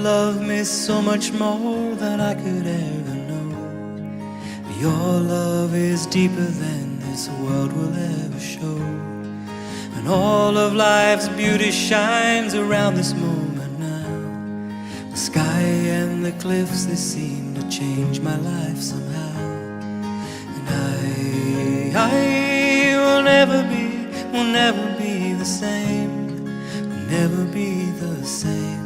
love me so much more than I could ever know. Your love is deeper than this world will ever show. And all of life's beauty shines around this moment now. The sky and the cliffs, they seem to change my life somehow. And I will never be the same, will never be the same.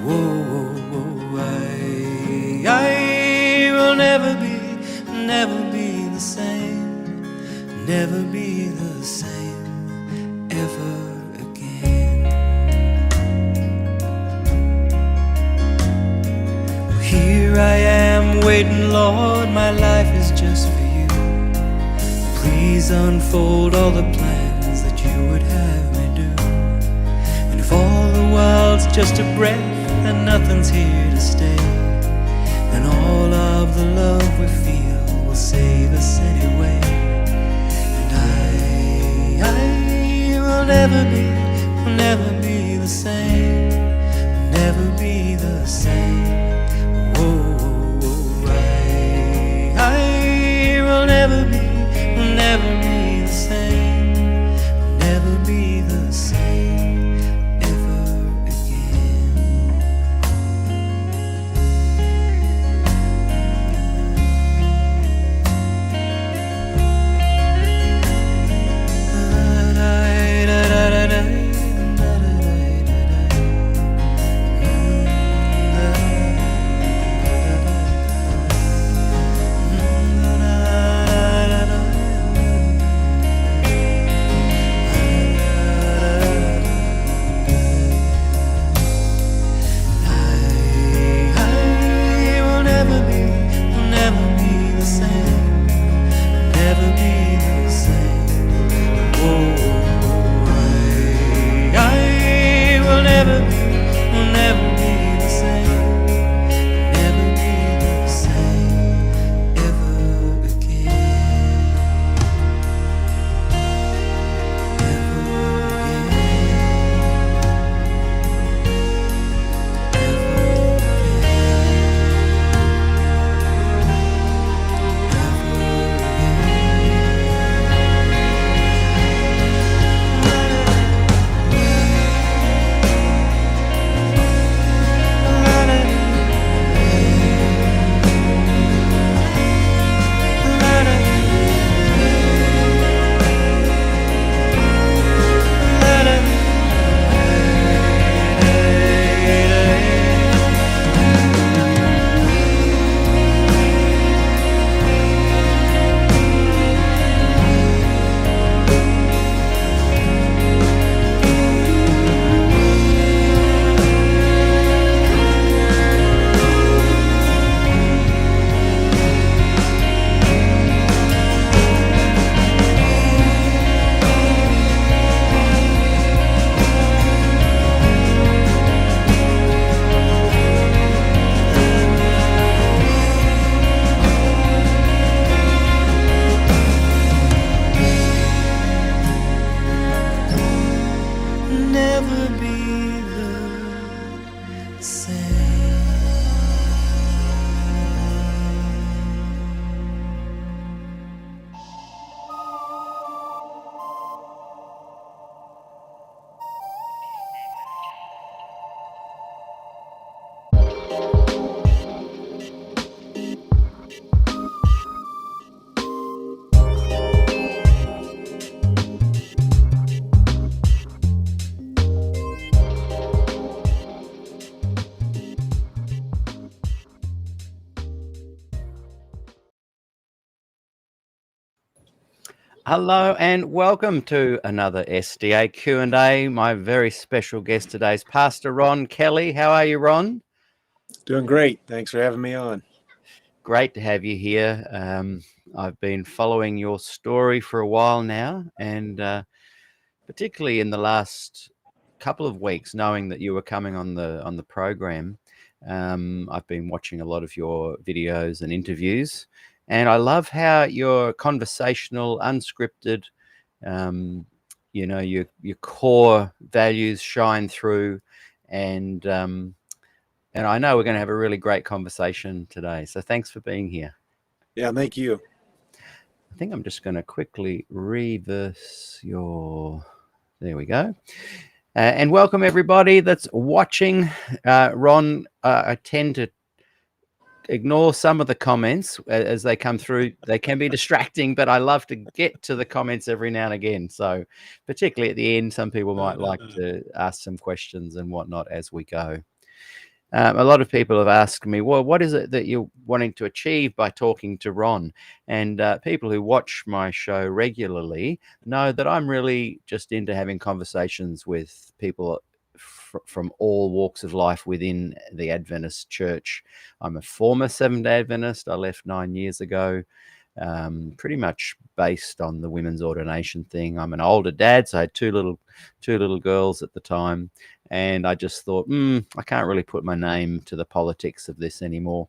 Whoa, whoa, whoa, I will never be the same, never be the same ever again. Well, here I am waiting, Lord, my life is just for you. Please unfold all the plans that you would have me do. And if all the world's just a breath and nothing's here to stay, then all of the love we feel will save us anyway. And I will never be the same, will never be the same. Whoa, whoa, I will never be the same, will never be the same ever again. Hello and welcome to another SDAQ&A. My very special guest today is Pastor Ron Kelly. How are you, Ron? Doing great. Thanks for having me on. Great to have you here. I've been following your story for a while now, and particularly in the last couple of weeks, knowing that you were coming on the program, I've been watching a lot of your videos and interviews. And I love how your conversational, unscripted, your core values shine through, and And I know we're going to have a really great conversation today. So thanks for being here. Yeah, thank you. I think I'm just going to quickly reverse your... There we go. And welcome everybody that's watching. Ron, I tend to ignore some of the comments as they come through. They can be distracting, but I love to get to the comments every now and again. So particularly at the end, some people might like to ask some questions and whatnot as we go. A lot of people have asked me, well, what is it that you're wanting to achieve by talking to Ron? And people who watch my show regularly know that I'm really just into having conversations with people from all walks of life within the Adventist church. I'm a former Seventh-day Adventist. I left 9 years ago, pretty much based on the women's ordination thing. I'm an older dad, so I had two little girls at the time. And I just thought, I can't really put my name to the politics of this anymore.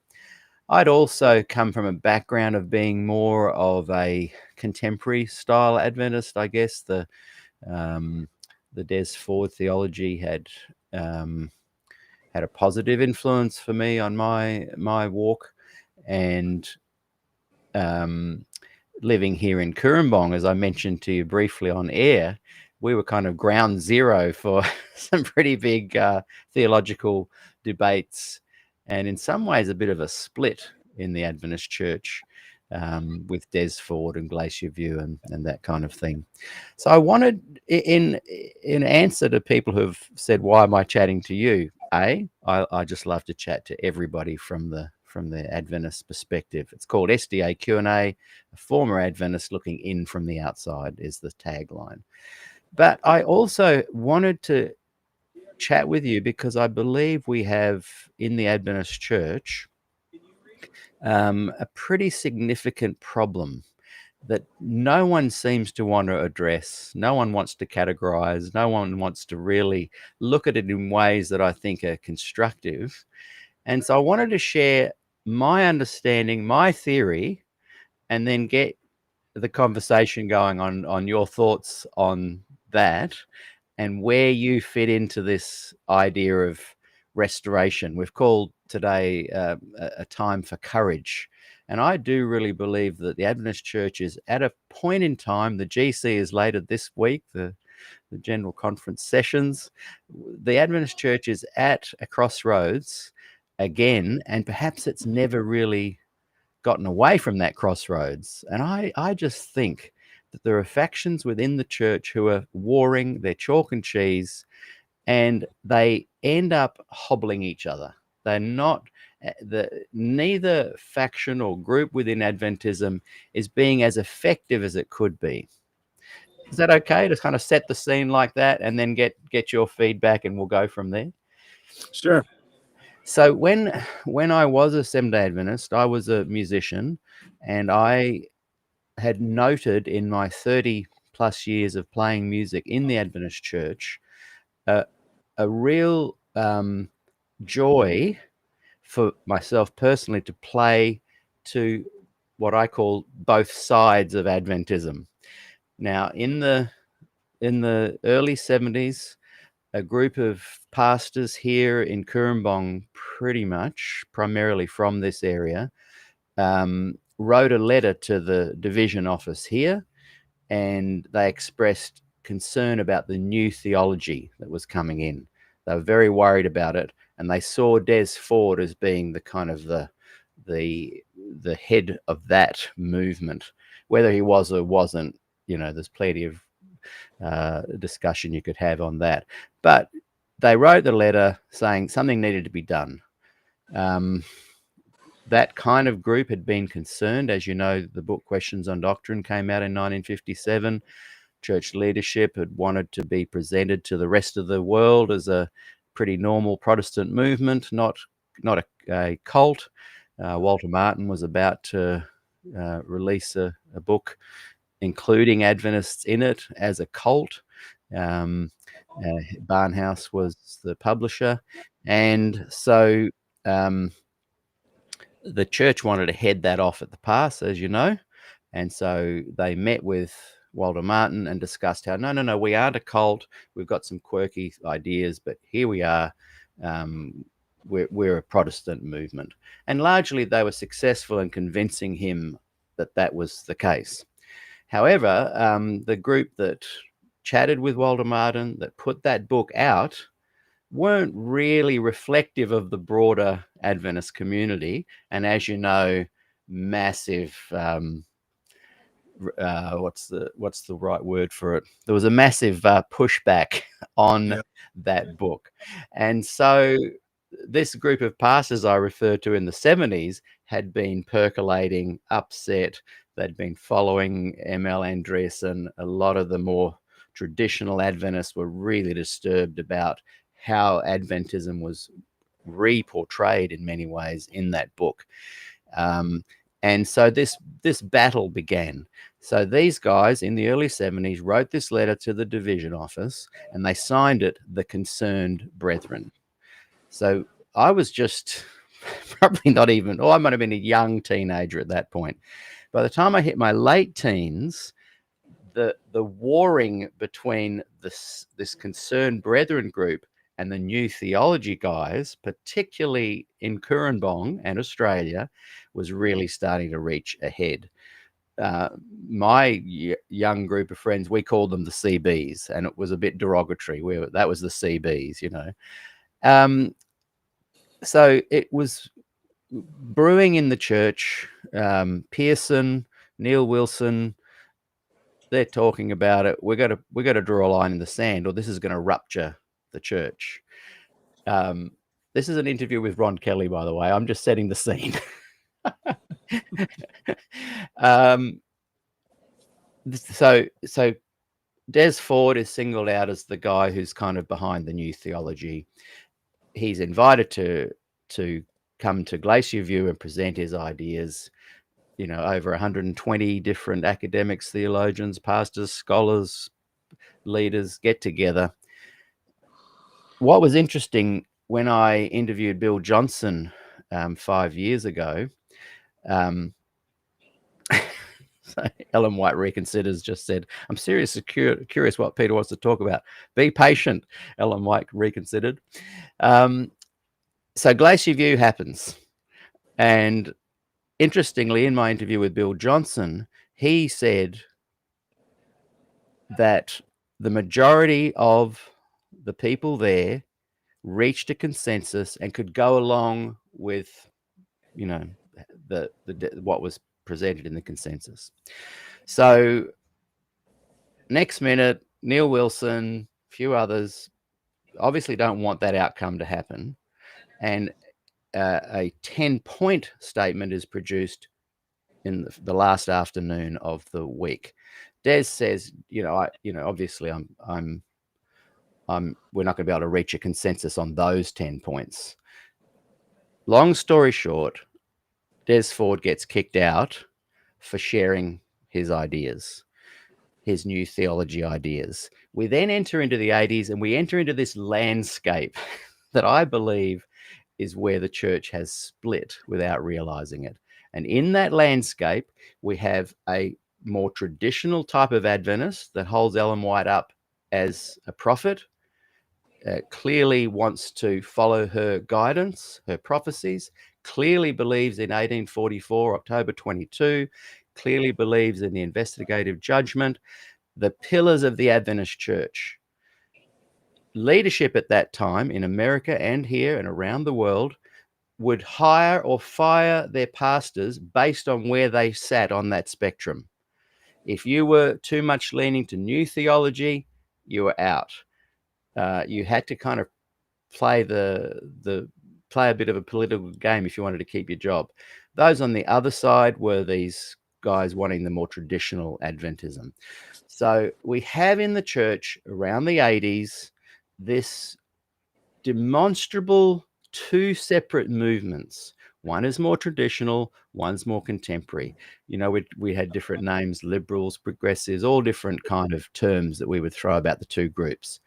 I'd also come from a background of being more of a contemporary style Adventist, I guess. The Des Ford theology had a positive influence for me on my walk. And living here in Kurrumbong, as I mentioned to you briefly on air, we were kind of ground zero for some pretty big theological debates, and in some ways a bit of a split in the Adventist church with Des Ford and Glacier View and that kind of thing. So I wanted, in answer to people who've said, why am I chatting to you? I just love to chat to everybody from the Adventist perspective. It's called SDAQ&A, a former Adventist looking in from the outside is the tagline. But I also wanted to chat with you because I believe we have in the Adventist church a pretty significant problem that no one seems to want to address. No one wants to categorize. No one wants to really look at it in ways that I think are constructive. And so I wanted to share my understanding, my theory, and then get the conversation going on your thoughts on that and where you fit into this idea of restoration. We've called today a time for courage. And I do really believe that the Adventist church is at a point in time, the GC is later this week, the General Conference sessions. The Adventist church is at a crossroads again, and perhaps it's never really gotten away from that crossroads. And I just think that there are factions within the church who are warring, they're chalk and cheese, and they end up hobbling each other. They're not, neither faction or group within Adventism is being as effective as it could be. Is that okay to kind of set the scene like that and then get your feedback and we'll go from there? Sure. So when I was a Seventh-day Adventist, I was a musician, and I had noted in my 30 plus years of playing music in the Adventist church a real joy for myself personally to play to what I call both sides of Adventism. Now, in the early 70s, a group of pastors here in Kurrumbong, pretty much primarily from this area, wrote a letter to the division office here, and they expressed concern about the new theology that was coming in. They were very worried about it, and they saw Des Ford as being the kind of the head of that movement. Whether he was or wasn't, there's plenty of discussion you could have on that. But they wrote the letter saying something needed to be done. That kind of group had been concerned. As you know, the book Questions on Doctrine came out in 1957. Church leadership had wanted to be presented to the rest of the world as a pretty normal Protestant movement, not a cult. Walter Martin was about to release a book including Adventists in it as a cult. Barnhouse was the publisher. And so the church wanted to head that off at the pass, as you know. And so they met with Walter Martin and discussed how, no, we aren't a cult. We've got some quirky ideas, but here we are. we're a Protestant movement. And largely they were successful in convincing him that that was the case. However, the group that chatted with Walter Martin, that put that book out, weren't really reflective of the broader Adventist community. And as you know, massive, what's the right word for it? There was a massive pushback on that book. And so this group of pastors I referred to in the 70s had been percolating, upset. They'd been following M.L. Andreessen. A lot of the more traditional Adventists were really disturbed about how Adventism was re-portrayed in many ways in that book. And so this battle began. So these guys in the early 70s wrote this letter to the division office, and they signed it, "The Concerned Brethren." So I was just probably not even, I might have been a young teenager at that point. By the time I hit my late teens, the warring between this Concerned Brethren group and the New Theology guys, particularly in Kurrambong and Australia, was really starting to reach a head. My young group of friends, we called them the CBs, and it was a bit derogatory. That was the CBs, you know. So it was brewing in the church. Pearson, Neil Wilson, they're talking about it. We're going to draw a line in the sand, or this is going to rupture the church. This is an interview with Ron Kelly, by the way. I'm just setting the scene. So Des Ford is singled out as the guy who's kind of behind the New Theology. He's invited to come to Glacier View and present his ideas. You know, over 120 different academics, theologians, pastors, scholars, leaders get together. What was interesting when I interviewed Bill Johnson 5 years ago, so Ellen White Reconsiders just said, "I'm seriously curious what Peter wants to talk about. Be patient," Ellen White Reconsidered. So Glacier View happens. And interestingly, in my interview with Bill Johnson, he said that the majority of the people there reached a consensus and could go along with, you know, what was presented in the consensus. So next minute, Neil Wilson, a few others obviously don't want that outcome to happen. And a 10-point statement is produced in the last afternoon of the week. Des says, obviously we're not going to be able to reach a consensus on those 10 points. Long story short, Des Ford gets kicked out for sharing his ideas, his New Theology ideas. We then enter into the 80s, and we enter into this landscape that I believe is where the church has split without realizing it. And in that landscape, we have a more traditional type of Adventist that holds Ellen White up as a prophet, clearly wants to follow her guidance, her prophecies, clearly believes in 1844, October 22, clearly believes in the investigative judgment, the pillars of the Adventist church. Leadership at that time in America and here and around the world would hire or fire their pastors based on where they sat on that spectrum. If you were too much leaning to New Theology, you were out. You had to kind of play play a bit of a political game if you wanted to keep your job. Those on the other side were these guys wanting the more traditional Adventism. So we have in the church around the 80s this demonstrable two separate movements. One is more traditional, one's more contemporary. You know, we had different names, liberals, progressives, all different kind of terms that we would throw about the two groups.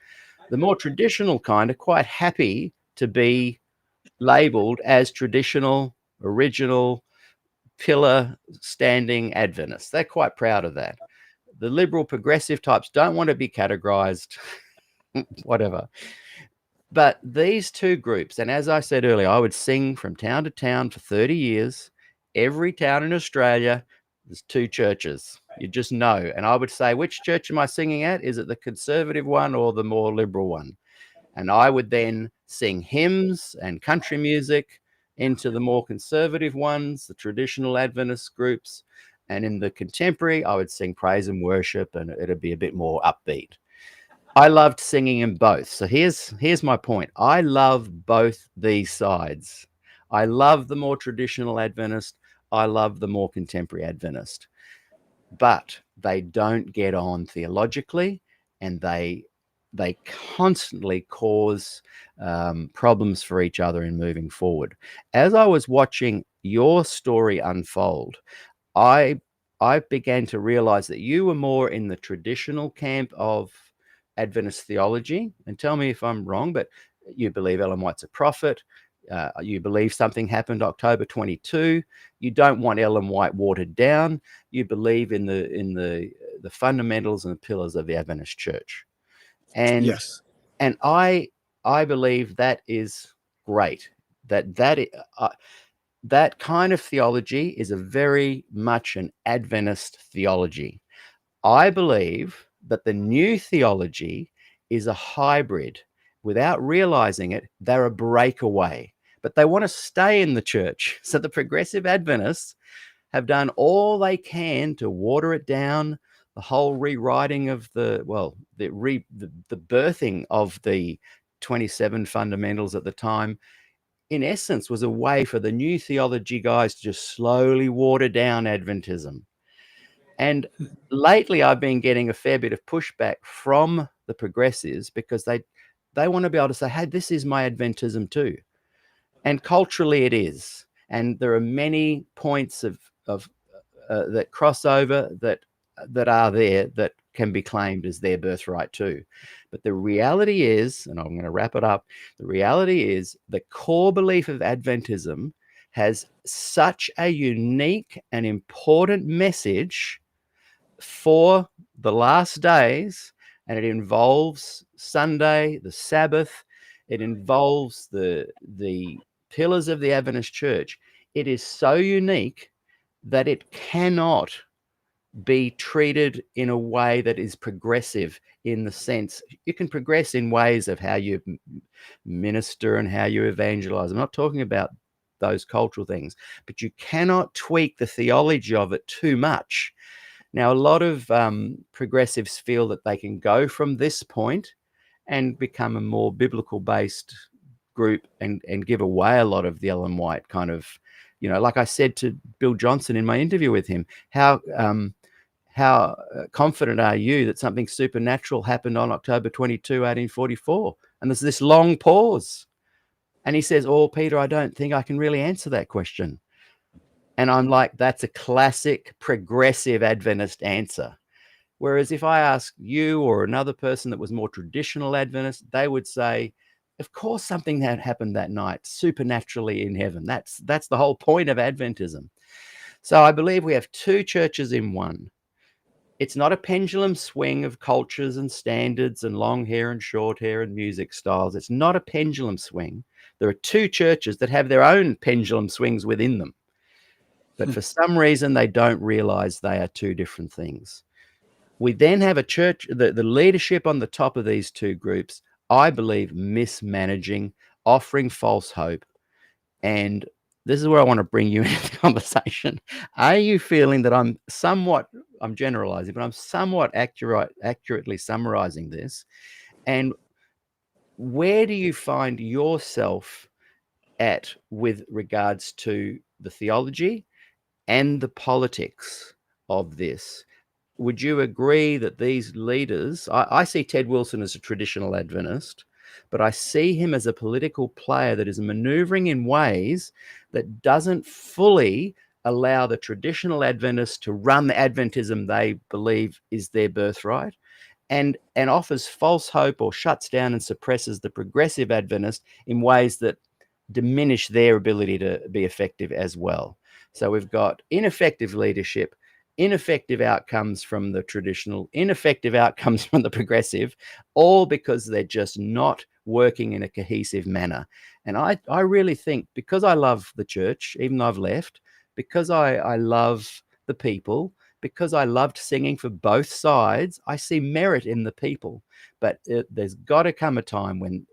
The more traditional kind are quite happy to be labeled as traditional, original, pillar standing Adventists. They're quite proud of that. The liberal progressive types don't want to be categorized, whatever. But these two groups, and as I said earlier, I would sing from town to town for 30 years. Every town in Australia, there's two churches. You just know. And I would say, which church am I singing at? Is it the conservative one or the more liberal one? And I would then sing hymns and country music into the more conservative ones, the traditional Adventist groups. And in the contemporary, I would sing praise and worship, and it'd be a bit more upbeat. I loved singing in both. So here's my point. I love both these sides. I love the more traditional Adventist. I love the more contemporary Adventist. But they don't get on theologically, and they constantly cause problems for each other in moving forward. As I was watching your story unfold, I began to realize that you were more in the traditional camp of Adventist theology. And tell me if I'm wrong, but you believe Ellen White's a prophet. You believe something happened October 22. You don't want Ellen White watered down. You believe in the fundamentals and the pillars of the Adventist church. And Yes. and I believe that is great. That kind of theology is a very much an Adventist theology. I believe that the new theology is a hybrid. Without realizing it, they're a breakaway, but they want to stay in the church. So the progressive Adventists have done all they can to water it down. The whole rewriting of the birthing of the 27 fundamentals at the time, in essence, was a way for the new theology guys to just slowly water down Adventism. And lately, I've been getting a fair bit of pushback from the progressives because they want to be able to say, hey, this is my Adventism too. And culturally it is. And there are many points of that crossover that are there that can be claimed as their birthright too. But the reality is, and I'm going to wrap it up, the reality is the core belief of Adventism has such a unique and important message for the last days, and it involves Sunday, the Sabbath. It involves the pillars of the Adventist church. It is so unique that it cannot be treated in a way that is progressive, in the sense you can progress in ways of how you minister and how you evangelize. I'm not talking about those cultural things, but you cannot tweak the theology of it too much. Now, a lot of progressives feel that they can go from this point and become a more biblical-based group and give away a lot of the Ellen White kind of, like I said to Bill Johnson in my interview with him, how confident are you that something supernatural happened on October 22, 1844? And there's this long pause. And he says, oh, Peter, I don't think I can really answer that question. And I'm like, that's a classic progressive Adventist answer. Whereas if I ask you or another person that was more traditional Adventist, they would say, of course, something that happened that night supernaturally in heaven. That's the whole point of Adventism. So I believe we have two churches in one. It's not a pendulum swing of cultures and standards and long hair and short hair and music styles. It's not a pendulum swing. There are two churches that have their own pendulum swings within them. But for some reason, they don't realize they are two different things. We then have a church, the leadership on the top of these two groups, I believe, mismanaging, offering false hope. And this is where I want to bring you into the conversation. Are you feeling that I'm generalizing, but I'm somewhat accurately summarizing this? And where do you find yourself at with regards to the theology and the politics of this? Would you agree that these leaders, I see Ted Wilson as a traditional Adventist, but I see him as a political player that is maneuvering in ways that doesn't fully allow the traditional Adventists to run the Adventism they believe is their birthright, and offers false hope or shuts down and suppresses the progressive Adventist in ways that diminish their ability to be effective as well. So we've got ineffective leadership, ineffective outcomes from the traditional, ineffective outcomes from the progressive, all because they're just not working in a cohesive manner. And I really think, because I love the church, even though I've left, because I love the people, because I loved singing for both sides, I see merit in the people. But there's got to come a time when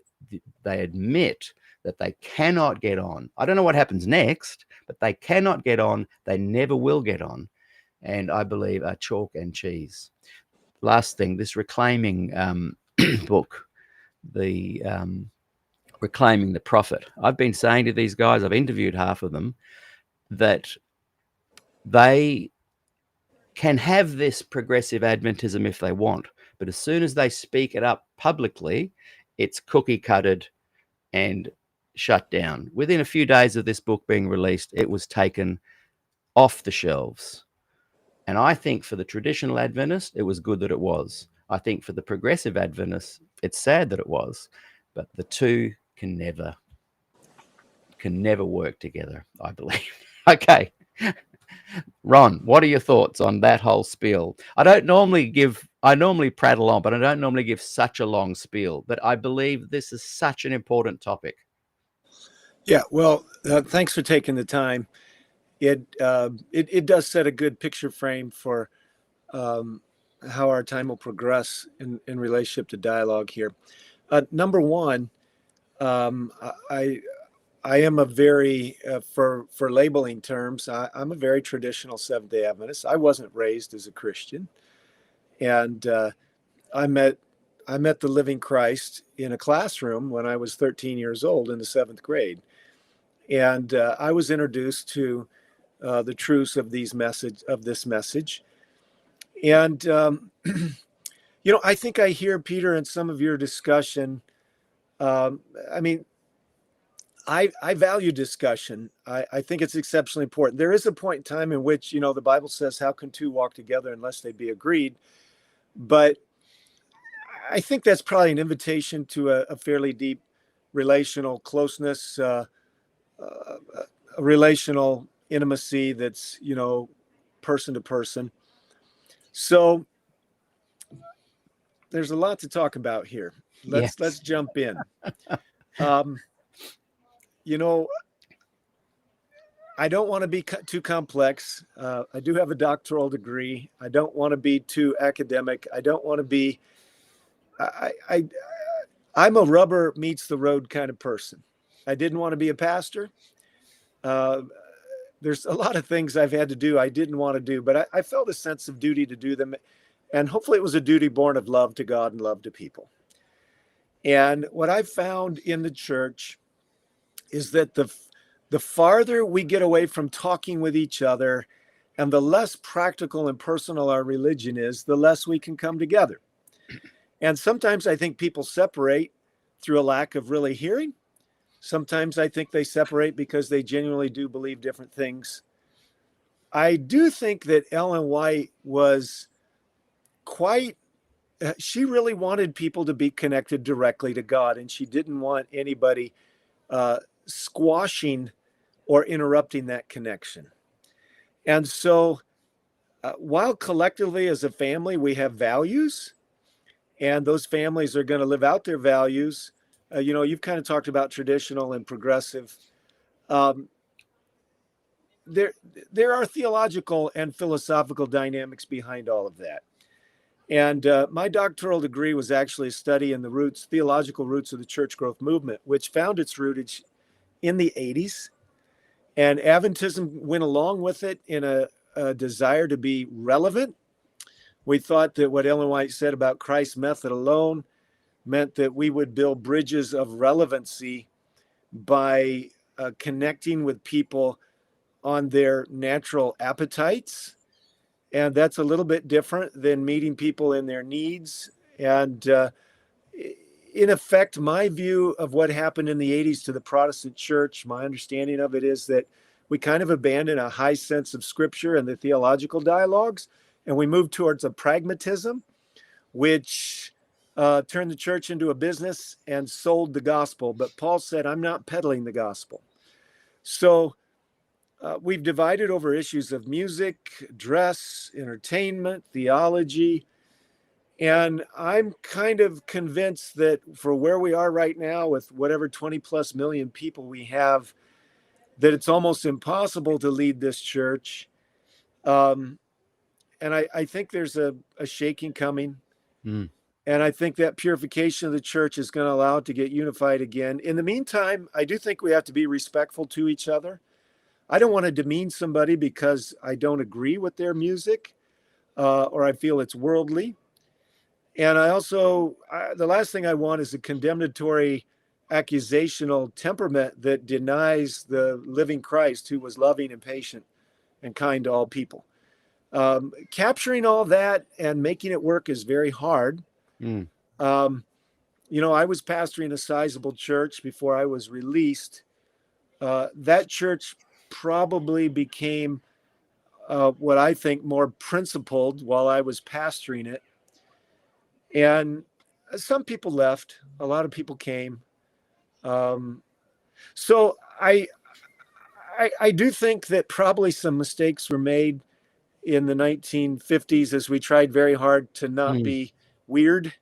they admit that they cannot get on. I don't know what happens next, but they cannot get on. They never will get on. And I believe are chalk and cheese. Last thing, this reclaiming book, the reclaiming the prophet. I've been saying to these guys, I've interviewed half of them, that they can have this progressive Adventism if they want, but as soon as they speak it up publicly, it's cookie cutted and shut down. Within a few days of this book being released, it was taken off the shelves. And I think for the traditional Adventist, it was good that it was. I think for the progressive Adventist, it's sad that it was. But the two can never work together, I believe. Okay. Ron, what are your thoughts on that whole spiel? I normally prattle on, but I don't normally give such a long spiel. But I believe this is such an important topic. Yeah, well, thanks for taking the time. It does set a good picture frame for how our time will progress in relationship to dialogue here. Number one, I am a very for labeling terms. I'm a very traditional Seventh-day Adventist. I wasn't raised as a Christian, and I met the living Christ in a classroom when I was 13 years old in the 7th grade, and I was introduced to the truths of this message. And, I think I hear, Peter, in some of your discussion, I value discussion. I think it's exceptionally important. There is a point in time in which, the Bible says, how can two walk together unless they be agreed? But I think that's probably an invitation to a fairly deep relational closeness, a relational intimacy that's, person to person. So there's a lot to talk about here. Let's jump in. I don't want to be too complex. I do have a doctoral degree. I don't want to be too academic. I don't want to be, I'm a rubber meets the road kind of person. I didn't want to be a pastor. There's a lot of things I've had to do I didn't want to do, but I felt a sense of duty to do them. And hopefully it was a duty born of love to God and love to people. And what I've found in the church is that the farther we get away from talking with each other and the less practical and personal our religion is, the less we can come together. And sometimes I think people separate through a lack of really hearing. Sometimes I think they separate because they genuinely do believe different things. I do think that Ellen White was she really wanted people to be connected directly to God, and she didn't want anybody squashing or interrupting that connection. And so while collectively as a family we have values, and those families are going to live out their values, you've kind of talked about traditional and progressive. There are theological and philosophical dynamics behind all of that. And my doctoral degree was actually a study in the theological roots of the church growth movement, which found its rootage in the 80s. And Adventism went along with it in a desire to be relevant. We thought that what Ellen White said about Christ's method alone meant that we would build bridges of relevancy by connecting with people on their natural appetites. And that's a little bit different than meeting people in their needs. And in effect, my view of what happened in the 80s to the Protestant church, my understanding of it is that we kind of abandoned a high sense of scripture and the theological dialogues, and we moved towards a pragmatism, which turned the church into a business and sold the gospel. But Paul said, I'm not peddling the gospel. So we've divided over issues of music, dress, entertainment, theology. And I'm kind of convinced that for where we are right now, with whatever 20 plus million people we have, that it's almost impossible to lead this church. And I think there's a shaking coming. Mm. And I think that purification of the church is going to allow it to get unified again. In the meantime, I do think we have to be respectful to each other. I don't want to demean somebody because I don't agree with their music or I feel it's worldly. And the last thing I want is a condemnatory, accusational temperament that denies the living Christ, who was loving and patient and kind to all people. Capturing all that and making it work is very hard. Mm. I was pastoring a sizable church before I was released. That church probably became what I think more principled while I was pastoring it. And some people left, a lot of people came. So I do think that probably some mistakes were made in the 1950s as we tried very hard to not be weird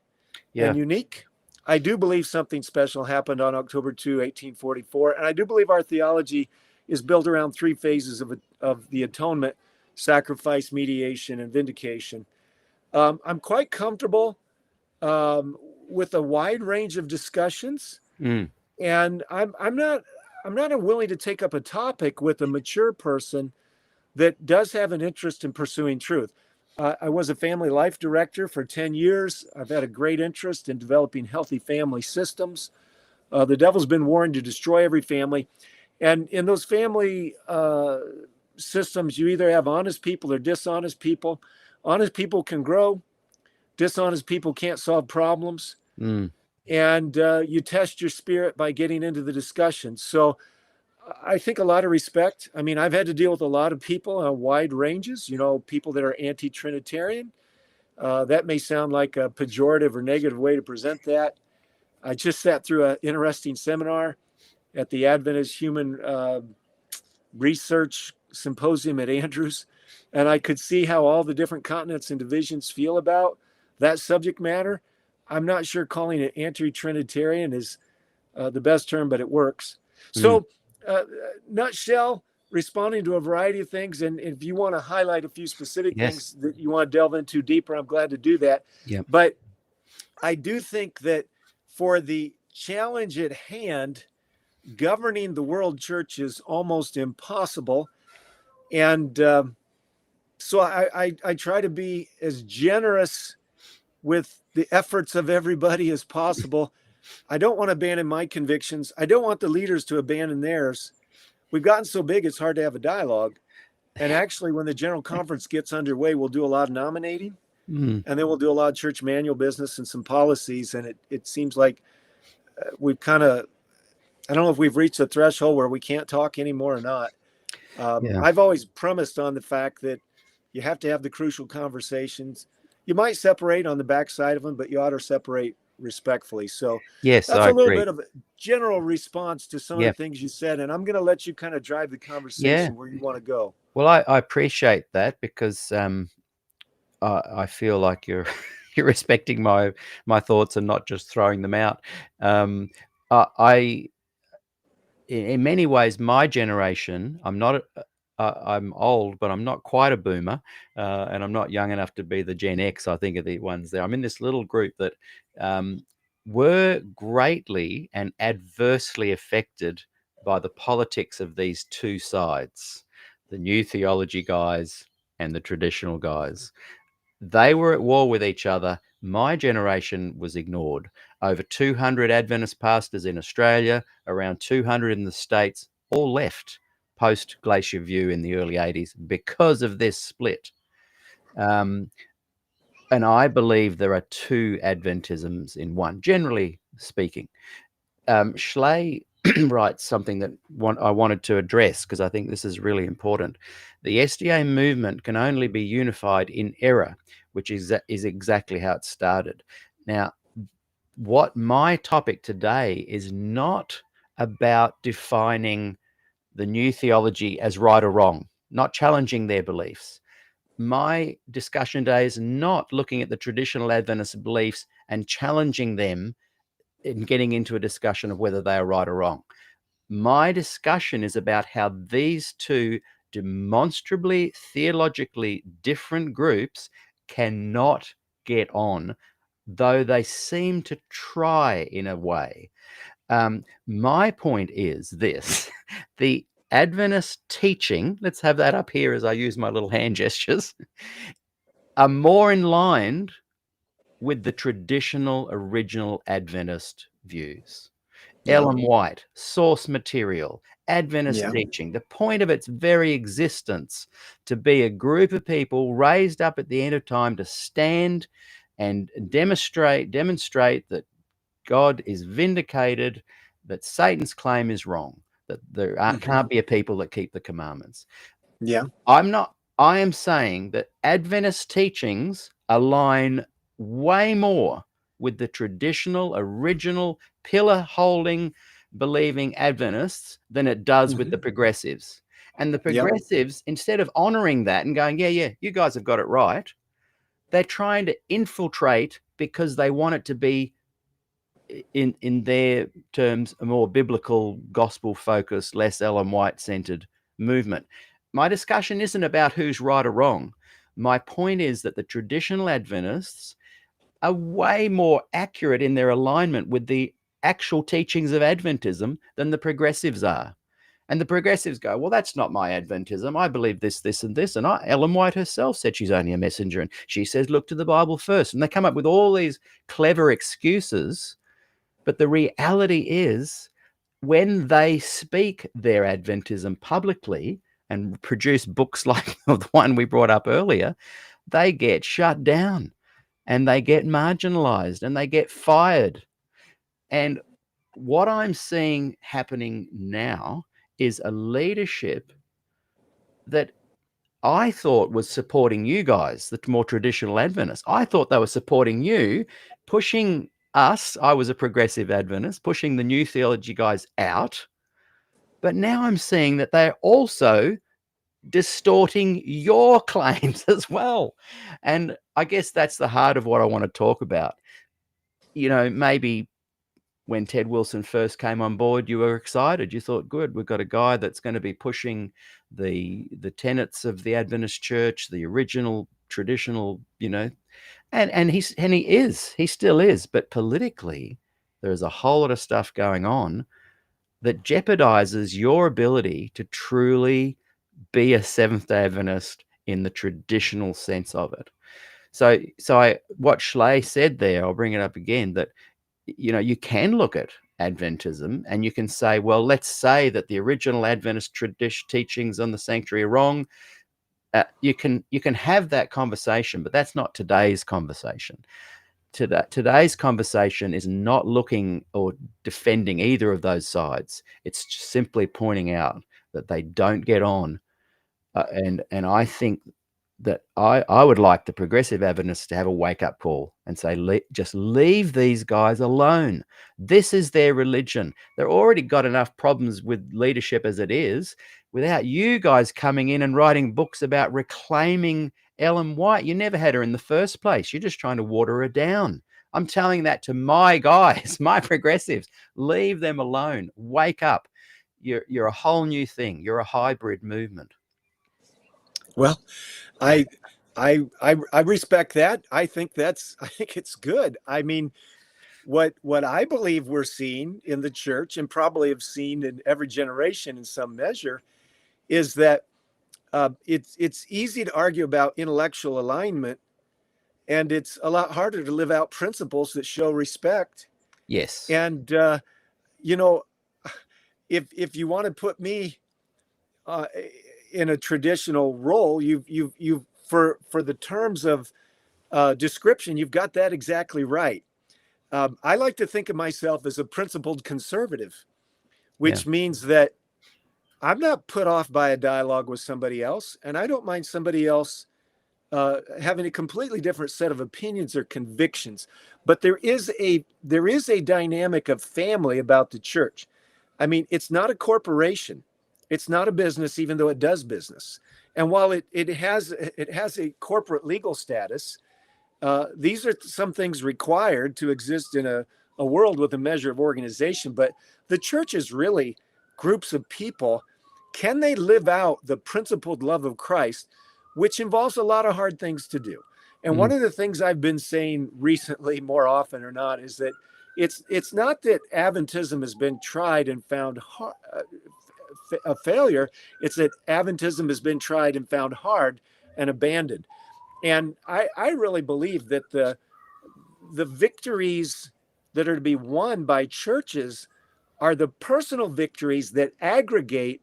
and unique. I do believe something special happened on October 2, 1844. And I do believe our theology is built around three phases of the atonement: sacrifice, mediation, and vindication. I'm quite comfortable with a wide range of discussions. And I'm not unwilling to take up a topic with a mature person that does have an interest in pursuing truth. I was a family life director for 10 years. I've had a great interest in developing healthy family systems. The devil's been warned to destroy every family. And in those family systems, you either have honest people or dishonest people. Honest people can grow. Dishonest people can't solve problems. And you test your spirit by getting into the discussion. So I think a lot of respect. I mean, I've had to deal with a lot of people on wide ranges, people that are anti-Trinitarian. That may sound like a pejorative or negative way to present that. I just sat through an interesting seminar at the Adventist Human Research Symposium at Andrews, and I could see how all the different continents and divisions feel about that subject matter. I'm not sure calling it anti-Trinitarian is the best term, but it works. So, nutshell, responding to a variety of things. And if you want to highlight a few specific things that you want to delve into deeper, I'm glad to do that. But I do think that for the challenge at hand, governing the world church is almost impossible. And so I try to be as generous with the efforts of everybody as possible. I don't want to abandon my convictions. I don't want the leaders to abandon theirs. We've gotten so big, it's hard to have a dialogue. And actually, when the general conference gets underway, we'll do a lot of nominating, and then we'll do a lot of church manual business and some policies. And it seems like we've kind of, I don't know if we've reached a threshold where we can't talk anymore or not. I've always premised on the fact that you have to have the crucial conversations. You might separate on the backside of them, but you ought to separate respectfully. So yes, that's I a little agree. bit of a general response to some of the things you said, and I'm going to let you kind of drive the conversation where you want to go. Well, I appreciate that because I feel like you're you're respecting my thoughts and not just throwing them out. In many ways, my generation, I'm old, but I'm not quite a boomer, and I'm not young enough to be the Gen X, I think, are the ones there. I'm in this little group that were greatly and adversely affected by the politics of these two sides, the new theology guys and the traditional guys. They were at war with each other. My generation was ignored. Over 200 Adventist pastors in Australia, around 200 in the States, all left post Glacier View in the early 80s because of this split. And I believe there are two Adventisms in one, generally speaking. Schley writes something that I wanted to address because I think this is really important. The SDA movement can only be unified in error, which is exactly how it started. Now, what my topic today is not about defining the new theology as right or wrong, not challenging their beliefs. my discussion today is not looking at the traditional Adventist beliefs and challenging them and getting into a discussion of whether they are right or wrong. My discussion is about how these two demonstrably theologically different groups cannot get on, though they seem to try in a way. My point is this: the Adventist teaching, let's have that up here as I use my little hand gestures, are more in line with the traditional original Adventist views. Yeah. Ellen White, source material, Adventist Yeah. teaching. The point of its very existence to be a group of people raised up at the end of time to stand and demonstrate that God is vindicated, that Satan's claim is wrong, that there can't be a people that keep the commandments. Yeah. I am saying that Adventist teachings align way more with the traditional, original, pillar-holding, believing Adventists than it does with the progressives. And the progressives, instead of honoring that and going, yeah, you guys have got it right, they're trying to infiltrate because they want it to be, in their terms, a more biblical, gospel-focused, less Ellen White-centered movement. My discussion isn't about who's right or wrong. My point is that the traditional Adventists are way more accurate in their alignment with the actual teachings of Adventism than the progressives are. And the progressives go, well, that's not my Adventism. I believe this, this, and this. And Ellen White herself said she's only a messenger. And she says, look to the Bible first. And they come up with all these clever excuses. But the reality is, when they speak their Adventism publicly and produce books like the one we brought up earlier, they get shut down and they get marginalized and they get fired. And what I'm seeing happening now is a leadership that I thought was supporting you guys, the more traditional Adventists. I thought they were supporting you, pushing us. I was a progressive Adventist, pushing the new theology guys out. But now I'm seeing that they're also distorting your claims as well. And I guess that's the heart of what I want to talk about. You know, maybe when Ted Wilson first came on board, you were excited. You thought, good, we've got a guy that's going to be pushing the tenets of the Adventist church, the original traditional, you know, and he still is. But politically, there's a whole lot of stuff going on that jeopardizes your ability to truly be a Seventh-day Adventist in the traditional sense of it. So what Schley said there, I'll bring it up again, that, you know, you can look at Adventism and you can say, well, let's say that the original Adventist teachings on the sanctuary are wrong. You can have that conversation, but that's not today's conversation. Today's conversation is not looking or defending either of those sides. It's simply pointing out that they don't get on. And I think that I would like the progressive Adventists to have a wake-up call and say, just leave these guys alone. This is their religion. They've already got enough problems with leadership as it is, without you guys coming in and writing books about reclaiming Ellen White. You never had her in the first place. You're just trying to water her down. I'm telling that to my guys, my progressives. Leave them alone. Wake up. You're a whole new thing. You're a hybrid movement. Well, I respect that. I think it's good. I mean, what I believe we're seeing in the church, and probably have seen in every generation in some measure, is that it's easy to argue about intellectual alignment, and it's a lot harder to live out principles that show respect. Yes. And you know, if you want to put me in a traditional role, you've for the terms of description, you've got that exactly right. I like to think of myself as a principled conservative, which means that I'm not put off by a dialogue with somebody else, and I don't mind somebody else having a completely different set of opinions or convictions. But there is a dynamic of family about the church. I mean, it's not a corporation. It's not a business, even though it does business. And while it has a corporate legal status, these are some things required to exist in a world with a measure of organization. But the church is really groups of people. Can they live out the principled love of Christ, which involves a lot of hard things to do? And one of the things I've been saying recently, more often or not, is that it's not that Adventism has been tried and found a failure. It's that Adventism has been tried and found hard and abandoned. And I really believe that the victories that are to be won by churches are the personal victories that aggregate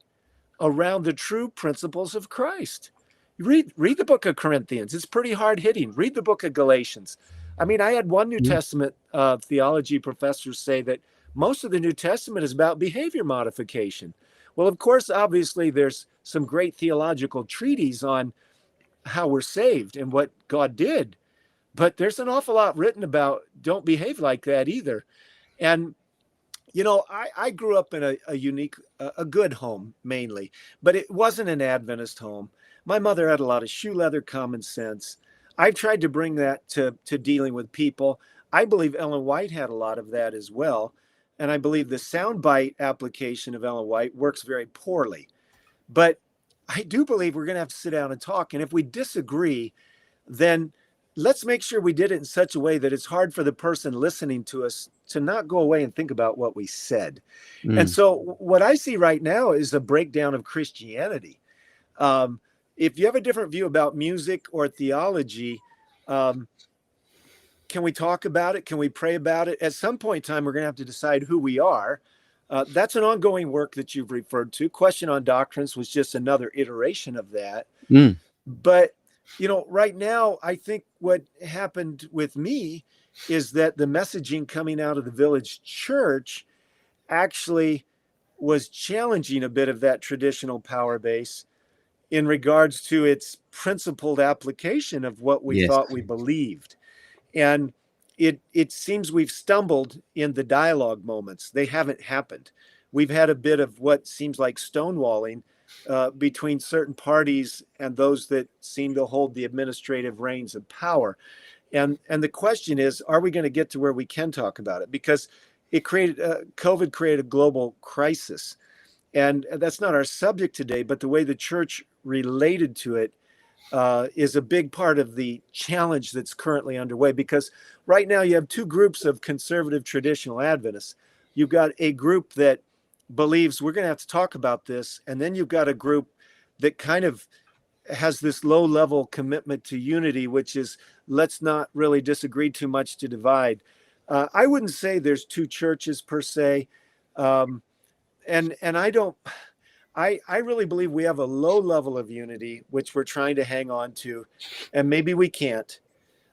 around the true principles of Christ. Read the book of Corinthians. It's pretty hard hitting. Read the book of Galatians. I mean, I had one New Testament theology professor say that most of the New Testament is about behavior modification. Well, of course, obviously, there's some great theological treatises on how we're saved and what God did. But there's an awful lot written about don't behave like that either. And, you know, I grew up in a unique, a good home mainly, but it wasn't an Adventist home. My mother had a lot of shoe leather common sense. I've tried to bring that to dealing with people. I believe Ellen White had a lot of that as well. And I believe the soundbite application of Ellen White works very poorly. But I do believe we're going to have to sit down and talk. And if we disagree, then let's make sure we did it in such a way that it's hard for the person listening to us to not go away and think about what we said. And so what I see right now is a breakdown of Christianity. If you have a different view about music or theology, can we talk about it? Can we pray about it? At some point in time, we're going to have to decide who we are. That's an ongoing work that you've referred to. Question on Doctrines was just another iteration of that. But, you know, right now, I think what happened with me is that the messaging coming out of the village church actually was challenging a bit of that traditional power base in regards to its principled application of what we thought we believed. And it seems we've stumbled in the dialogue moments. They haven't happened. We've had a bit of what seems like stonewalling between certain parties and those that seem to hold the administrative reins of power. And the question is, are we going to get to where we can talk about it? Because COVID created a global crisis. And that's not our subject today, but the way the church related to it is a big part of the challenge that's currently underway. Because right now you have two groups of conservative traditional Adventists. You've got a group that believes we're going to have to talk about this. And then you've got a group that kind of has this low level commitment to unity, which is let's not really disagree too much to divide. I wouldn't say there's two churches per se. And I really believe we have a low level of unity, which we're trying to hang on to, and maybe we can't.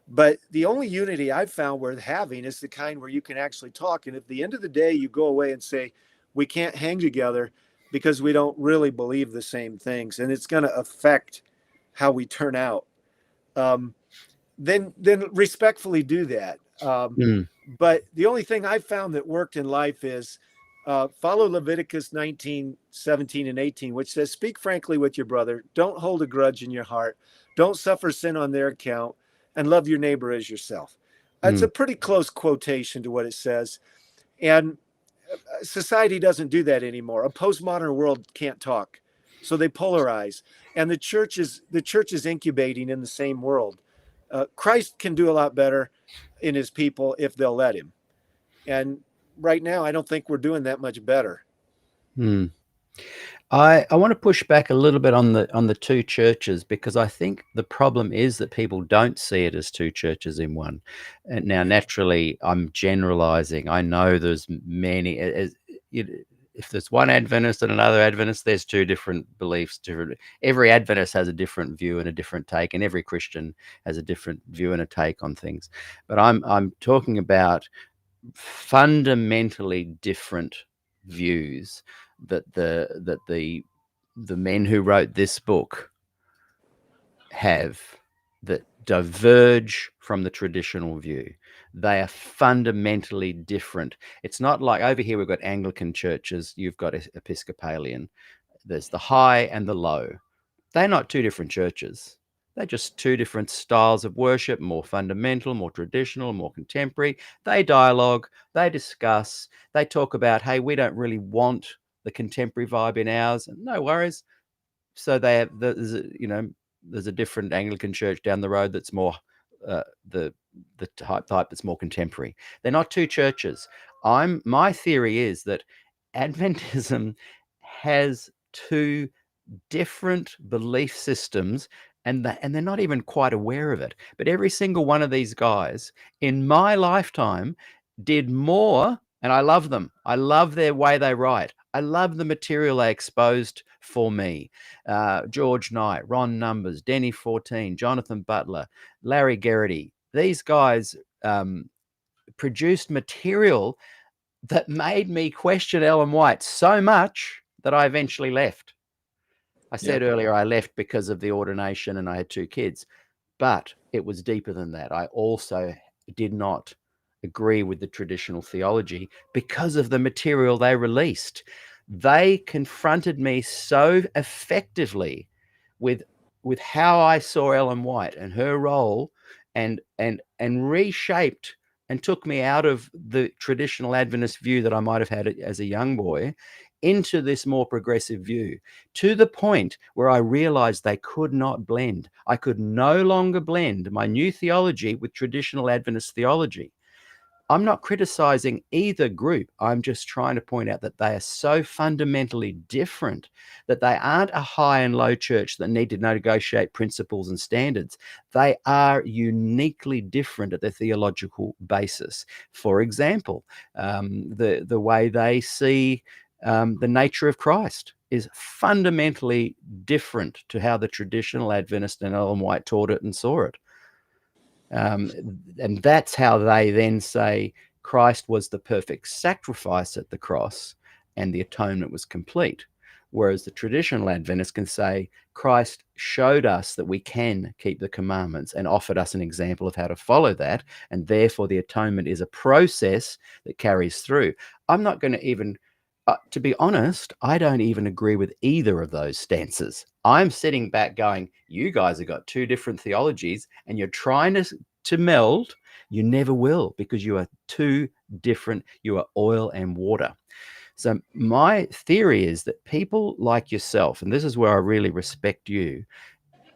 But the only unity I've found worth having is the kind where you can actually talk. And at the end of the day, you go away and say, we can't hang together because we don't really believe the same things. And it's going to affect how we turn out. Then respectfully do that. But the only thing I've found that worked in life is follow Leviticus 19, 17, and 18, which says, speak frankly with your brother. Don't hold a grudge in your heart. Don't suffer sin on their account, and love your neighbor as yourself. That's a pretty close quotation to what it says. And society doesn't do that anymore. A postmodern world can't talk. So they polarize. And the church is incubating in the same world. Christ can do a lot better in his people if they'll let him. And right now, I don't think we're doing that much better. I want to push back a little bit on the two churches, because I think the problem is that people don't see it as two churches in one. And now, naturally, I'm generalizing. I know there's many. If there's one Adventist and another Adventist, there's two different beliefs. Every Adventist has a different view and a different take, and every Christian has a different view and a take on things. But I'm talking about fundamentally different views that the men who wrote this book have, that diverge from the traditional view. They are fundamentally different. It's not like over here we've got Anglican churches, you've got Episcopalian. There's the high and the low. They're not two different churches. They're just two different styles of worship, more fundamental, more traditional, more contemporary. They dialogue, they discuss, they talk about, hey, we don't really want the contemporary vibe in ours. No worries. So they have, there's a different Anglican church down the road that's more the type that's more contemporary. They're not two churches. My theory is that Adventism has two different belief systems, and they're not even quite aware of it. But every single one of these guys in my lifetime did more, and I love them. I love their way they write. I love the material they exposed for me. George Knight, Ron Numbers, Denny 14, Jonathan Butler, Larry Garrity. These guys produced material that made me question Ellen White so much that I eventually left. I said earlier I left because of the ordination and I had 2 kids, but it was deeper than that. I also did not agree with the traditional theology because of the material they released. They confronted me so effectively with how I saw Ellen White and her role, and reshaped and took me out of the traditional Adventist view that I might have had as a young boy into this more progressive view, to the point where I realized they could not blend. I could no longer blend my new theology with traditional Adventist theology. I'm not criticizing either group. I'm just trying to point out that they are so fundamentally different that they aren't a high and low church that need to negotiate principles and standards. They are uniquely different at their theological basis. For example, the way they see the nature of Christ is fundamentally different to how the traditional Adventist and Ellen White taught it and saw it. And that's how they then say Christ was the perfect sacrifice at the cross and the atonement was complete. Whereas the traditional Adventists can say Christ showed us that we can keep the commandments and offered us an example of how to follow that. And therefore the atonement is a process that carries through. I'm not going to even, to be honest, I don't even agree with either of those stances. I'm sitting back going, you guys have got 2 different theologies and you're trying to meld. You never will, because you are 2 different, you are oil and water. So my theory is that people like yourself, and this is where I really respect you,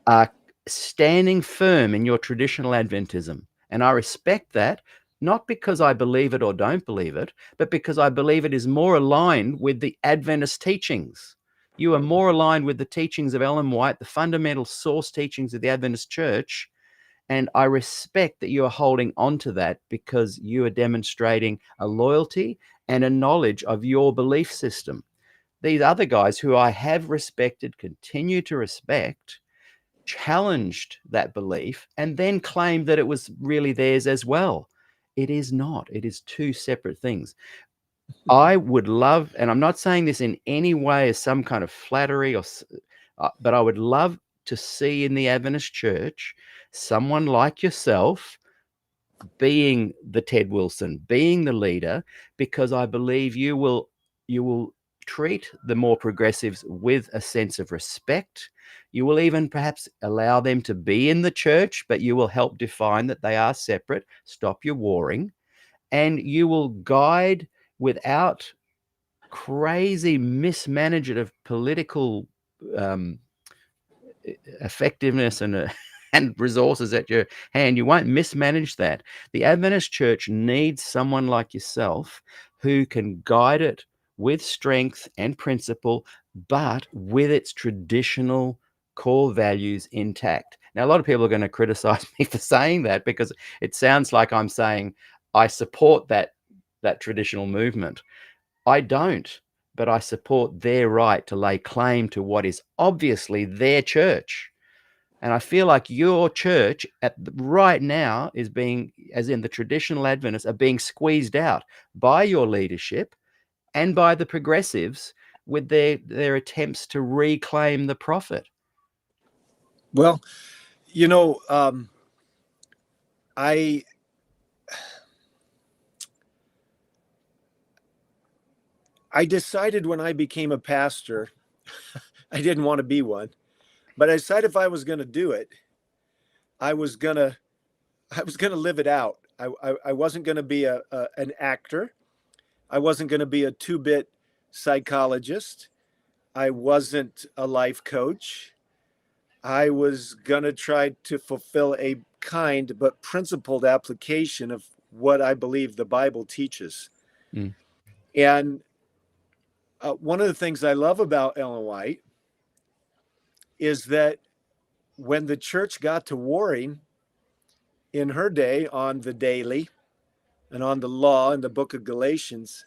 are standing firm in your traditional Adventism. And I respect that, not because I believe it or don't believe it, but because I believe it is more aligned with the Adventist teachings. You are more aligned with the teachings of Ellen White, the fundamental source teachings of the Adventist Church. And I respect that you are holding on to that because you are demonstrating a loyalty and a knowledge of your belief system. These other guys who I have respected, continue to respect, challenged that belief and then claimed that it was really theirs as well. It is not. It is 2 separate things. I would love, and I'm not saying this in any way as some kind of flattery, but I would love to see in the Adventist Church someone like yourself being the Ted Wilson, being the leader, because I believe you will treat the more progressives with a sense of respect. You will even perhaps allow them to be in the church, but you will help define that they are separate. Stop your warring, and you will guide without crazy mismanagement of political effectiveness and resources at your hand. You won't mismanage that. The Adventist Church needs someone like yourself who can guide it with strength and principle, but with its traditional core values intact. Now, a lot of people are going to criticize me for saying that because it sounds like I'm saying I support that traditional movement. I don't, but I support their right to lay claim to what is obviously their church. And I feel like your church right now is being, as in the traditional Adventists, are being squeezed out by your leadership and by the progressives with their attempts to reclaim the prophet. Well, I decided when I became a pastor, I didn't want to be one. But I decided if I was going to do it, I was going to live it out. I wasn't going to be an actor. I wasn't going to be a two-bit psychologist. I wasn't a life coach. I was going to try to fulfill a kind but principled application of what I believe the Bible teaches. Mm. And one of the things I love about Ellen White is that when the church got to warring in her day on the daily and on the law in the book of Galatians,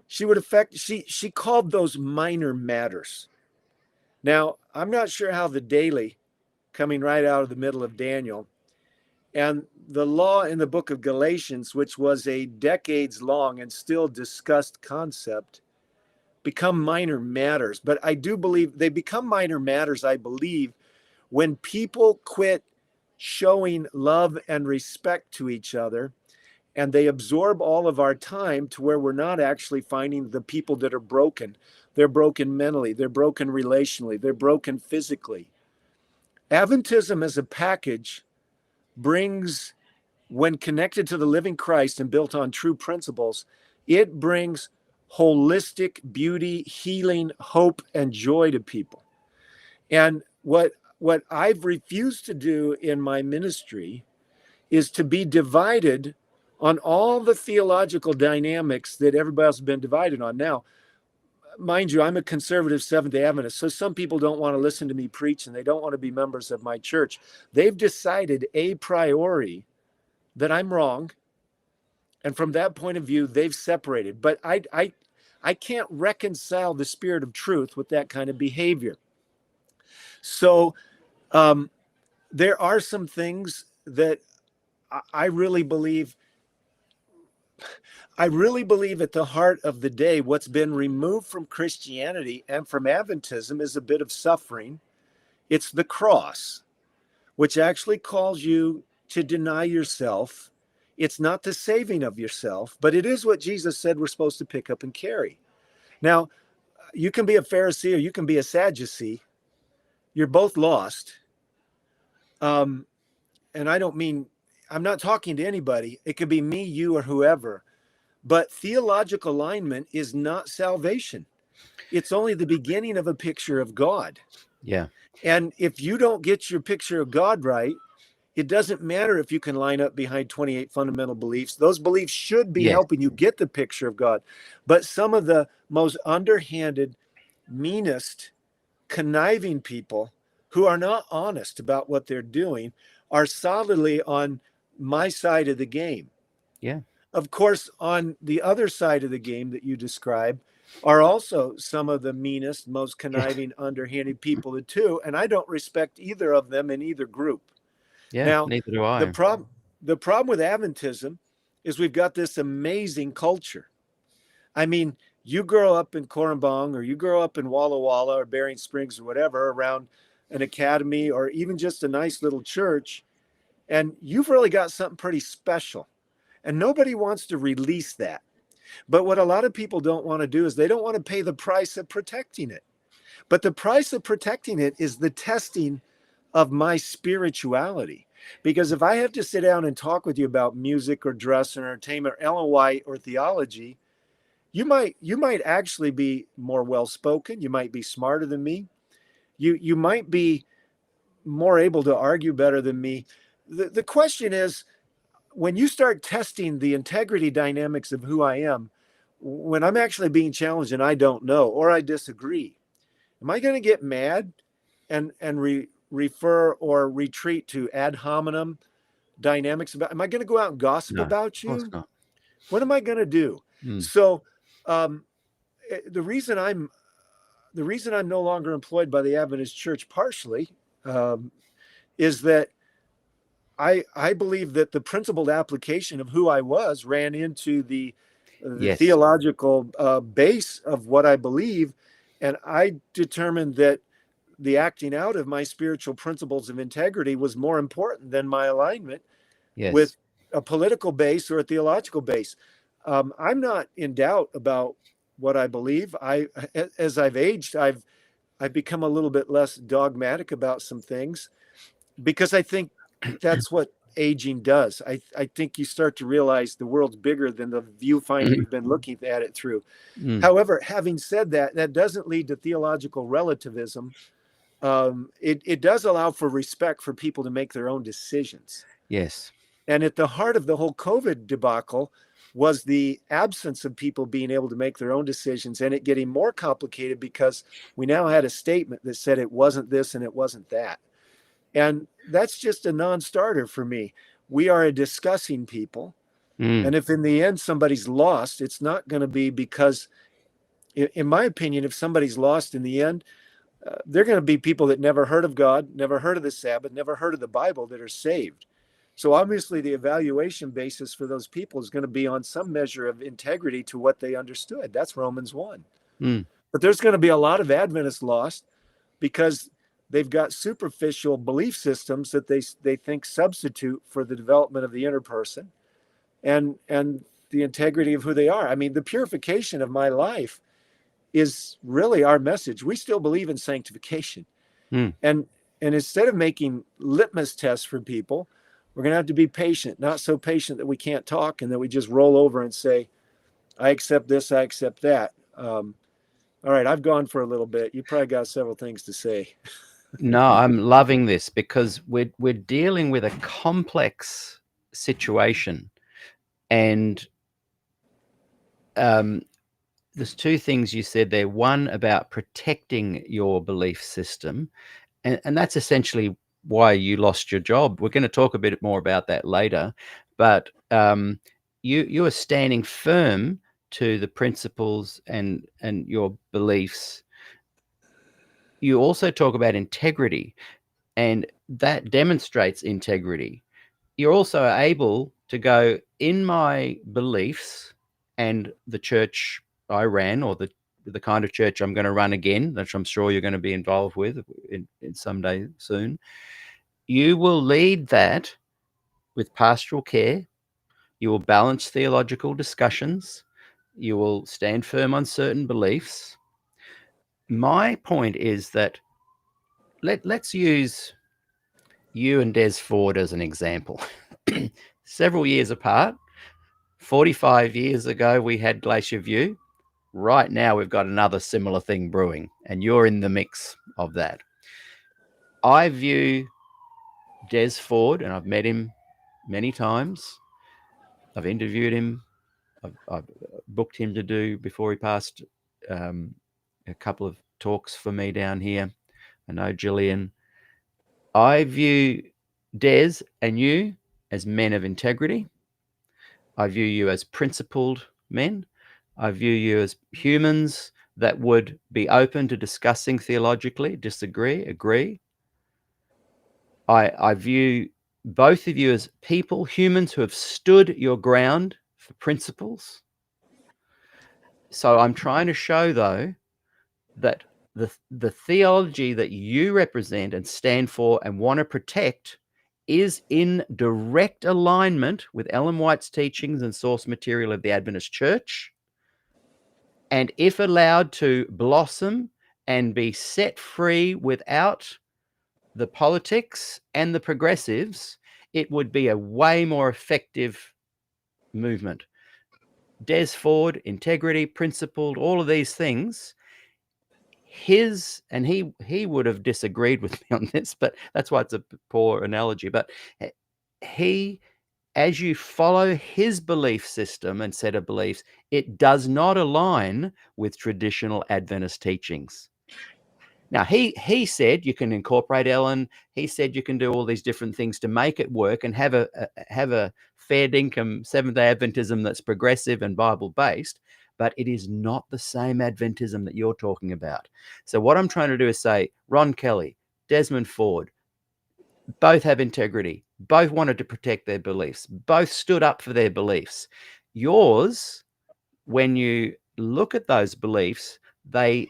she called those minor matters. Now, I'm not sure how the daily, coming right out of the middle of Daniel, and the law in the book of Galatians, which was a decades long and still discussed concept, become minor matters. But I do believe they become minor matters, I believe, when people quit showing love and respect to each other, and they absorb all of our time to where we're not actually finding the people that are broken. They're broken mentally, they're broken relationally, they're broken physically. Adventism as a package brings, when connected to the living Christ and built on true principles, it brings holistic beauty, healing, hope, and joy to people. And what I've refused to do in my ministry is to be divided on all the theological dynamics that everybody else has been divided on. Now, mind you, I'm a conservative Seventh-day Adventist, so some people don't want to listen to me preach and they don't want to be members of my church. They've decided a priori that I'm wrong, and from that point of view, they've separated. But I can't reconcile the spirit of truth with that kind of behavior. So there are some things that I really believe at the heart of the day, what's been removed from Christianity and from Adventism is a bit of suffering. It's the cross, which actually calls you to deny yourself. It's not the saving of yourself, but it is what Jesus said we're supposed to pick up and carry. Now, you can be a Pharisee or you can be a Sadducee. You're both lost. And I'm not talking to anybody. It could be me, you, or whoever. But theological alignment is not salvation. It's only the beginning of a picture of God. Yeah. And if you don't get your picture of God right, it doesn't matter if you can line up behind 28 fundamental beliefs. Those beliefs should be helping you get the picture of God. But some of the most underhanded, meanest, conniving people who are not honest about what they're doing are solidly on my side of the game. Yeah. Of course, on the other side of the game that you describe are also some of the meanest, most conniving, underhanded people too. And I don't respect either of them in either group. Yeah, now, neither do I. The problem with Adventism is we've got this amazing culture. I mean, you grow up in Corumbung or you grow up in Walla Walla or Bering Springs or whatever around an academy or even just a nice little church, and you've really got something pretty special. And nobody wants to release that. But what a lot of people don't want to do is they don't want to pay the price of protecting it. But the price of protecting it is the testing of my spirituality. Because if I have to sit down and talk with you about music or dress or entertainment or Ellen White or theology, you might actually be more well-spoken. You might be smarter than me. You might be more able to argue better than me. The question is, when you start testing the integrity dynamics of who I am, when I'm actually being challenged and I don't know, or I disagree, am I going to get mad and refer or retreat to ad hominem dynamics about, am I going to go out and gossip about you? Of course not. What am I going to do? So the reason I'm no longer employed by the Adventist Church partially is that I believe that the principled application of who I was ran into the theological base of what I believe. And I determined that the acting out of my spiritual principles of integrity was more important than my alignment with a political base or a theological base. I'm not in doubt about what I believe. As I've aged, I've I've become a little bit less dogmatic about some things, because I think that's what aging does. I think you start to realize the world's bigger than the viewfinder you've been looking at it through. Mm. However, having said that, that doesn't lead to theological relativism. It does allow for respect for people to make their own decisions. Yes. And at the heart of the whole COVID debacle was the absence of people being able to make their own decisions, and it getting more complicated because we now had a statement that said it wasn't this and it wasn't that. And that's just a non-starter for me. We are a discussing people. And if in the end somebody's lost, it's not going to be because, in my opinion, if somebody's lost in the end, they're going to be people that never heard of God, never heard of the Sabbath, never heard of the Bible, that are saved. So obviously the evaluation basis for those people is going to be on some measure of integrity to what they understood. That's Romans 1. But there's going to be a lot of Adventists lost because they've got superficial belief systems that they think substitute for the development of the inner person and the integrity of who they are. I mean, the purification of my life is really our message. We still believe in sanctification. And instead of making litmus tests for people, we're going to have to be patient, not so patient that we can't talk and that we just roll over and say, I accept this, I accept that. All right, I've gone for a little bit. You probably got several things to say. No, I'm loving this because we're dealing with a complex situation, and there's two things you said there. One about protecting your belief system, and that's essentially why you lost your job. We're going to talk a bit more about that later, but you are standing firm to the principles and your beliefs. You also talk about integrity, and that demonstrates integrity. You're also able to go, in my beliefs and the church I ran, or the kind of church I'm going to run again, which I'm sure you're going to be involved with in someday soon. You will lead that with pastoral care. You will balance theological discussions. You will stand firm on certain beliefs. My point is that let's use you and Des Ford as an example. Several years apart, 45 years ago, we had Glacier View. Right now, we've got another similar thing brewing, and you're in the mix of that. I view Des Ford, and I've met him many times. I've interviewed him. I've booked him to do, before he passed, a couple of talks for me down here. I know Gillian. I view Des and you as men of integrity. I view you as principled men. I view you as humans that would be open to discussing theologically, disagree, agree. I view both of you as people, humans who have stood your ground for principles. So I'm trying to show, though, that the theology that you represent and stand for and want to protect is in direct alignment with Ellen White's teachings and source material of the Adventist Church. And if allowed to blossom and be set free without the politics and the progressives, it would be a way more effective movement. Des Ford, integrity, principled, all of these things. He would have disagreed with me on this, but that's why it's a poor analogy. But he, as you follow his belief system and set of beliefs, it does not align with traditional Adventist teachings. Now, he said you can incorporate Ellen. He said you can do all these different things to make it work and have a fair dinkum Seventh-day Adventism that's progressive and Bible-based, but it is not the same Adventism that you're talking about. So what I'm trying to do is say, Ron Kelly, Desmond Ford, both have integrity, both wanted to protect their beliefs, both stood up for their beliefs. Yours, when you look at those beliefs, they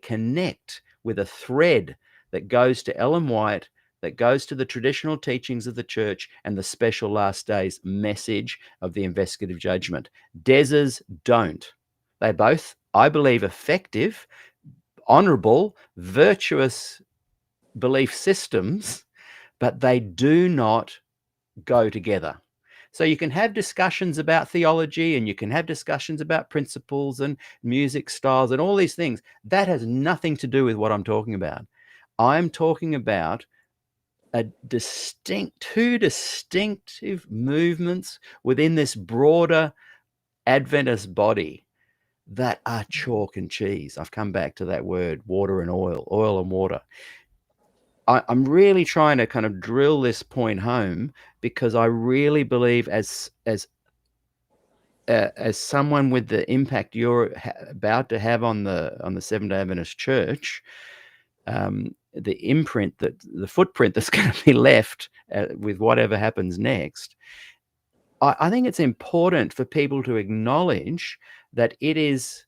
connect with a thread that goes to Ellen White, that goes to the traditional teachings of the church and the special last days message of the investigative judgment. Des's don't. They both, I believe, effective. honorable, virtuous belief systems, but they do not go together. So you can have discussions about theology, and you can have discussions about principles and music styles and all these things. That has nothing to do with what I'm talking about. I'm talking about two distinctive movements within this broader Adventist body that are chalk and cheese. I've come back to that word, water and oil and water. I'm really trying to kind of drill this point home, because I really believe, as someone with the impact you're about to have on the Seventh-day Adventist Church, the footprint that's going to be left with whatever happens next, I think it's important for people to acknowledge that it is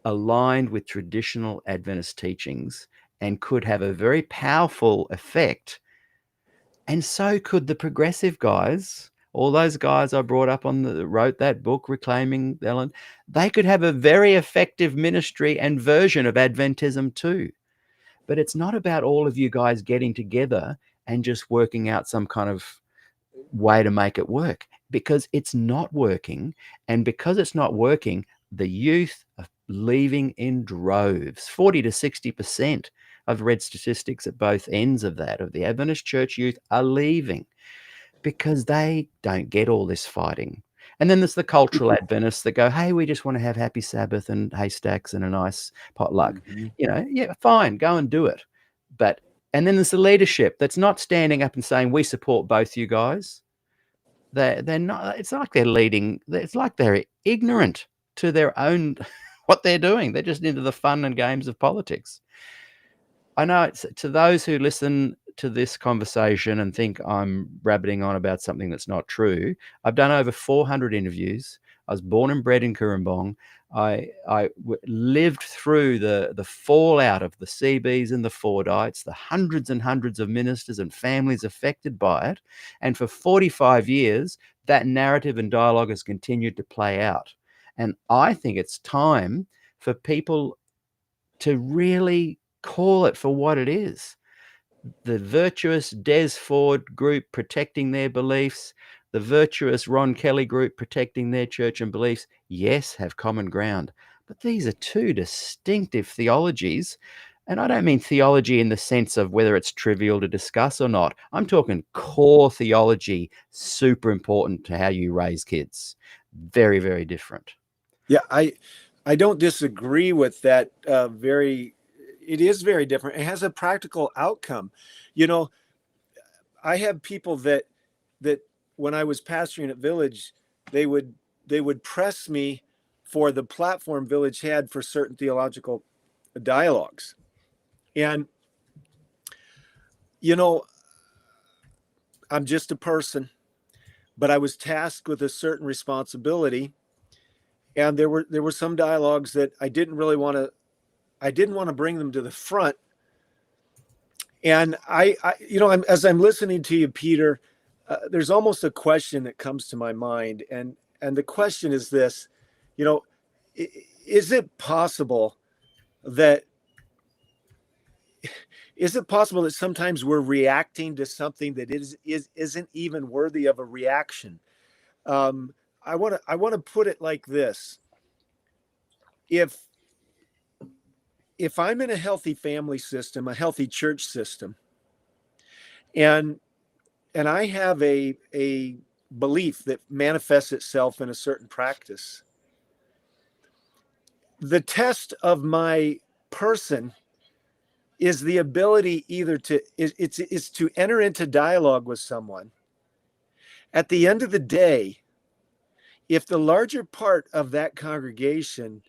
aligned with traditional Adventist teachings and could have a very powerful effect. And so could the progressive guys, all those guys I brought up wrote that book, Reclaiming Ellen. They could have a very effective ministry and version of Adventism too. But it's not about all of you guys getting together and just working out some kind of way to make it work, because it's not working. And because it's not working, the youth are leaving in droves. 40 to 60%. I've read statistics at both ends of that, of the Adventist church youth are leaving because they don't get all this fighting. And then there's the cultural Adventists that go, hey, we just want to have happy Sabbath and haystacks and a nice potluck. Yeah, fine, go and do it. And then there's the leadership that's not standing up and saying, we support both you guys. They're not, it's like they're leading, it's like they're ignorant to their own, what they're doing. They're just into the fun and games of politics. I know it's to those who listen to this conversation and think I'm rabbiting on about something that's not true. I've done over 400 interviews. I was born and bred in Kurumbong. I lived through the fallout of the CBs and the Fordites, the hundreds and hundreds of ministers and families affected by it. And for 45 years, that narrative and dialogue has continued to play out. And I think it's time for people to really call it for what it is. The virtuous Des Ford group protecting their beliefs, the virtuous Ron Kelly group protecting their church and beliefs, yes, have common ground. But these are two distinctive theologies. And I don't mean theology in the sense of whether it's trivial to discuss or not. I'm talking core theology, super important to how you raise kids. Very, very different. Yeah, I don't disagree with that. It is very different. It has a practical outcome. I have people that when I was pastoring at Village, they would press me for the platform Village had for certain theological dialogues. And, I'm just a person, but I was tasked with a certain responsibility. And there were some dialogues that I didn't want to bring them to the front. And as I'm listening to you, Peter, there's almost a question that comes to my mind. And the question is this, is it possible that sometimes we're reacting to something that isn't even worthy of a reaction? I want to put it like this. If I'm in a healthy family system, a healthy church system, and I have a belief that manifests itself in a certain practice, the test of my person is the ability either to enter into dialogue with someone. At the end of the day, if the larger part of that congregation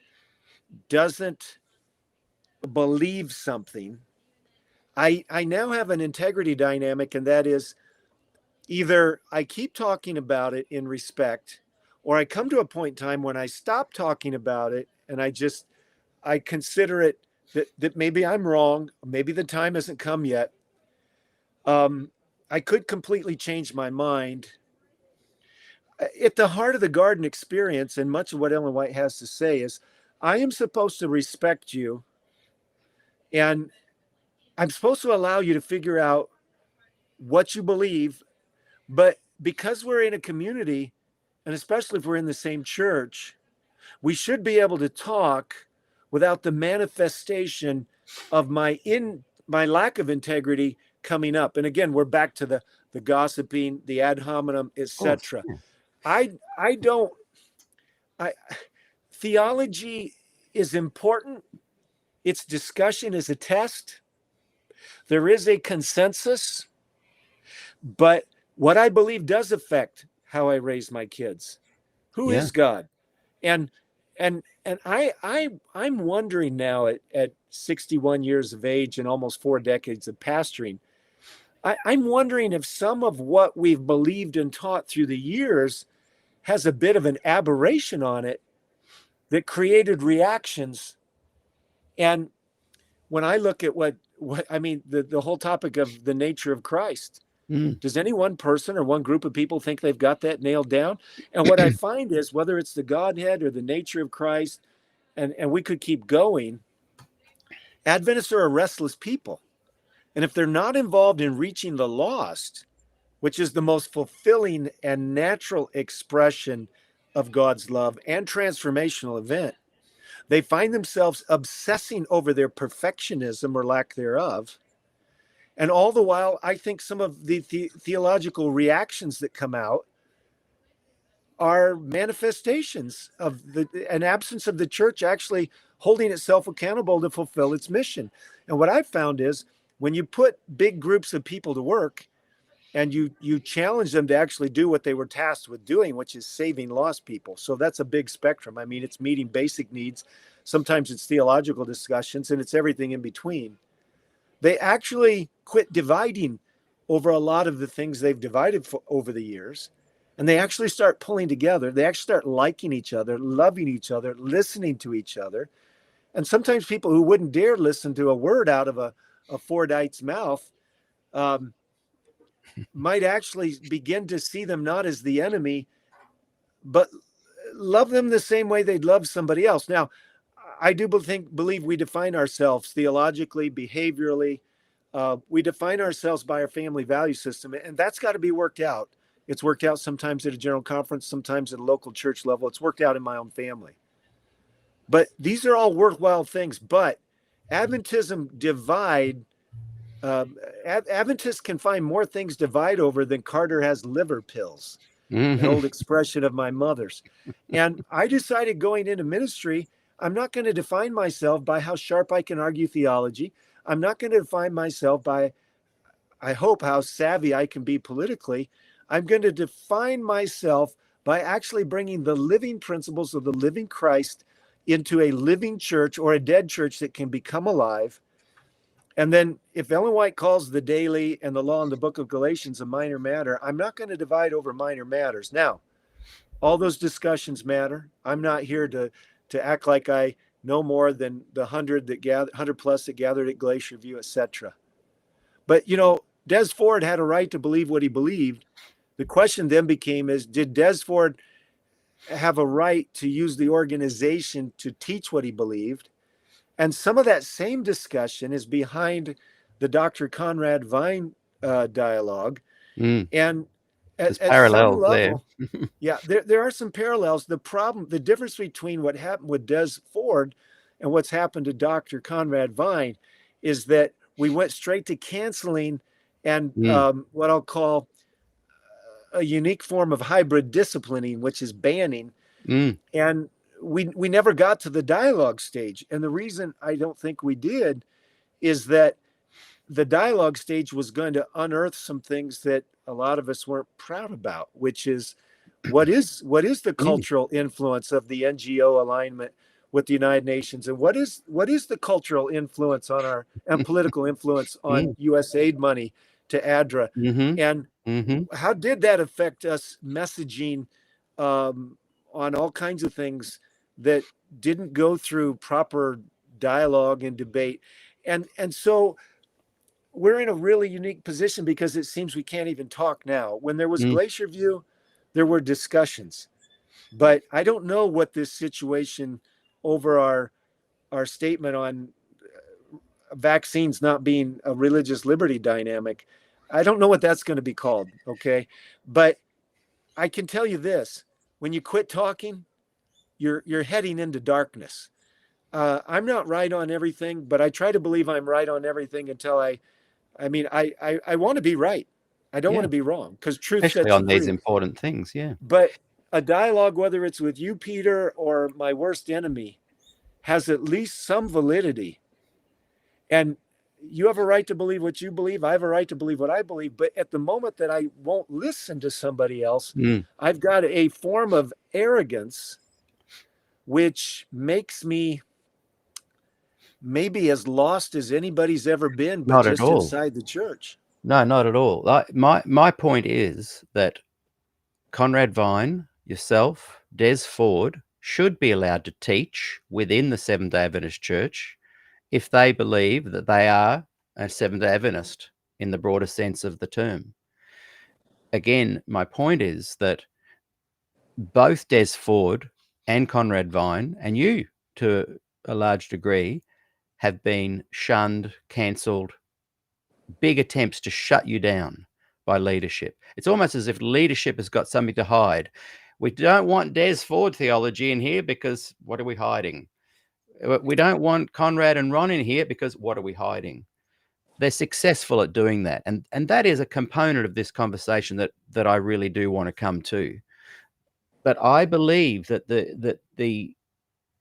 doesn't believe something, I now have an integrity dynamic, and that is either I keep talking about it in respect, or I come to a point in time when I stop talking about it and I consider it that maybe I'm wrong, maybe the time hasn't come yet. I could completely change my mind. At the heart of the garden experience, and much of what Ellen White has to say is, I am supposed to respect you And I'm supposed to allow you to figure out what you believe, but because we're in a community, and especially if we're in the same church, we should be able to talk without the manifestation of my lack of integrity coming up. And again, we're back to the gossiping, the ad hominem, Of course. etc. Yeah. I don't. Theology is important. Its discussion is a test. There is a consensus, but what I believe does affect how I raise my kids. Who Yeah. is God? And I'm wondering now at 61 years of age and almost 4 decades of pastoring, I'm wondering if some of what we've believed and taught through the years has a bit of an aberration on it that created reactions. And when I look at what I mean, the whole topic of the nature of Christ, does any one person or one group of people think they've got that nailed down? And what I find is whether it's the Godhead or the nature of Christ, and we could keep going, Adventists are a restless people. And if they're not involved in reaching the lost, which is the most fulfilling and natural expression of God's love and transformational event, they find themselves obsessing over their perfectionism or lack thereof. And all the while, I think some of the theological reactions that come out are manifestations of an absence of the church actually holding itself accountable to fulfill its mission. And what I've found is when you put big groups of people to work and you challenge them to actually do what they were tasked with doing, which is saving lost people. So that's a big spectrum. I mean, it's meeting basic needs. Sometimes it's theological discussions, and it's everything in between. They actually quit dividing over a lot of the things they've divided over the years. And they actually start pulling together. They actually start liking each other, loving each other, listening to each other. And sometimes people who wouldn't dare listen to a word out of a Fordite's mouth might actually begin to see them not as the enemy, but love them the same way they'd love somebody else. Now, I do believe we define ourselves theologically, behaviorally. We define ourselves by our family value system, and that's got to be worked out. It's worked out sometimes at a general conference, sometimes at a local church level. It's worked out in my own family. But these are all worthwhile things. But Adventism divide. Adventists can find more things to divide over than Carter has liver pills. An old expression of my mother's. And I decided going into ministry, I'm not going to define myself by how sharp I can argue theology. I'm not going to define myself by, I hope, how savvy I can be politically. I'm going to define myself by actually bringing the living principles of the living Christ into a living church or a dead church that can become alive. And then if Ellen White calls the daily and the law in the book of Galatians a minor matter, I'm not going to divide over minor matters. Now, all those discussions matter. I'm not here to act like I know more than the 100 plus that gathered at Glacier View, etc. But, Des Ford had a right to believe what he believed. The question then became did Des Ford have a right to use the organization to teach what he believed? And some of that same discussion is behind the Dr. Conrad Vine dialogue. And at some level, yeah, there are some parallels. The difference between what happened with Des Ford and what's happened to Dr. Conrad Vine is that we went straight to canceling and what I'll call a unique form of hybrid disciplining, which is banning. And we never got to the dialogue stage. And the reason I don't think we did is that the dialogue stage was going to unearth some things that a lot of us weren't proud about, which is what is the cultural influence of the NGO alignment with the United Nations, and what is the cultural influence on our and political influence on U.S. aid money to ADRA, and how did that affect us messaging on all kinds of things that didn't go through proper dialogue and debate, and so we're in a really unique position because it seems we can't even talk now. When there was Glacier View, there were discussions, but I don't know what this situation over our statement on vaccines not being a religious liberty dynamic. I don't know what that's going to be called. Okay. But I can tell you this, when you quit talking, you're heading into darkness. I'm not right on everything, but I try to believe I'm right on everything until I want to be right. I don't want Yeah. to be wrong, because truth Especially sets you on these free. important things. Yeah. But a dialogue, whether it's with you, Peter, or my worst enemy, has at least some validity. And you have a right to believe what you believe. I have a right to believe what I believe. But at the moment that I won't listen to somebody else, I've got a form of arrogance, which makes me maybe as lost as anybody's ever been, but Not at just all. inside the church. No, not at all. My point is that Conrad Vine, yourself, Des Ford should be allowed to teach within the Seventh-day Adventist Church if they believe that they are a Seventh-day Adventist in the broader sense of the term. Again, my point is that both Des Ford and Conrad Vine, and you to a large degree, have been shunned, cancelled, big attempts to shut you down by leadership. It's almost as if leadership has got something to hide. We don't want Des Ford theology in here because what are we hiding? We don't want Conrad and Ron in here because what are we hiding? They're successful at doing that. And that is a component of this conversation that I really do want to come to. But I believe that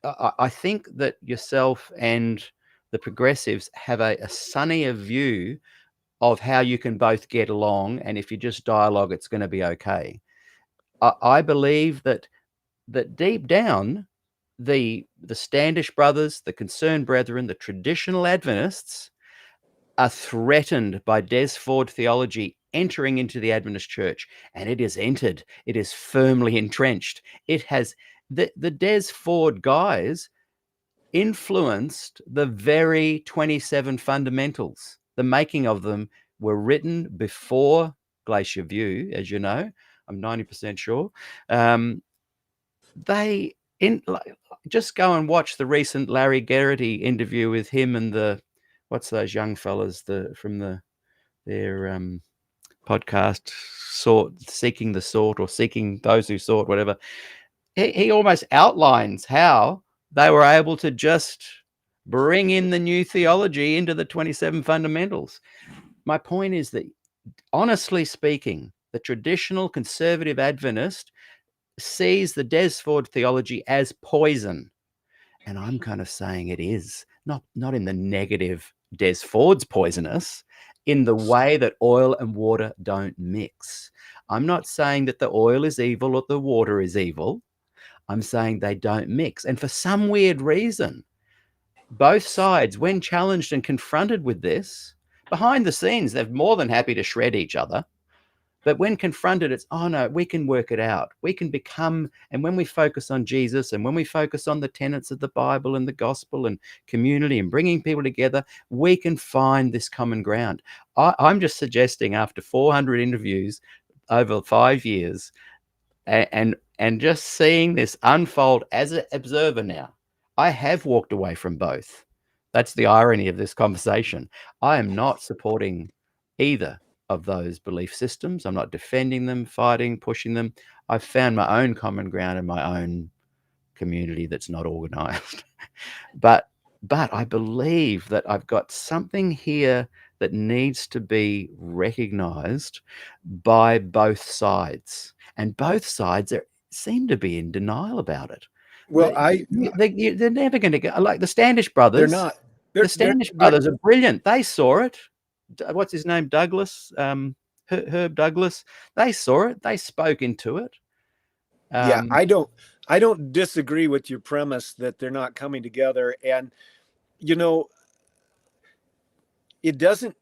I think that yourself and the progressives have a sunnier view of how you can both get along, and if you just dialogue, it's going to be okay. I believe that deep down, the Standish brothers, the Concerned Brethren, the traditional Adventists are threatened by Des Ford theology entering into the Adventist church, and it is entered. It is firmly entrenched. It has the Des Ford guys influenced the very 27 fundamentals. The making of them were written before Glacier View, as you know. I'm 90% sure. Just go and watch the recent Larry Geraghty interview with him and what's those young fellas from their podcast, Seeking the Sort, or Seeking Those Who Sought, whatever. He almost outlines how they were able to just bring in the new theology into the 27 fundamentals. My point is that, honestly speaking, the traditional conservative Adventist sees the Des Ford theology as poison. And I'm kind of saying it is, not in the negative Des Ford's poisonous, in the way that oil and water don't mix. I'm not saying that the oil is evil or the water is evil. I'm saying they don't mix. And for some weird reason, both sides, when challenged and confronted with this, behind the scenes, they're more than happy to shred each other. But when confronted, it's, oh no, we can work it out. We can become, and when we focus on Jesus and when we focus on the tenets of the Bible and the gospel and community and bringing people together, we can find this common ground. I'm just suggesting, after 400 interviews over 5 years, and just seeing this unfold as an observer now, I have walked away from both. That's the irony of this conversation. I am not supporting either of those belief systems. I'm not defending them, fighting, pushing them. I've found my own common ground in my own community that's not organized. But I believe that I've got something here that needs to be recognized by both sides. And both sides seem to be in denial about it. Well, They're never going to go. Like the Standish brothers. They're not. The Standish brothers are brilliant. They saw it. What's his name? Douglas, Herb Douglas. They saw it. They spoke into it. Yeah, I don't disagree with your premise that they're not coming together. And, you know, it doesn't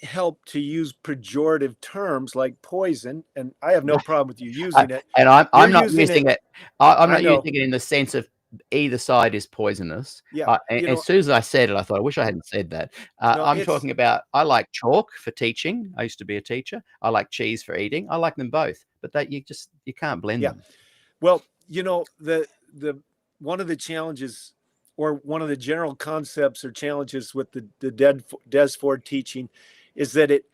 help to use pejorative terms like poison. And I have no problem with you using it. And I'm not using it. I'm not know. using it in the sense of either side is poisonous. Yeah. As soon as I said it, I thought, I wish I hadn't said that. I'm talking about, I like chalk for teaching. I used to be a teacher. I like cheese for eating. I like them both, but you can't blend them. Well, you know, the one of the challenges or one of the general concepts or challenges with the Des Ford teaching is that it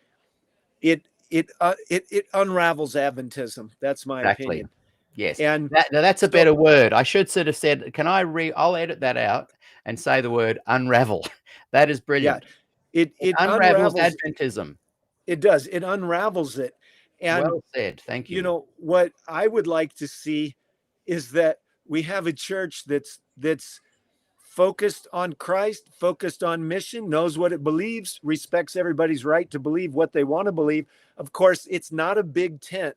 unravels Adventism. That's my Exactly. opinion. Yes. And Now that's a so, better word. I should sort of said, I'll edit that out and say the word unravel. That is yeah, brilliant. It it unravels unravels. Adventism. It does. It unravels it. And Well said. Thank you you. know what I would like to see is that we have a church that's focused on Christ, focused on mission, knows what it believes, respects everybody's right to believe what they want to believe. Of course, it's not a big tent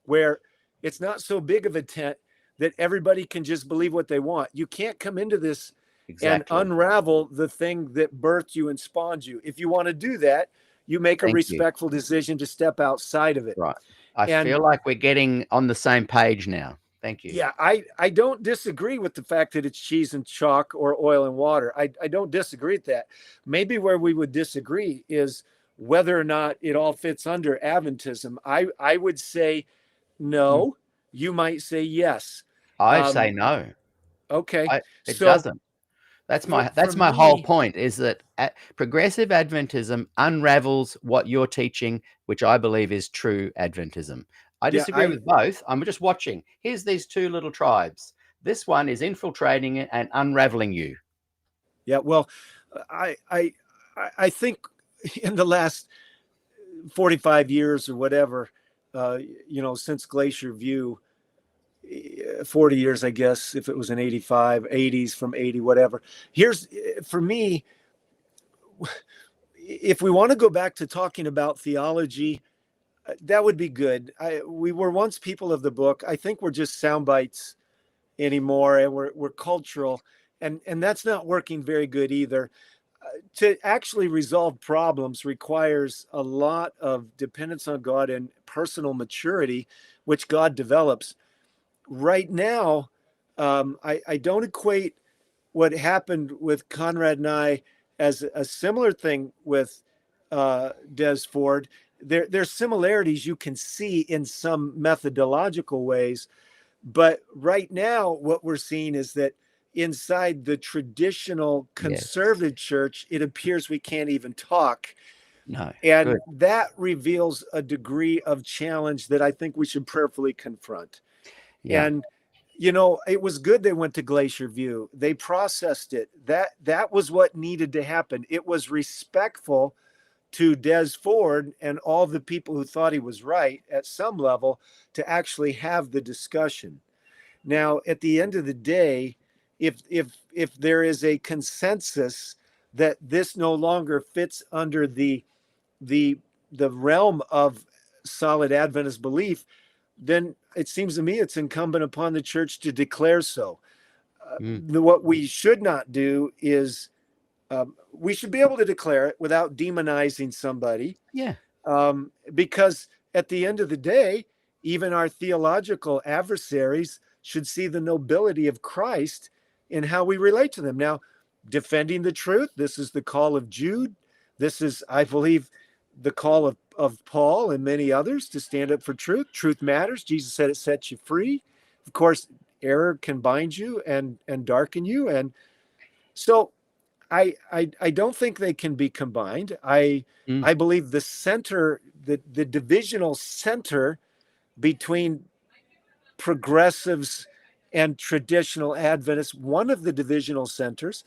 where it's not so big of a tent that everybody can just believe what they want. You can't come into this and Exactly. unravel the thing that birthed you and spawned you. If you want to do that, you make a Thank you. respectful decision to step outside of it. Right. I And feel like we're getting on the same page now. Thank you. yeah, I don't disagree with the fact that it's cheese and chalk or oil and water. I don't disagree with that. Maybe where we would disagree is whether or not it all fits under Adventism. I would say Mm. no. You might say yes. I say no. Okay. It So doesn't. That's for my whole me, point, is that progressive Adventism unravels what you're teaching, which I believe is true Adventism. I yeah, disagree with both. I'm just watching. Here's these two little tribes. This one is infiltrating it and unraveling you. yeah. Well, I think in the last 45 years or whatever, since Glacier View, 40 years, I guess, if it was in 85, 80s from 80, whatever. Here's, for me, if we want to go back to talking about theology, that would be good. We were once people of the book. I think we're just sound bites anymore, and we're cultural, and that's not working very good either. To actually resolve problems requires a lot of dependence on God and personal maturity, which God develops. Right now, I don't equate what happened with Conrad and I as a similar thing with Des Ford. There's similarities you can see in some methodological ways, but right now what we're seeing is that inside the traditional conservative church, it appears we can't even talk. No. And Good. that reveals a degree of challenge that I think we should prayerfully confront. Yeah. And it was good they went to Glacier View. They processed it. That was what needed to happen. It was respectful to Des Ford and all the people who thought he was right at some level to actually have the discussion. Now, at the end of the day, if there is a consensus that this no longer fits under the realm of solid Adventist belief, then it seems to me it's incumbent upon the church to declare so. What we should not do is we should be able to declare it without demonizing somebody. Yeah. Because at the end of the day, even our theological adversaries should see the nobility of Christ in how we relate to them. Now, defending the truth, this is the call of Jude. This is, I believe, the call of Paul and many others to stand up for truth. Truth matters. Jesus said it sets you free. Of course, error can bind you and darken you. And so I don't think they can be combined. I believe the center, the divisional center between progressives and traditional Adventists, one of the divisional centers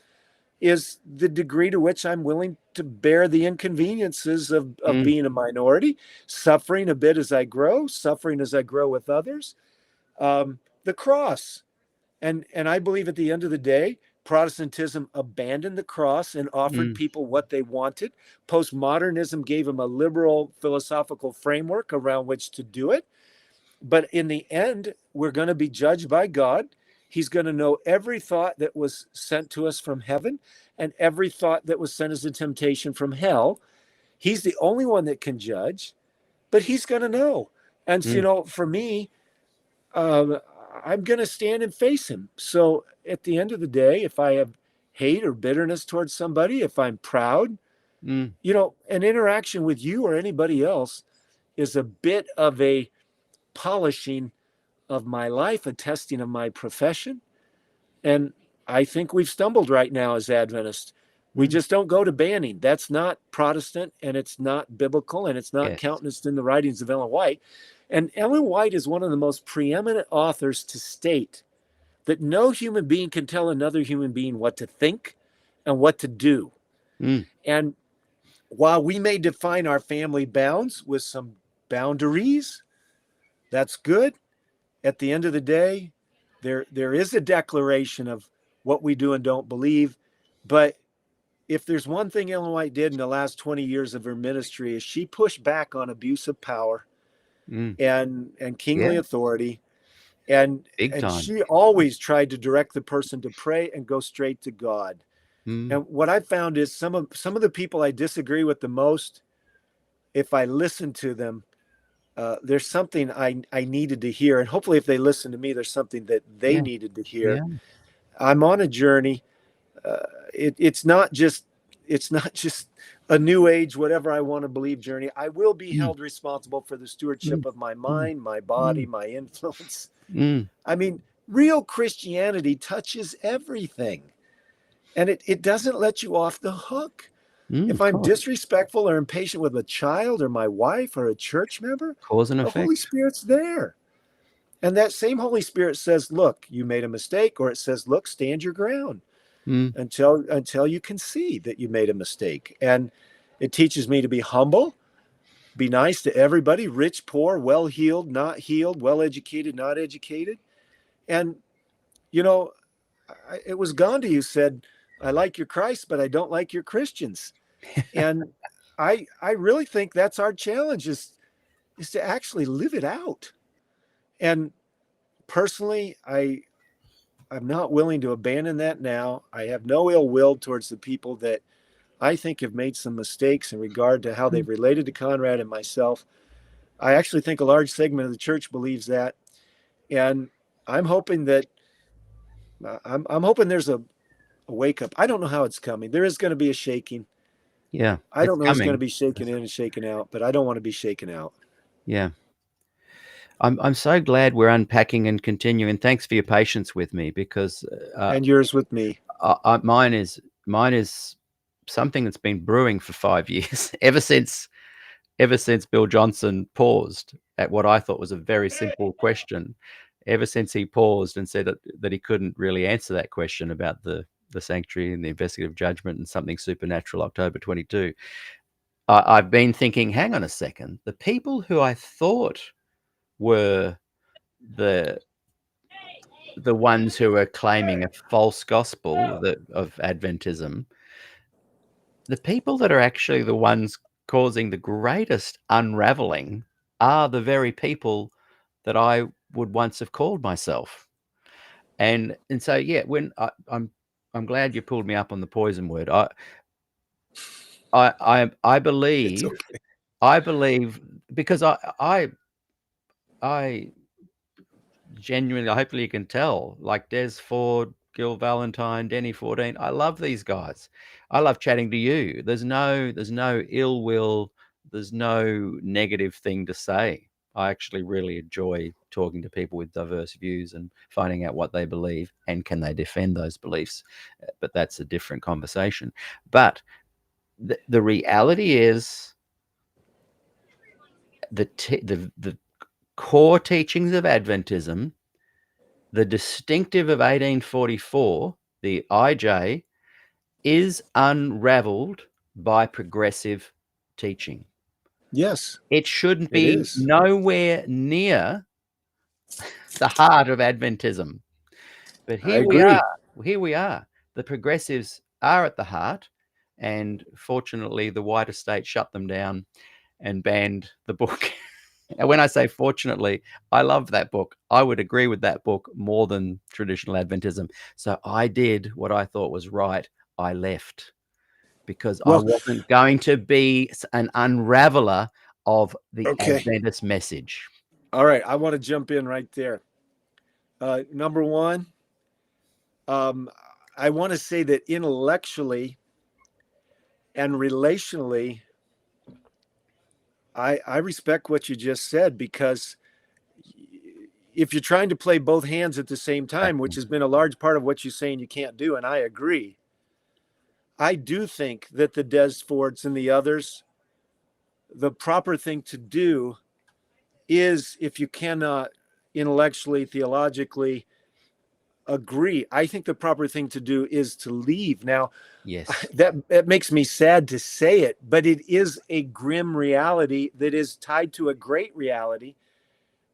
is the degree to which I'm willing to bear the inconveniences of being a minority, suffering a bit as I grow, suffering as I grow with others, the cross. And I believe at the end of the day, Protestantism abandoned the cross and offered people what they wanted. Postmodernism gave them a liberal philosophical framework around which to do it. But in the end, we're going to be judged by God. He's going to know every thought that was sent to us from heaven and every thought that was sent as a temptation from hell. He's the only one that can judge, but he's going to know. And so, for me, I'm going to stand and face him. So at the end of the day, if I have hate or bitterness towards somebody, if I'm proud, an interaction with you or anybody else is a bit of a polishing of my life, a testing of my profession. And I think we've stumbled right now as Adventists. We just don't go to banning. That's not Protestant, and it's not biblical, and it's not Yes. countenanced in the writings of Ellen White. And Ellen White is one of the most preeminent authors to state that no human being can tell another human being what to think and what to do. And while we may define our family bounds with some boundaries, that's good. At the end of the day, there is a declaration of what we do and don't believe. But if there's one thing Ellen White did in the last 20 years of her ministry, is she pushed back on abuse of power and kingly authority. And Big time. she always tried to direct the person to pray and go straight to God. And what I found is some of the people I disagree with the most, if I listen to them, there's something I needed to hear. And hopefully if they listen to me, there's something that they needed to hear. Yeah. I'm on a journey. It's not just a new age, whatever I want to believe journey. I will be held responsible for the stewardship of my mind, my body, my influence. I mean, real Christianity touches everything, and it doesn't let you off the hook. If I'm disrespectful or impatient with a child or my wife or a church member, Cause and the effect. Holy Spirit's there. And that same Holy Spirit says, look, you made a mistake, or it says, look, stand your ground until you can see that you made a mistake. And it teaches me to be humble, be nice to everybody, rich, poor, well-heeled, not healed, well-educated, not educated. And, you know, it was Gandhi who said, I like your Christ, but I don't like your Christians. And I really think that's our challenge is to actually live it out. And personally, I'm not willing to abandon that now. I have no ill will towards the people that I think have made some mistakes in regard to how they've related to Conrad and myself. I actually think a large segment of the church believes that. And I'm hoping that I'm hoping there's a wake up. I don't know how it's coming. There is going to be a shaking. Yeah. I don't know who's going to coming. be shaken in and shaken out, but I don't want to be shaken out. Yeah. I'm so glad we're unpacking and continuing. Thanks for your patience with me, because And yours with me. mine is something that's been brewing for 5 years, ever since Bill Johnson paused at what I thought was a very simple question. Ever since he paused and said that he couldn't really answer that question about the sanctuary and the investigative judgment and something supernatural, October 22, I've been thinking, hang on a second, the people who I thought were the ones who are claiming a false gospel of Adventism, the people that are actually the ones causing the greatest unraveling are the very people that I would once have called myself. And so, yeah, when I'm glad you pulled me up on the poison word. I believe, It's okay. I believe, because I genuinely, hopefully you can tell, like Des Ford, Gil Valentine, Denny 14, I love these guys. I love chatting to you. There's no ill will. There's no negative thing to say. I actually really enjoy talking to people with diverse views and finding out what they believe and can they defend those beliefs. But that's a different conversation. But the reality is the core teachings of Adventism, the distinctive of 1844, the IJ, is unraveled by progressive teaching. Yes, It shouldn't it be is. nowhere near the heart of Adventism. But I here we agree. are. Here we are. The progressives are at the heart. And fortunately, the white estate shut them down and banned the book. And when I say fortunately, I love that book. I would agree with that book more than traditional Adventism. So I did what I thought was right. I left because I Well, wasn't going to be an unraveler of the okay. Adventist message. All right. I want to jump in right there. Number one, I want to say that intellectually and relationally, I respect what you just said, because if you're trying to play both hands at the same time, which has been a large part of what you're saying you can't do, and I agree, I do think that the Desfords and the others, the proper thing to do is, if you cannot intellectually, theologically agree, I think the proper thing to do is to leave. Now, Yes. that makes me sad to say it, but it is a grim reality that is tied to a great reality,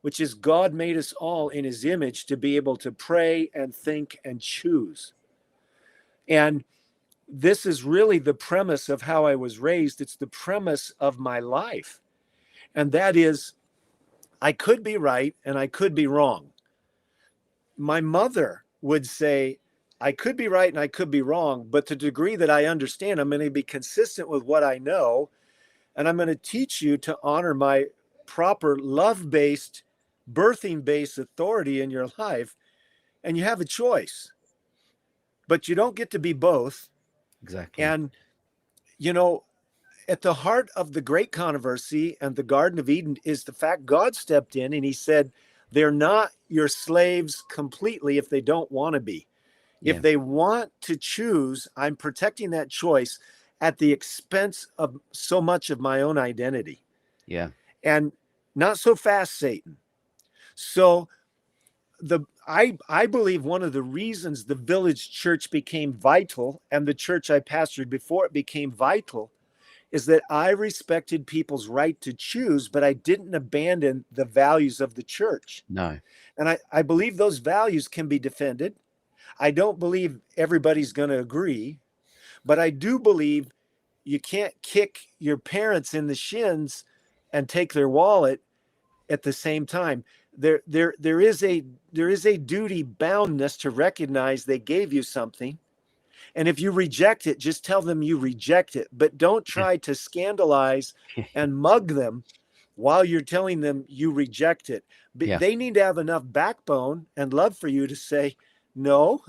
which is God made us all in his image to be able to pray and think and choose. And this is really the premise of how I was raised. It's the premise of my life. And that is, I could be right and I could be wrong. My mother would say, I could be right and I could be wrong, but to the degree that I understand, I'm going to be consistent with what I know. And I'm going to teach you to honor my proper love-based, birthing-based authority in your life. And you have a choice, but you don't get to be both. Exactly. And, you know, at the heart of the great controversy and the Garden of Eden is the fact God stepped in and he said, they're not your slaves completely if they don't want to be. Yeah. If they want to choose, I'm protecting that choice at the expense of so much of my own identity. Yeah. And not so fast, Satan. So I believe one of the reasons the village church became vital and the church I pastored before it became vital is that I respected people's right to choose, but I didn't abandon the values of the church. No. And I believe those values can be defended. I don't believe everybody's going to agree, but I do believe you can't kick your parents in the shins and take their wallet at the same time. There is a duty boundness to recognize they gave you something. And if you reject it, just tell them you reject it, but don't try to scandalize and mug them while you're telling them you reject it. But Yeah. they need to have enough backbone and love for you to say, no.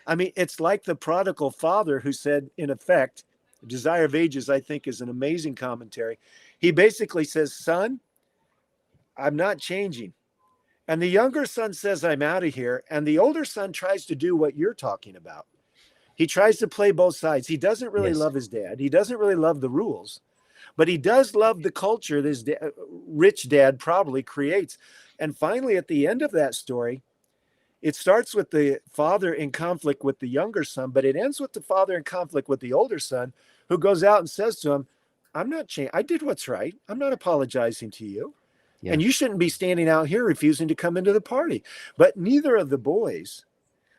I mean, it's like the prodigal father who said, in effect, Desire of Ages, I think, is an amazing commentary. He basically says, son, I'm not changing. And the younger son says, I'm out of here. And the older son tries to do what you're talking about. He tries to play both sides. He doesn't really Yes. love his dad. He doesn't really love the rules, but he does love the culture that his rich dad probably creates. And finally, at the end of that story, it starts with the father in conflict with the younger son, but it ends with the father in conflict with the older son, who goes out and says to him, I'm not changing. I did what's right. I'm not apologizing to you. Yeah. And you shouldn't be standing out here refusing to come into the party. But neither of the boys,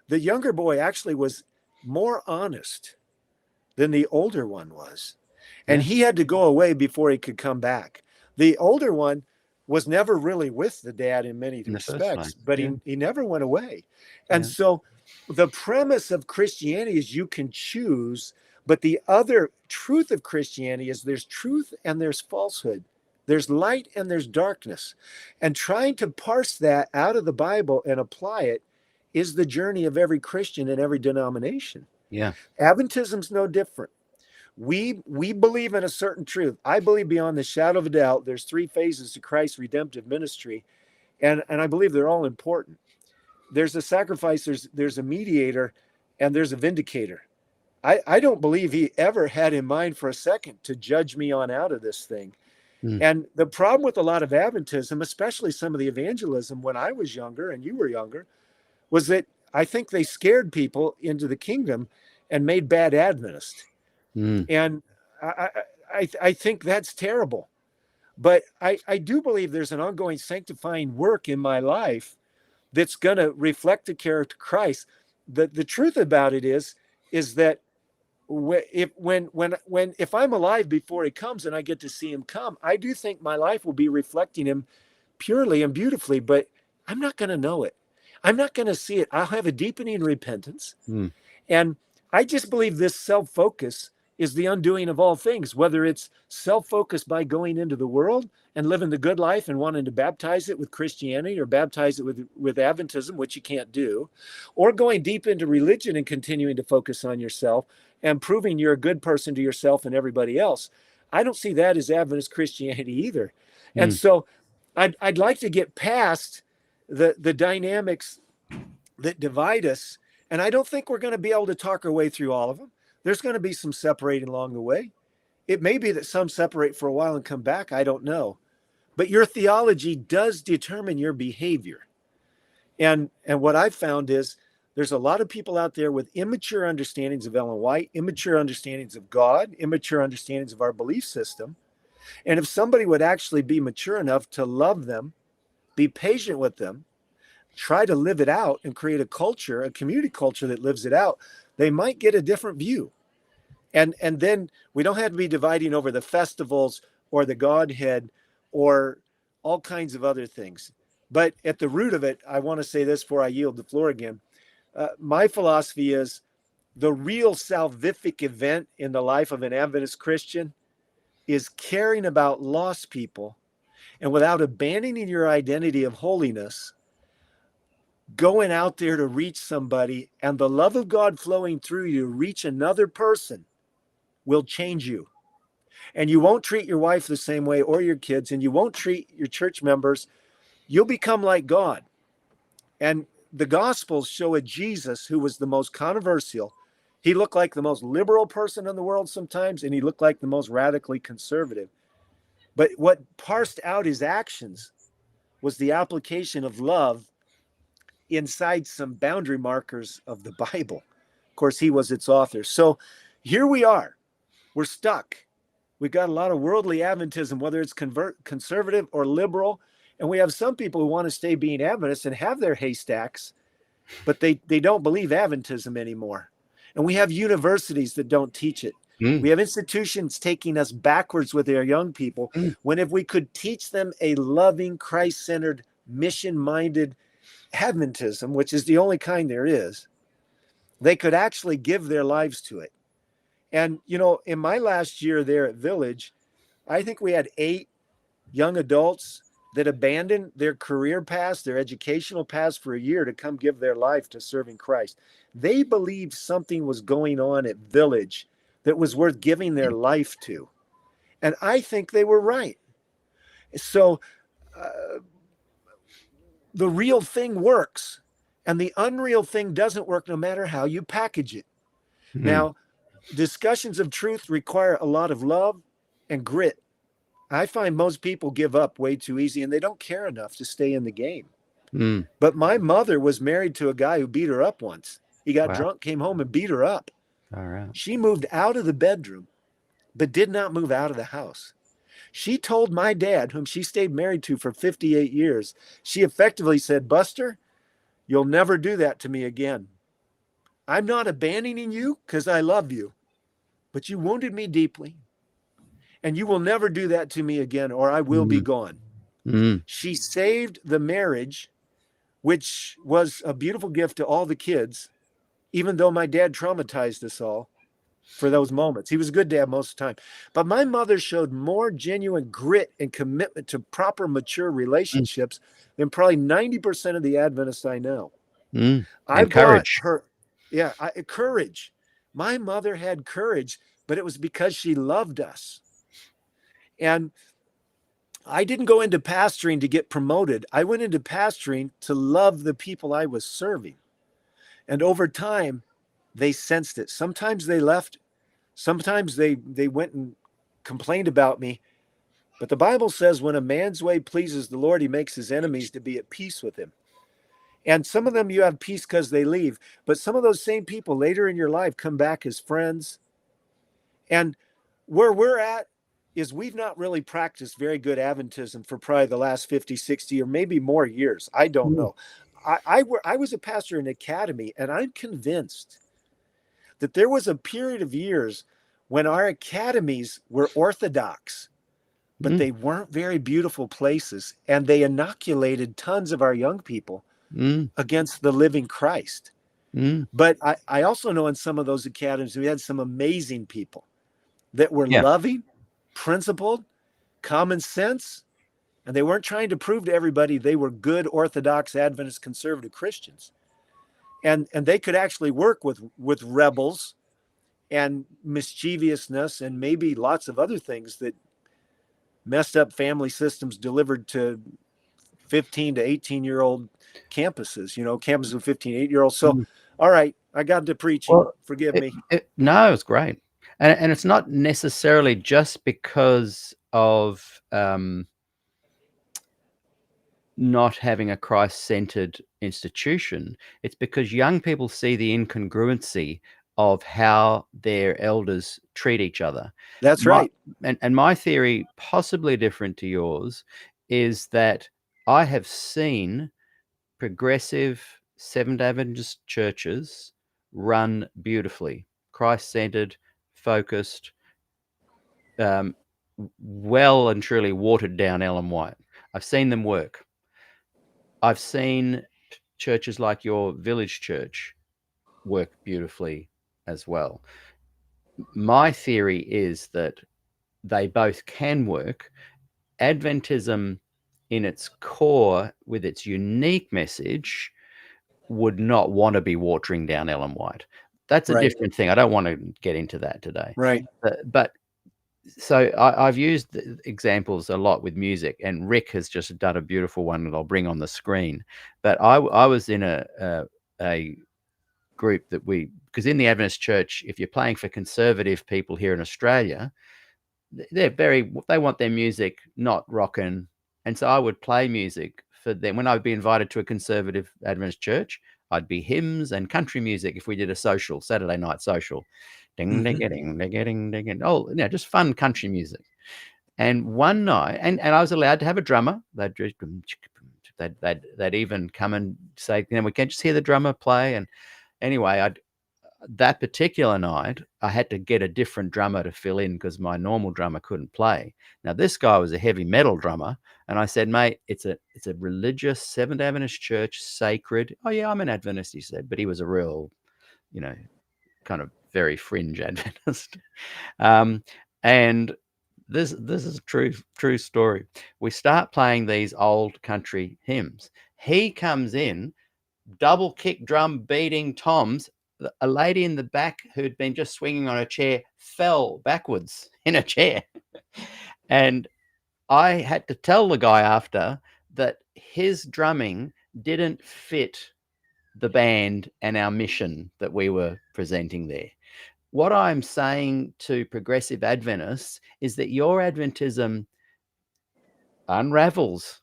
the younger boy actually was more honest than the older one was. And he had to go away before he could come back. The older one was never really with the dad in many respects, but he never went away. And so the premise of Christianity is you can choose, but the other truth of Christianity is there's truth and there's falsehood. There's light and there's darkness. And trying to parse that out of the Bible and apply it is the journey of every Christian in every denomination. Yeah. Adventism's no different. We believe in a certain truth. I believe beyond the shadow of a doubt, there's three phases to Christ's redemptive ministry. And I believe they're all important. There's a sacrifice, there's a mediator, and there's a vindicator. I don't believe he ever had in mind for a second to judge me on out of this thing. And the problem with a lot of Adventism, especially some of the evangelism when I was younger and you were younger, was that I think they scared people into the kingdom and made bad Adventists. And I think that's terrible. But I do believe there's an ongoing sanctifying work in my life that's going to reflect the character of Christ. The truth about it is that if I'm alive before he comes and I get to see him come, I do think my life will be reflecting him purely and beautifully, but I'm not going to know it. I'm not going to see it. I'll have a deepening repentance. And I just believe this self-focus is the undoing of all things, whether it's self-focused by going into the world and living the good life and wanting to baptize it with Christianity or baptize it with Adventism, which you can't do, or going deep into religion and continuing to focus on yourself and proving you're a good person to yourself and everybody else. I don't see that as Adventist Christianity either. And so I'd like to get past the dynamics that divide us. And I don't think we're going to be able to talk our way through all of them. There's going to be some separating along the way. It may be that some separate for a while and come back. I don't know. But your theology does determine your behavior. And what I've found is there's a lot of people out there with immature understandings of Ellen White, immature understandings of God, immature understandings of our belief system. And if somebody would actually be mature enough to love them, be patient with them, try to live it out and create a culture, a community culture that lives it out, they might get a different view. And then we don't have to be dividing over the festivals or the Godhead or all kinds of other things. But at the root of it, I want to say this before I yield the floor again. My philosophy is the real salvific event in the life of an Adventist Christian is caring about lost people, and without abandoning your identity of holiness, going out there to reach somebody, and the love of God flowing through you to reach another person will change you. And you won't treat your wife the same way or your kids, and you won't treat your church members. You'll become like God. And the Gospels show a Jesus who was the most controversial. He looked like the most liberal person in the world sometimes, and he looked like the most radically conservative. But what parsed out his actions was the application of love inside some boundary markers of the Bible. Of course, he was its author. So here we are. We're stuck. We've got a lot of worldly Adventism, whether it's conservative or liberal. And we have some people who want to stay being Adventists and have their haystacks, but they don't believe Adventism anymore. And we have universities that don't teach it. We have institutions taking us backwards with our young people, when if we could teach them a loving, Christ-centered, mission-minded Adventism, which is the only kind there is, they could actually give their lives to it. And, you know, in my last year there at Village, I think we had 8 young adults that abandoned their career paths, their educational paths for a year to come give their life to serving Christ. They believed something was going on at Village that was worth giving their life to. And I think they were right. So the real thing works, and the unreal thing doesn't work no matter how you package it. Now, discussions of truth require a lot of love and grit. I find most people give up way too easy, and they don't care enough to stay in the game. But my mother was married to a guy who beat her up once. He got drunk, came home and beat her up. All right. She moved out of the bedroom, but did not move out of the house. She told my dad, whom she stayed married to for 58 years, she effectively said, "Buster, you'll never do that to me again. I'm not abandoning you because I love you, but you wounded me deeply, and you will never do that to me again, or I will be gone." She saved the marriage, which was a beautiful gift to all the kids, even though my dad traumatized us all for those moments. He was a good dad most of the time. But my mother showed more genuine grit and commitment to proper, mature relationships than probably 90% of the Adventists I know. I brought her, courage. My mother had courage, but it was because she loved us. And I didn't go into pastoring to get promoted. I went into pastoring to love the people I was serving. And over time, they sensed it. Sometimes they left. Sometimes they went and complained about me. But the Bible says when a man's way pleases the Lord, he makes his enemies to be at peace with him. And some of them you have peace because they leave. But some of those same people later in your life come back as friends. And where we're at is we've not really practiced very good Adventism for probably the last 50, 60, or maybe more years. I don't know. I was a pastor in an academy, and I'm convinced that there was a period of years when our academies were orthodox, but they weren't very beautiful places, and they inoculated tons of our young people against the living Christ. But I also know in some of those academies, we had some amazing people that were loving, principled, common sense, and they weren't trying to prove to everybody they were good Orthodox Adventist conservative Christians. And they could actually work with rebels and mischievousness and maybe lots of other things that messed up family systems delivered to 15 to 18-year-old campuses, campuses with 15, 8-year-olds. So, Mm. all right, I got into preaching. Well, Forgive me. No, it's great. And it's not necessarily just because of not having a Christ-centered institution. It's because young people see the incongruency of how their elders treat each other. That's right. And my theory, possibly different to yours, is that I have seen progressive Seventh-day Adventist churches run beautifully, Christ-centered, focused, well and truly watered down Ellen White. I've seen them work. I've seen churches like your village church work beautifully as well. My theory is that they both can work. Adventism in its core, with its unique message, would not want to be watering down Ellen White. That's a Right. different thing. I don't want to get into that today. Right. But so I've used examples a lot with music, and Rick has just done a beautiful one that I'll bring on the screen. But I was in a group that because in the Adventist church, if you're playing for conservative people here in Australia, they want their music not rocking. And so I would play music for them. When I would be invited to a conservative Adventist church, I'd be hymns and country music if we did a social, Saturday night social. Ding, ding, ding, ding, ding, ding. Oh, just fun country music. And one night, and I was allowed to have a drummer. They'd even come and say, we can't just hear the drummer play. And anyway, that particular night, I had to get a different drummer to fill in because my normal drummer couldn't play. Now, this guy was a heavy metal drummer, and I said, mate, it's a religious Seventh-day Adventist church, sacred. Oh yeah, I'm an Adventist, he said, but he was a real, kind of very fringe Adventist. And this is a true story. We start playing these old country hymns. He comes in, double kick drum beating toms. A lady in the back who'd been just swinging on a chair fell backwards in a chair. And I had to tell the guy after that his drumming didn't fit the band and our mission that we were presenting there. What I'm saying to progressive Adventists is that your Adventism unravels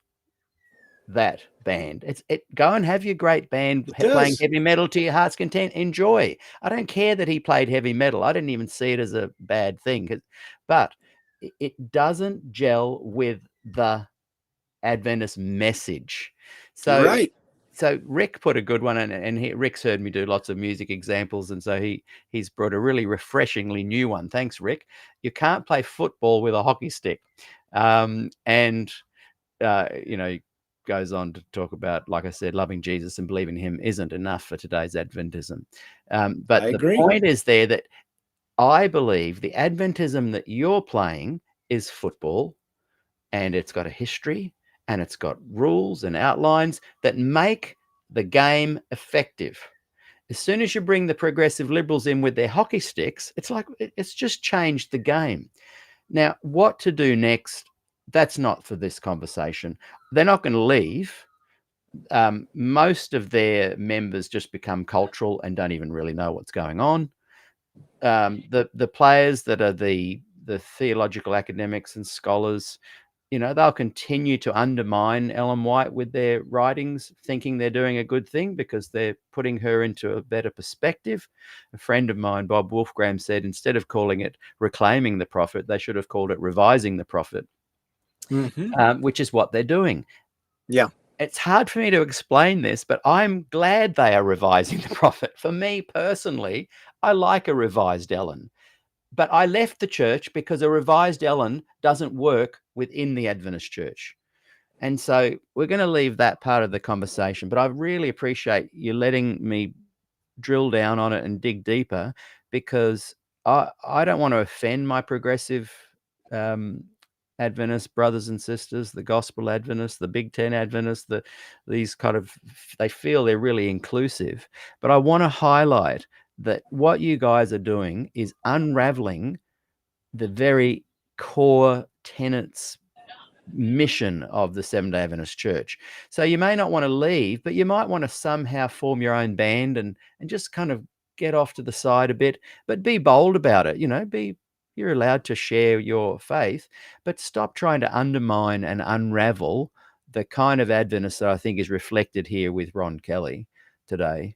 that band. Go and have your great band playing heavy metal to your heart's content. Enjoy. I don't care that he played heavy metal. I didn't even see it as a bad thing, but it doesn't gel with the Adventist message. So, right. So Rick put a good one, and Rick's heard me do lots of music examples, and so he's brought a really refreshingly new one. Thanks, Rick. You can't play football with a hockey stick, goes on to talk about, like I said, loving Jesus and believing him isn't enough for today's Adventism. But I the agree. point is there that I believe the Adventism that you're playing is football, and it's got a history, and it's got rules and outlines that make the game effective. As soon as you bring the progressive liberals in with their hockey sticks, it's like it's just changed the game. Now, what to do next? That's not for this conversation. They're not going to leave. Most of their members just become cultural and don't even really know what's going on. The players that are the theological academics and scholars, they'll continue to undermine Ellen White with their writings, thinking they're doing a good thing because they're putting her into a better perspective. A friend of mine, Bob Wolfgram, said instead of calling it reclaiming the prophet, they should have called it revising the prophet. Which is what they're doing. Yeah. It's hard for me to explain this, but I'm glad they are revising the prophet. For me personally, I like a revised Ellen. But I left the church because a revised Ellen doesn't work within the Adventist church. And so we're going to leave that part of the conversation. But I really appreciate you letting me drill down on it and dig deeper, because I don't want to offend my progressive Adventist brothers and sisters, the Gospel Adventists, the Big Ten Adventists, these kind of, they feel they're really inclusive. But I want to highlight that what you guys are doing is unraveling the very core tenets mission of the Seventh-day Adventist Church. So you may not want to leave, but you might want to somehow form your own band and just kind of get off to the side a bit, but be bold about it. You're allowed to share your faith, but stop trying to undermine and unravel the kind of Adventist that I think is reflected here with Ron Kelly today.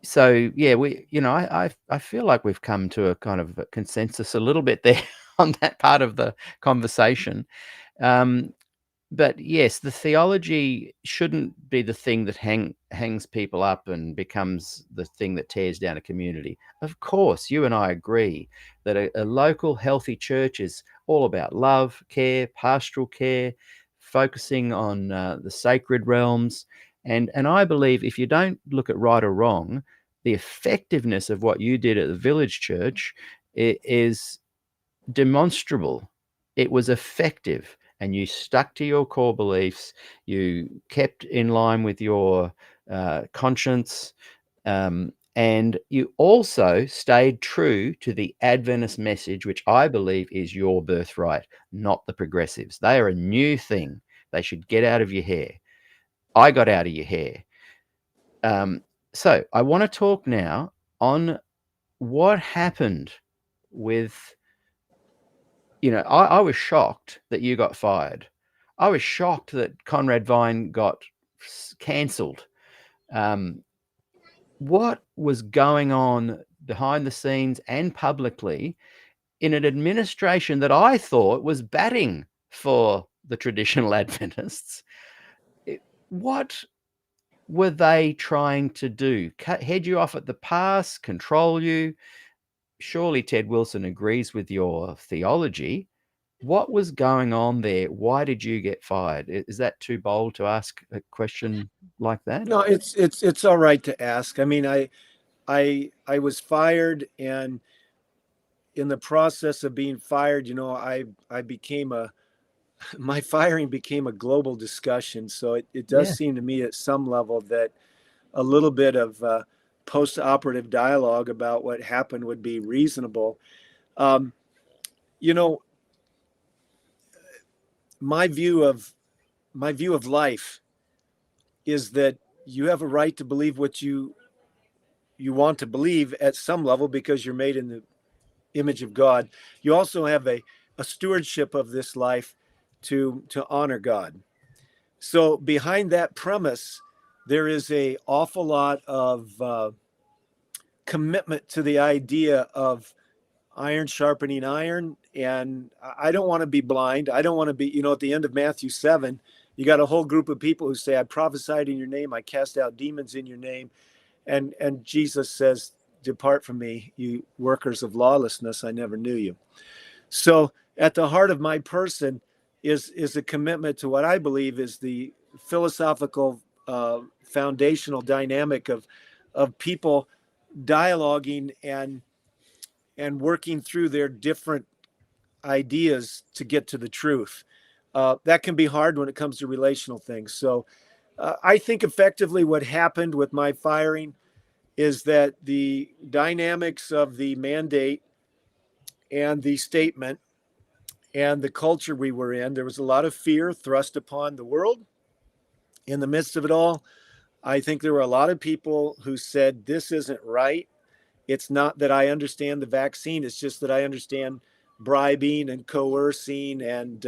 So yeah, I feel like we've come to a kind of a consensus a little bit there on that part of the conversation. But yes, the theology shouldn't be the thing that hangs people up and becomes the thing that tears down a community. Of course, you and I agree that a local healthy church is all about love, care, pastoral care, focusing on the sacred realms. And I believe if you don't look at right or wrong, the effectiveness of what you did at the village church is demonstrable. It was effective, and you stuck to your core beliefs. You kept in line with your conscience, and you also stayed true to the Adventist message, which I believe is your birthright, not the progressives. They are a new thing. They should get out of your hair. I got out of your hair. So I want to talk now on what happened with, I was shocked that you got fired. I was shocked that Conrad Vine got cancelled. What was going on behind the scenes and publicly in an administration that I thought was batting for the traditional Adventists? What were they trying to do? Head you off at the pass, control you? Surely Ted Wilson agrees with your theology. What was going on there? Why did you get fired? Is that too bold to ask a question like that? No, it's all right to ask. I mean, I was fired, and in the process of being fired, I became my firing became a global discussion. So it does Yeah. seem to me at some level that a little bit of post-operative dialogue about what happened would be reasonable. You know, my view of life is that you have a right to believe what you want to believe at some level because you're made in the image of God. You also have a stewardship of this life to honor God. So behind that premise, there is a awful lot of commitment to the idea of iron sharpening iron. And I don't want to be blind. I don't want to be, at the end of Matthew 7, you got a whole group of people who say, I prophesied in your name, I cast out demons in your name. And Jesus says, depart from me, you workers of lawlessness, I never knew you. So at the heart of my person is a commitment to what I believe is the philosophical foundational dynamic of people dialoguing and working through their different ideas to get to the truth. That can be hard when it comes to relational things. So I think effectively what happened with my firing is that the dynamics of the mandate and the statement and the culture we were in, there was a lot of fear thrust upon the world. In the midst of it all, I think there were a lot of people who said, this isn't right. It's not that I understand the vaccine. It's just that I understand bribing and coercing and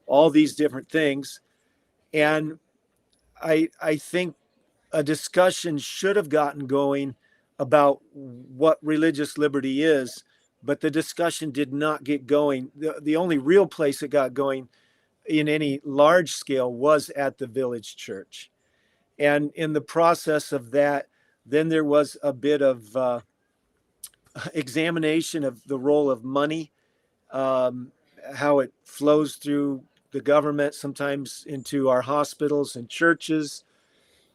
all these different things. And I think a discussion should have gotten going about what religious liberty is, but the discussion did not get going. The only real place it got going in any large scale was at the village church. And in the process of that, then there was a bit of examination of the role of money, how it flows through the government, sometimes into our hospitals and churches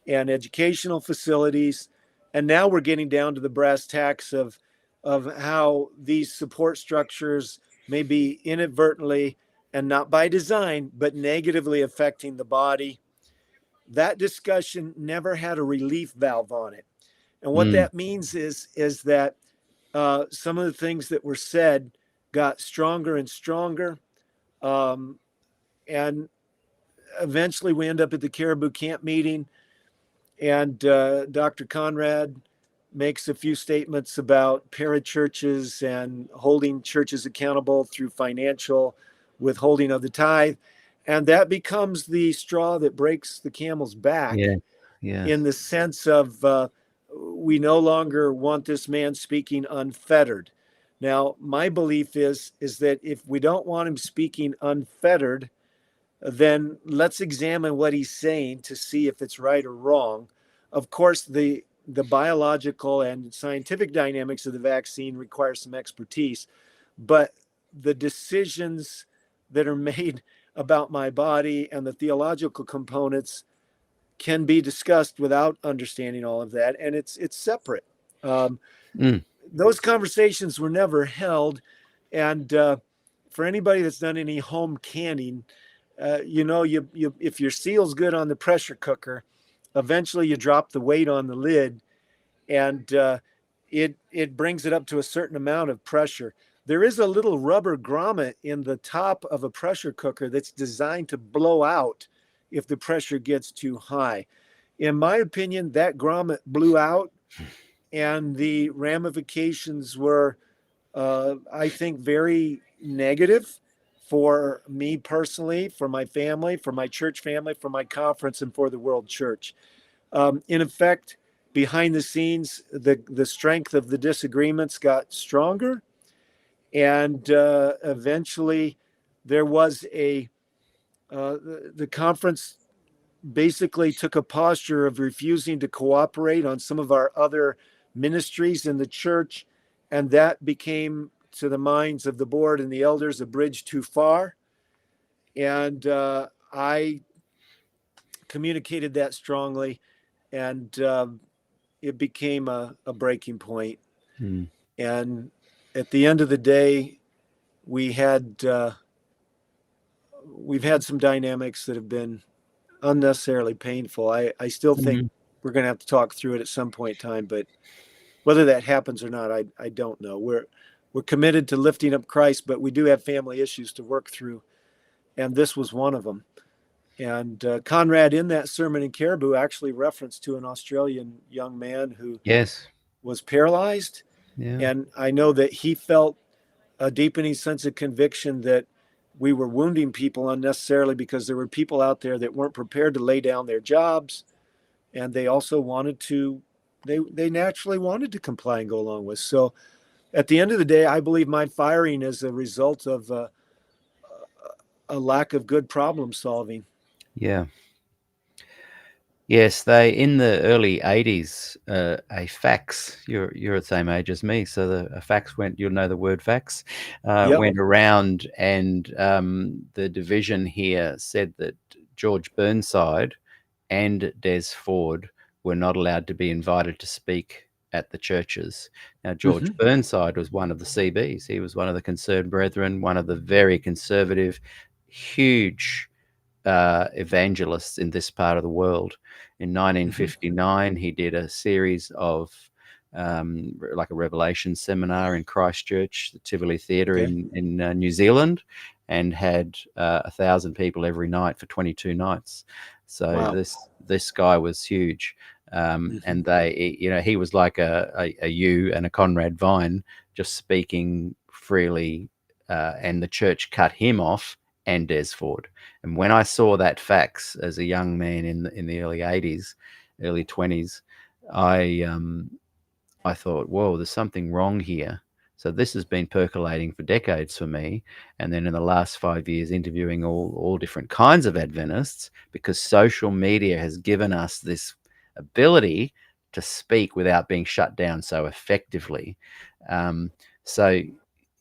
and educational facilities. And now we're getting down to the brass tacks of how these support structures may be inadvertently and not by design, but negatively affecting the body. That discussion never had a relief valve on it. And what that means is that some of the things that were said got stronger and stronger. And eventually we end up at the Caribou Camp meeting, and Dr. Conrad makes a few statements about parachurches and holding churches accountable through financial withholding of the tithe. And that becomes the straw that breaks the camel's back, in the sense of we no longer want this man speaking unfettered. Now, my belief is that if we don't want him speaking unfettered, then let's examine what he's saying to see if it's right or wrong. Of course, the biological and scientific dynamics of the vaccine require some expertise, but the decisions that are made about my body and the theological components can be discussed without understanding all of that, and it's separate. Those conversations were never held, and for anybody that's done any home canning, you if your seal's good on the pressure cooker, eventually you drop the weight on the lid, and it brings it up to a certain amount of pressure. There is a little rubber grommet in the top of a pressure cooker that's designed to blow out if the pressure gets too high. In my opinion, that grommet blew out, and the ramifications were, I think, very negative for me personally, for my family, for my church family, for my conference, and for the world church. In effect, behind the scenes, the strength of the disagreements got stronger, and eventually there was the conference basically took a posture of refusing to cooperate on some of our other ministries in the church, and that became, to the minds of the board and the elders, a bridge too far. And I communicated that strongly, and it became a breaking point. And at the end of the day, we've had some dynamics that have been unnecessarily painful. I still think we're going to have to talk through it at some point in time, but whether that happens or not, I don't know. We're committed to lifting up Christ, but we do have family issues to work through, and this was one of them. And Conrad, in that sermon in Caribou, actually referenced to an Australian young man who was paralyzed. And I know that he felt a deepening sense of conviction that we were wounding people unnecessarily, because there were people out there that weren't prepared to lay down their jobs, and they also wanted to, they naturally wanted to comply and go along with. So at the end of the day, I believe my firing is a result of a lack of good problem solving. Yes, they, in the early 80s, a fax, you're the same age as me, so a fax went, you'll know the word fax, went around, and the division here said that George Burnside and Des Ford were not allowed to be invited to speak at the churches. Now, George Burnside was one of the CBs. He was one of the Concerned Brethren, one of the very conservative, huge evangelists in this part of the world. In 1959, he did a series of like a Revelation seminar in Christchurch, the Tivoli Theatre in New Zealand, and had 1,000 people every night for 22 nights. So this guy was huge. And they, he was like a you and a Conrad Vine, just speaking freely, and the church cut him off, and Des Ford. And when I saw that fax as a young man in the early 80s, early 20s, I thought, whoa, there's something wrong here. So this has been percolating for decades for me. And then in the last 5 years, interviewing all different kinds of Adventists, because social media has given us this ability to speak without being shut down so effectively. So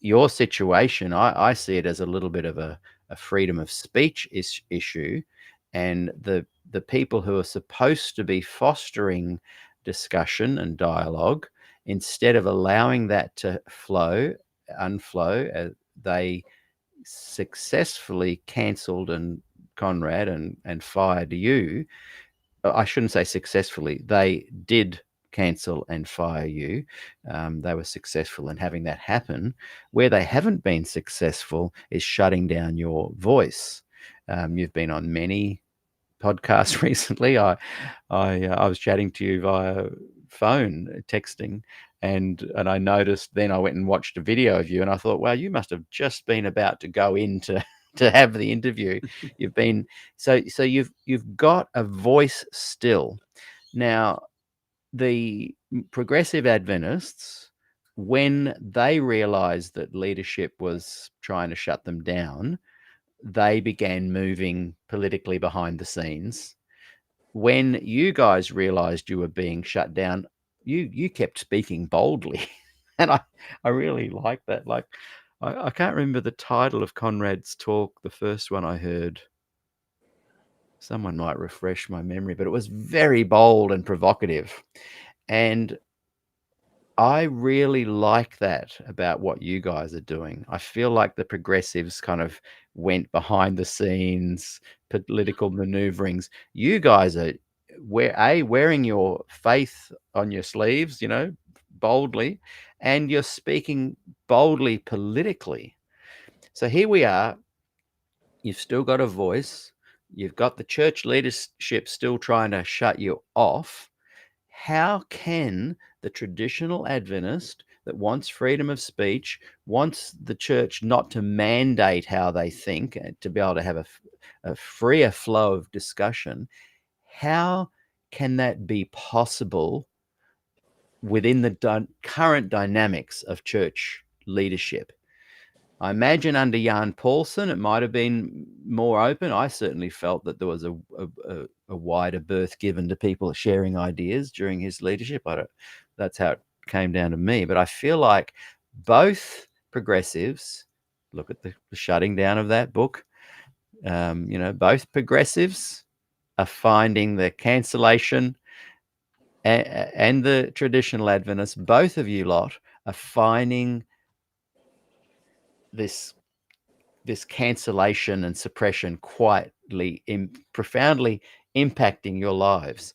your situation, I see it as a little bit of a freedom of speech issue, and the people who are supposed to be fostering discussion and dialogue, instead of allowing that to unflow, they successfully cancelled and Conrad and fired you. I shouldn't say successfully. They did cancel and fire you. They were successful in having that happen. Where they haven't been successful is shutting down your voice. You've been on many podcasts recently. I was chatting to you via phone, texting, and I noticed. Then I went and watched a video of you, and I thought, wow, you must have just been about to go into to have the interview. You've been so you've got a voice still. Now, the progressive Adventists, when they realized that leadership was trying to shut them down, they began moving politically behind the scenes. When you guys realized you were being shut down, you kept speaking boldly. And I really like that. Like, I can't remember the title of Conrad's talk, the first one I heard. Someone might refresh my memory, but it was very bold and provocative. And I really like that about what you guys are doing. I feel like the progressives kind of went behind the scenes, political maneuverings. You guys are wearing your faith on your sleeves, boldly, and you're speaking boldly politically. So here we are. You've still got a voice. You've got the church leadership still trying to shut you off. How can the traditional Adventist that wants freedom of speech, wants the church not to mandate how they think, to be able to have a freer flow of discussion, how can that be possible within the current dynamics of church leadership? I imagine under Jan Paulson, it might have been more open. I certainly felt that there was a wider berth given to people sharing ideas during his leadership. That's how it came down to me. But I feel like both progressives, look at the shutting down of that book, both progressives are finding the cancellation and the traditional Adventists, both of you lot are finding this cancellation and suppression quietly, profoundly impacting your lives.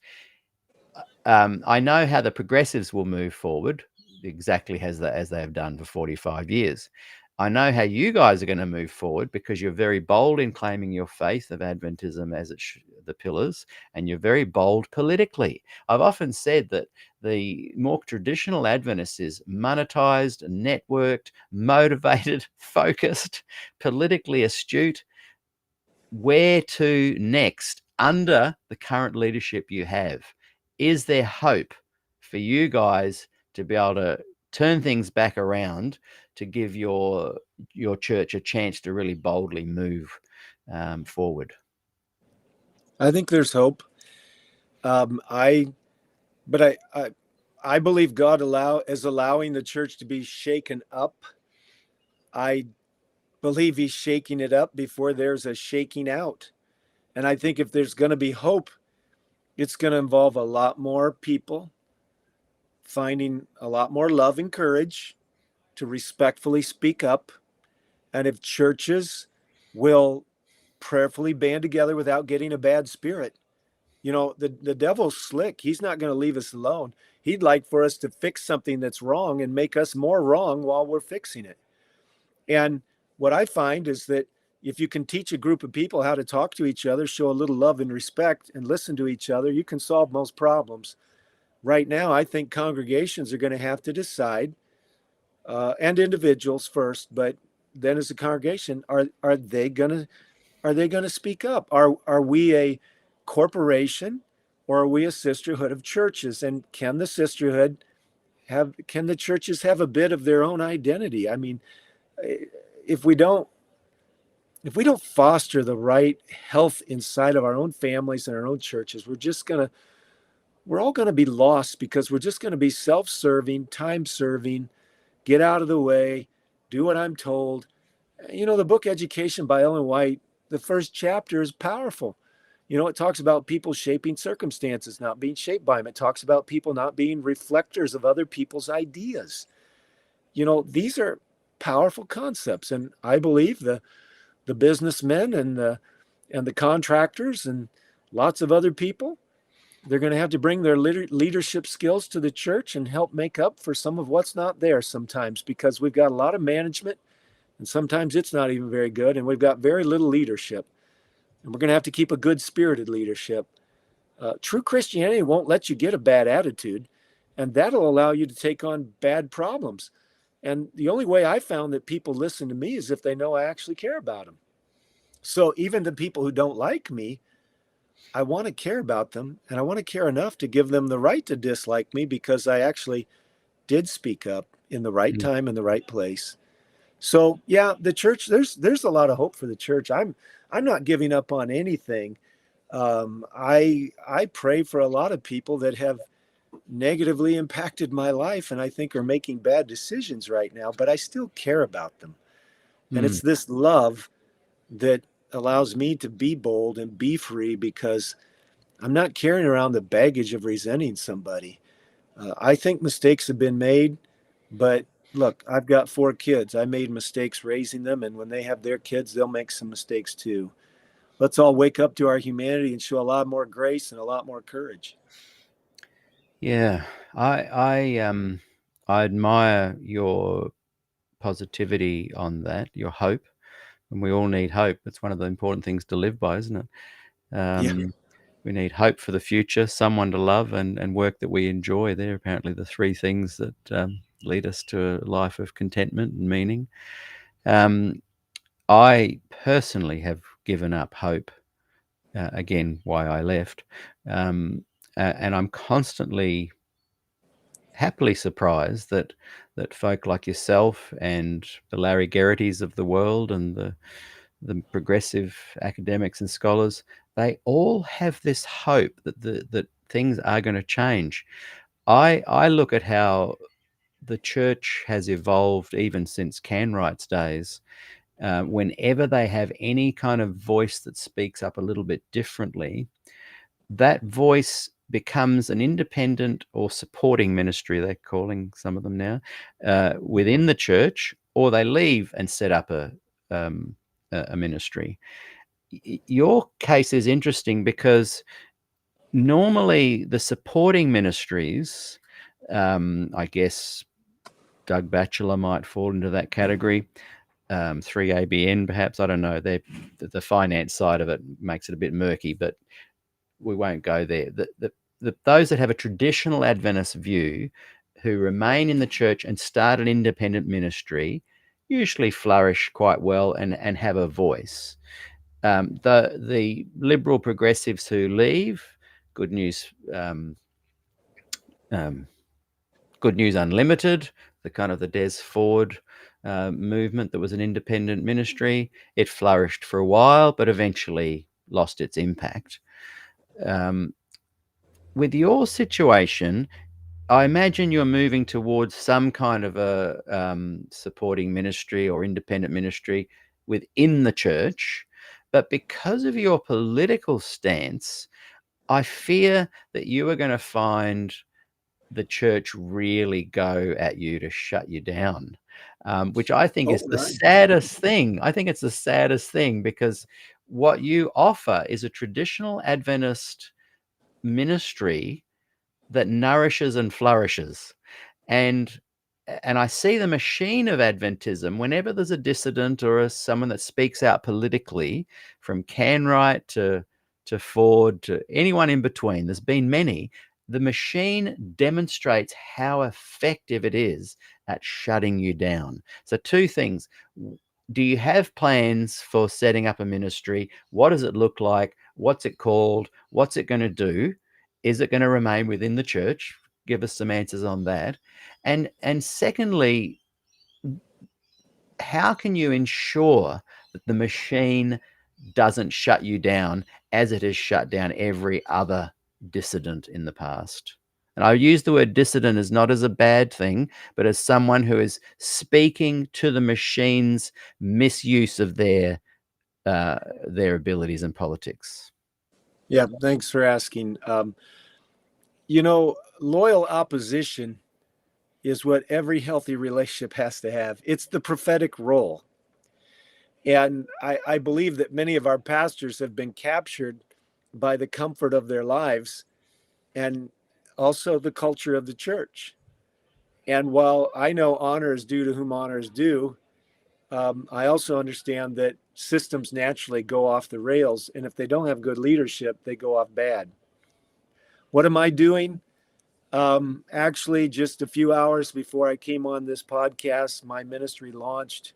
I know how the progressives will move forward, exactly as they have done for 45 years. I know how you guys are going to move forward because you're very bold in claiming your faith of Adventism as the pillars, and you're very bold politically. I've often said that the more traditional Adventist is monetized, networked, motivated, focused, politically astute. Where to next under the current leadership you have? Is there hope for you guys to be able to turn things back around to give your church a chance to really boldly move forward? I think there's hope. I believe God is allowing the church to be shaken up. I believe he's shaking it up before there's a shaking out. And I think if there's going to be hope, it's going to involve a lot more people finding a lot more love and courage to respectfully speak up. And if churches will prayerfully band together without getting a bad spirit, the devil's slick. He's not going to leave us alone. He'd like for us to fix something that's wrong and make us more wrong while we're fixing it. And what I find is that if you can teach a group of people how to talk to each other, show a little love and respect, and listen to each other, you can solve most problems. Right now, I think congregations are going to have to decide, and individuals first, but then as a congregation, are they going to speak up? Are we a corporation, or are we a sisterhood of churches? And can the churches have a bit of their own identity? I mean, if we don't foster the right health inside of our own families and our own churches, we're all going to be lost, because we're just going to be self-serving, time-serving, get out of the way, do what I'm told. The book Education by Ellen White, the first chapter is powerful. It talks about people shaping circumstances, not being shaped by them. It talks about people not being reflectors of other people's ideas. These are powerful concepts. And I believe the businessmen and the contractors and lots of other people They're going to have to bring their leadership skills to the church and help make up for some of what's not there sometimes, because we've got a lot of management and sometimes it's not even very good. And we've got very little leadership. And we're going to have to keep a good spirited leadership. True Christianity won't let you get a bad attitude, and that'll allow you to take on bad problems. And the only way I found that people listen to me is if they know I actually care about them. So even the people who don't like me, I want to care about them, and I want to care enough to give them the right to dislike me because I actually did speak up in the right time in the right place. So yeah, the church, there's a lot of hope for the church. I'm not giving up on anything. I pray for a lot of people that have negatively impacted my life and I think are making bad decisions right now, but I still care about them. And it's this love that allows me to be bold and be free because I'm not carrying around the baggage of resenting somebody. I think mistakes have been made, but look, I've got 4 kids. I made mistakes raising them, and when they have their kids, they'll make some mistakes too. Let's all wake up to our humanity and show a lot more grace and a lot more courage. Yeah, I admire your positivity on that, your hope, and we all need hope. It's one of the important things to live by, isn't it? Yeah. We need hope for the future, someone to love, and work that we enjoy. They're apparently the 3 things that lead us to a life of contentment and meaning. I personally have given up hope. Again, why I left, and I'm constantly happily surprised that folk like yourself and the Larry Geraghties of the world and the progressive academics and scholars, they all have this hope that that things are going to change. I look at how the church has evolved even since Canwright's days. Whenever they have any kind of voice that speaks up a little bit differently, that voice becomes an independent or supporting ministry, they're calling some of them now, within the church, or they leave and set up a ministry. Your case is interesting because normally the supporting ministries, I guess Doug Batchelor might fall into that category, 3ABN perhaps, I don't know. The finance side of it makes it a bit murky, but we won't go there. Those that have a traditional Adventist view who remain in the church and start an independent ministry usually flourish quite well and have a voice. The liberal progressives who leave, Good News Good News Unlimited, the kind of the Des Ford movement that was an independent ministry, it flourished for a while, but eventually lost its impact. With your situation, I imagine you're moving towards some kind of a supporting ministry or independent ministry within the church. But because of your political stance, I fear that you are going to find the church really go at you to shut you down, which I think is the saddest thing. I think it's the saddest thing because what you offer is a traditional Adventist ministry that nourishes and flourishes. And I see the machine of Adventism whenever there's a dissident or someone that speaks out politically, from Canwright to Ford to anyone in between. There's been many. The machine demonstrates how effective it is at shutting you down. So 2 things. Do you have plans for setting up a ministry? What does it look like? What's it called? What's it going to do? Is it going to remain within the church? Give us some answers on that. And secondly, how can you ensure that the machine doesn't shut you down as it has shut down every other dissident in the past? And I use the word dissident as not as a bad thing, but as someone who is speaking to the machine's misuse of their abilities in politics. Yeah, thanks for asking. Loyal opposition is what every healthy relationship has to have. It's the prophetic role. And I believe that many of our pastors have been captured by the comfort of their lives and also the culture of the church. And while I know honor is due to whom honor is due, I also understand that systems naturally go off the rails. And if they don't have good leadership, they go off bad. What am I doing? Actually, just a few hours before I came on this podcast, my ministry launched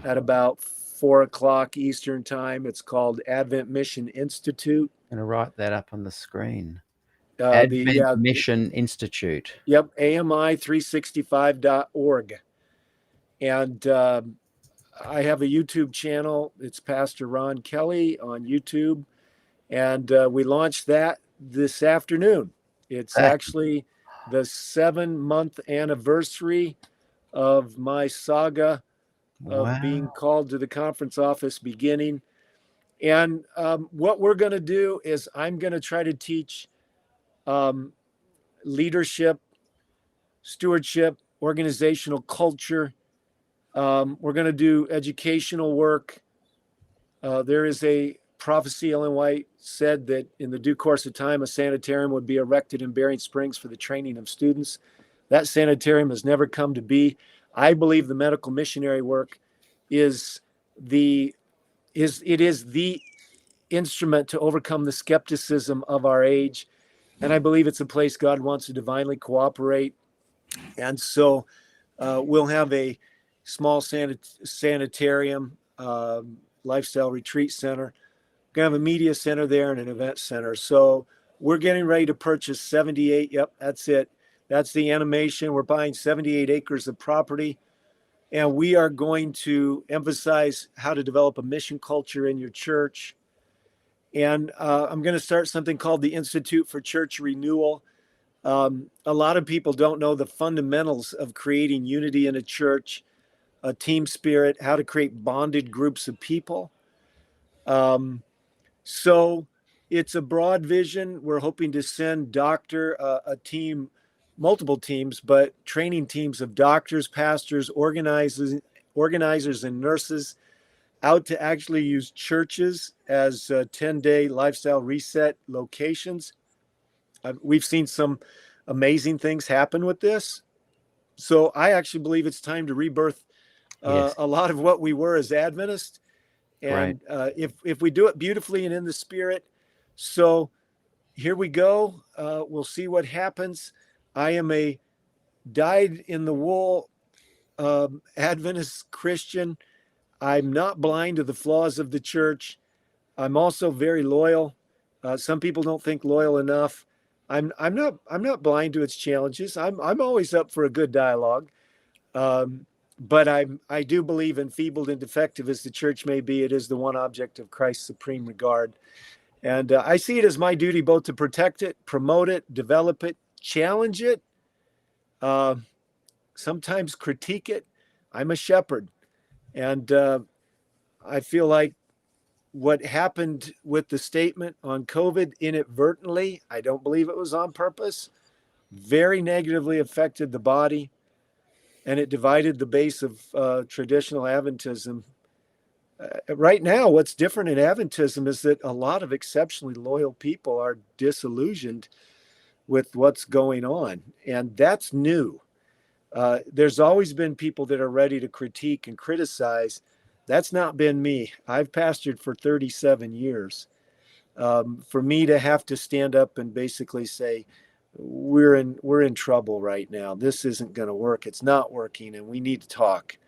at about 4 o'clock Eastern time. It's called Advent Mission Institute. I'm going to write that up on the screen. Advent Mission Institute. Yep, AMI365.org. And I have a YouTube channel. It's Pastor Ron Kelly on YouTube. And we launched that this afternoon. It's actually the 7-month anniversary of my saga of being called to the conference office beginning. And what we're going to do is I'm going to try to teach leadership, stewardship, organizational culture. We're going to do educational work. There is a prophecy, Ellen White said that in the due course of time, a sanitarium would be erected in Bering Springs for the training of students. That sanitarium has never come to be. I believe the medical missionary work is the instrument to overcome the skepticism of our age. And I believe it's a place God wants to divinely cooperate. And so we'll have a small sanitarium, lifestyle retreat center. We're going to have a media center there and an event center. So we're getting ready to purchase 78. Yep, that's it. That's the animation. We're buying 78 acres of property. And we are going to emphasize how to develop a mission culture in your church. And I'm going to start something called the Institute for Church Renewal. A lot of people don't know the fundamentals of creating unity in a church, a team spirit, how to create bonded groups of people. So it's a broad vision. We're hoping to send a team, multiple teams, but training teams of doctors, pastors, organizers, and nurses out to actually use churches as 10-day lifestyle reset locations. We've seen some amazing things happen with this. So I actually believe it's time to rebirth a lot of what we were as Adventists. And if we do it beautifully and in the spirit. So here we go. We'll see what happens. I am a dyed-in-the-wool Adventist Christian. I'm not blind to the flaws of the church. I'm also very loyal. Some people don't think loyal enough. I'm not blind to its challenges. I'm always up for a good dialogue. But I do believe, enfeebled and defective as the church may be, it is the one object of Christ's supreme regard. And I see it as my duty both to protect it, promote it, develop it, challenge it, sometimes critique it. I'm a shepherd. And I feel like what happened with the statement on COVID inadvertently, I don't believe it was on purpose, very negatively affected the body. And it divided the base of traditional Adventism. Right now, what's different in Adventism is that a lot of exceptionally loyal people are disillusioned with what's going on. And that's new. There's always been people that are ready to critique and criticize. That's not been me. I've pastored for 37 years. For me to have to stand up and basically say, we're in trouble right now. This isn't going to work. It's not working, and we need to talk.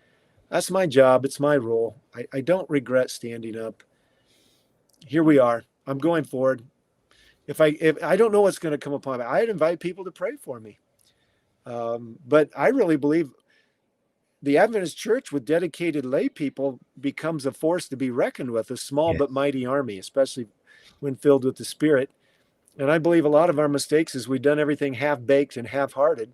That's my job. It's my role. I don't regret standing up. Here we are. I'm going forward. If I don't know what's going to come upon me, I'd invite people to pray for me. But I really believe the Adventist church with dedicated lay people becomes a force to be reckoned with, a small but mighty army, especially when filled with the Spirit. And I believe a lot of our mistakes is we've done everything half-baked and half-hearted.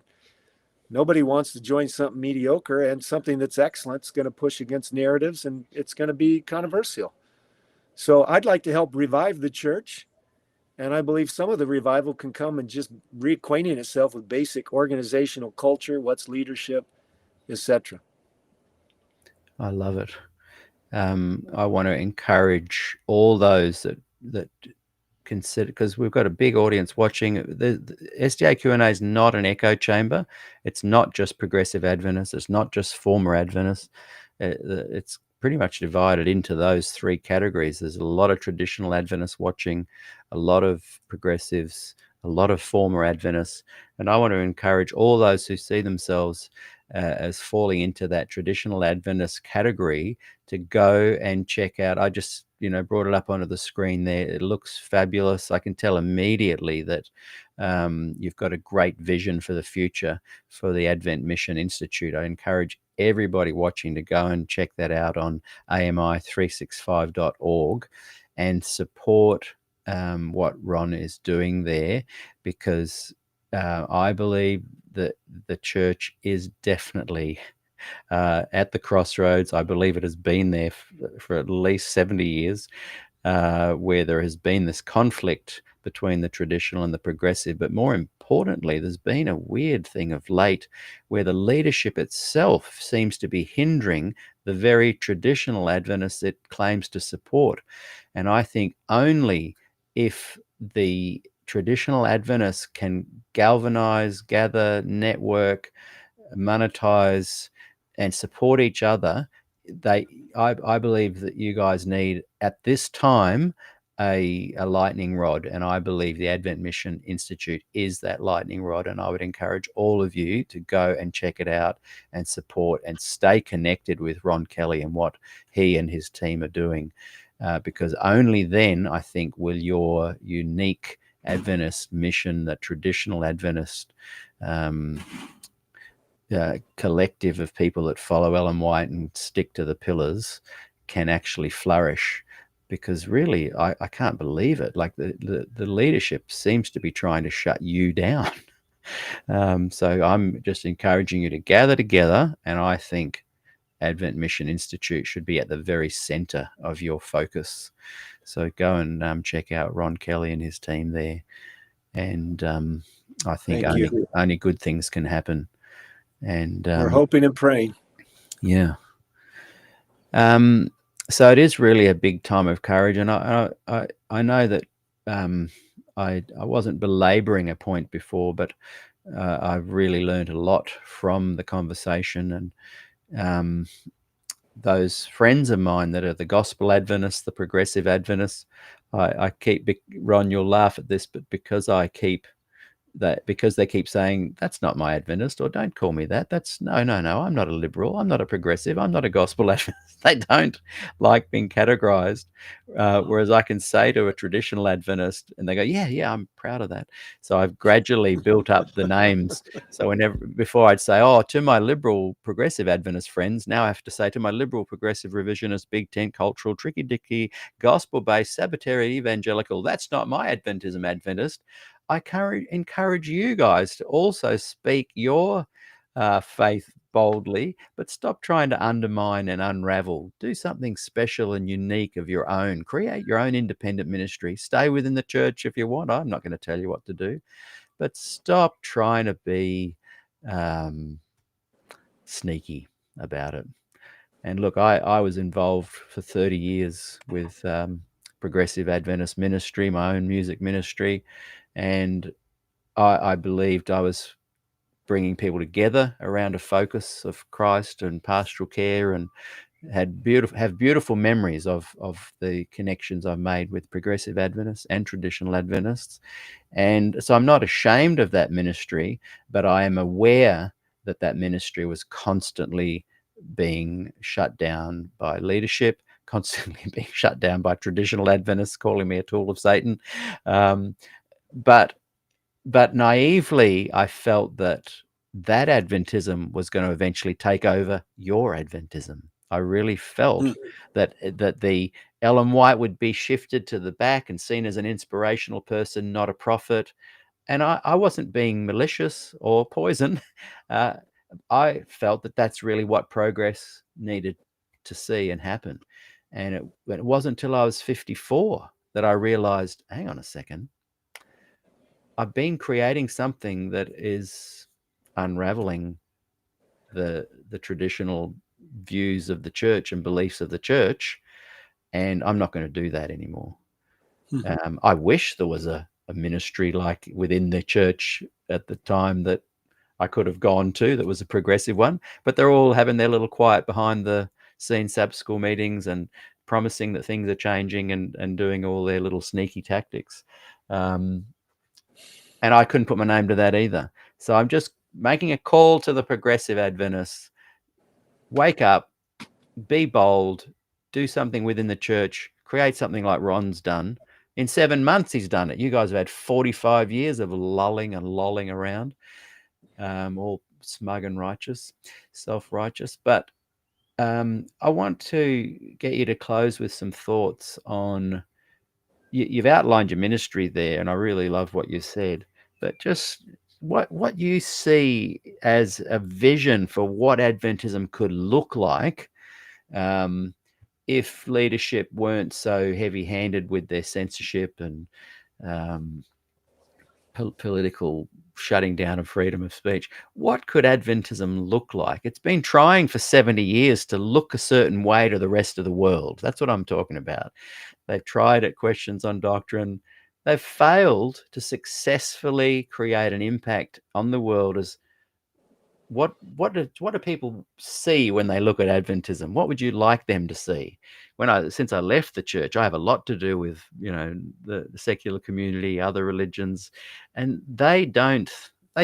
Nobody wants to join something mediocre, and something that's excellent is going to push against narratives, and it's going to be controversial. So I'd like to help revive the church. And I believe some of the revival can come in just reacquainting itself with basic organizational culture, what's leadership, etc. I love it. I want to encourage all those that consider, because we've got a big audience watching. The SDAQ&A is not an echo chamber. It's not just progressive Adventists. It's not just former Adventists. It's pretty much divided into those three categories. There's a lot of traditional Adventists watching, a lot of progressives, a lot of former Adventists, and I want to encourage all those who see themselves as falling into that traditional Adventist category to go and check out. I just, brought it up onto the screen there. It looks fabulous. I can tell immediately that you've got a great vision for the future for the Advent Mission Institute. I encourage everybody watching to go and check that out on ami365.org and support what Ron is doing there, because I believe that the church is definitely at the crossroads. I believe it has been there for at least 70 years, where there has been this conflict between the traditional and the progressive. But more importantly, there's been a weird thing of late where the leadership itself seems to be hindering the very traditional Adventists it claims to support. And I think only if the traditional Adventists can galvanize, gather, network, monetize, and support each other, I believe that you guys need at this time a lightning rod, and I believe the Advent Mission Institute is that lightning rod. And I would encourage all of you to go and check it out and support and stay connected with Ron Kelly and what he and his team are doing, because only then, I think, will your unique Adventist mission, the traditional Adventist collective of people that follow Ellen White and stick to the pillars, can actually flourish. Because really, I can't believe it. Like the leadership seems to be trying to shut you down. So I'm just encouraging you to gather together, and I think Advent Mission Institute should be at the very center of your focus. So go and check out Ron Kelly and his team there. And I think only good things can happen. And we're hoping and praying. Yeah. So it is really a big time of courage, and I know that I wasn't belaboring a point before, but I've really learned a lot from the conversation. And those friends of mine that are the gospel Adventists, the progressive Adventists, I keep, Ron, you'll laugh at this, but because they keep saying, that's not my Adventist, or don't call me that. That's no, I'm not a liberal. I'm not a progressive. I'm not a gospel Adventist. They don't like being categorized. Whereas I can say to a traditional Adventist and they go, yeah, I'm proud of that. So I've gradually built up the names. So before I'd say, to my liberal progressive Adventist friends, now I have to say to my liberal progressive revisionist, big tent cultural, tricky dicky, gospel-based, Sabbatarian evangelical, that's not my Adventism Adventist. I encourage you guys to also speak your faith boldly, but stop trying to undermine and unravel. Do something special and unique of your own. Create your own independent ministry. Stay within the church if you want. I'm not going to tell you what to do, but stop trying to be sneaky about it. And look, I was involved for 30 years with Progressive Adventist ministry, my own music ministry, and I believed I was bringing people together around a focus of Christ and pastoral care, and have beautiful memories of the connections I've made with Progressive Adventists and traditional Adventists. And so I'm not ashamed of that ministry, but I am aware that ministry was constantly being shut down by leadership, constantly being shut down by traditional Adventists calling me a tool of Satan. But naively, I felt that Adventism was going to eventually take over your Adventism. I really felt that the Ellen White would be shifted to the back and seen as an inspirational person, not a prophet. And I wasn't being malicious or poison. I felt that that's really what progress needed to see and happen. And it wasn't until I was 54 that I realized, hang on a second, I've been creating something that is unraveling the traditional views of the church and beliefs of the church, and I'm not going to do that anymore. I wish there was a ministry like within the church at the time that I could have gone to that was a progressive one, but they're all having their little quiet behind the scenes Sabbath school meetings and promising that things are changing and doing all their little sneaky tactics. And I couldn't put my name to that either. So I'm just making a call to the progressive Adventists. Wake up, be bold, do something within the church, create something like Ron's done. In 7 months, he's done it. You guys have had 45 years of lulling and lolling around, all smug and righteous, self-righteous. But I want to get you to close with some thoughts on, you've outlined your ministry there, and I really love what you said, but just what you see as a vision for what Adventism could look like if leadership weren't so heavy-handed with their censorship and political shutting down of freedom of speech. What could Adventism look like? It's been trying for 70 years to look a certain way to the rest of the world. That's what I'm talking about. They've tried at questions on doctrine. They've failed to successfully create an impact on the world as what do people see when they look at Adventism? What would you like them to see? Since I left the church, I have a lot to do with, the secular community, other religions, and they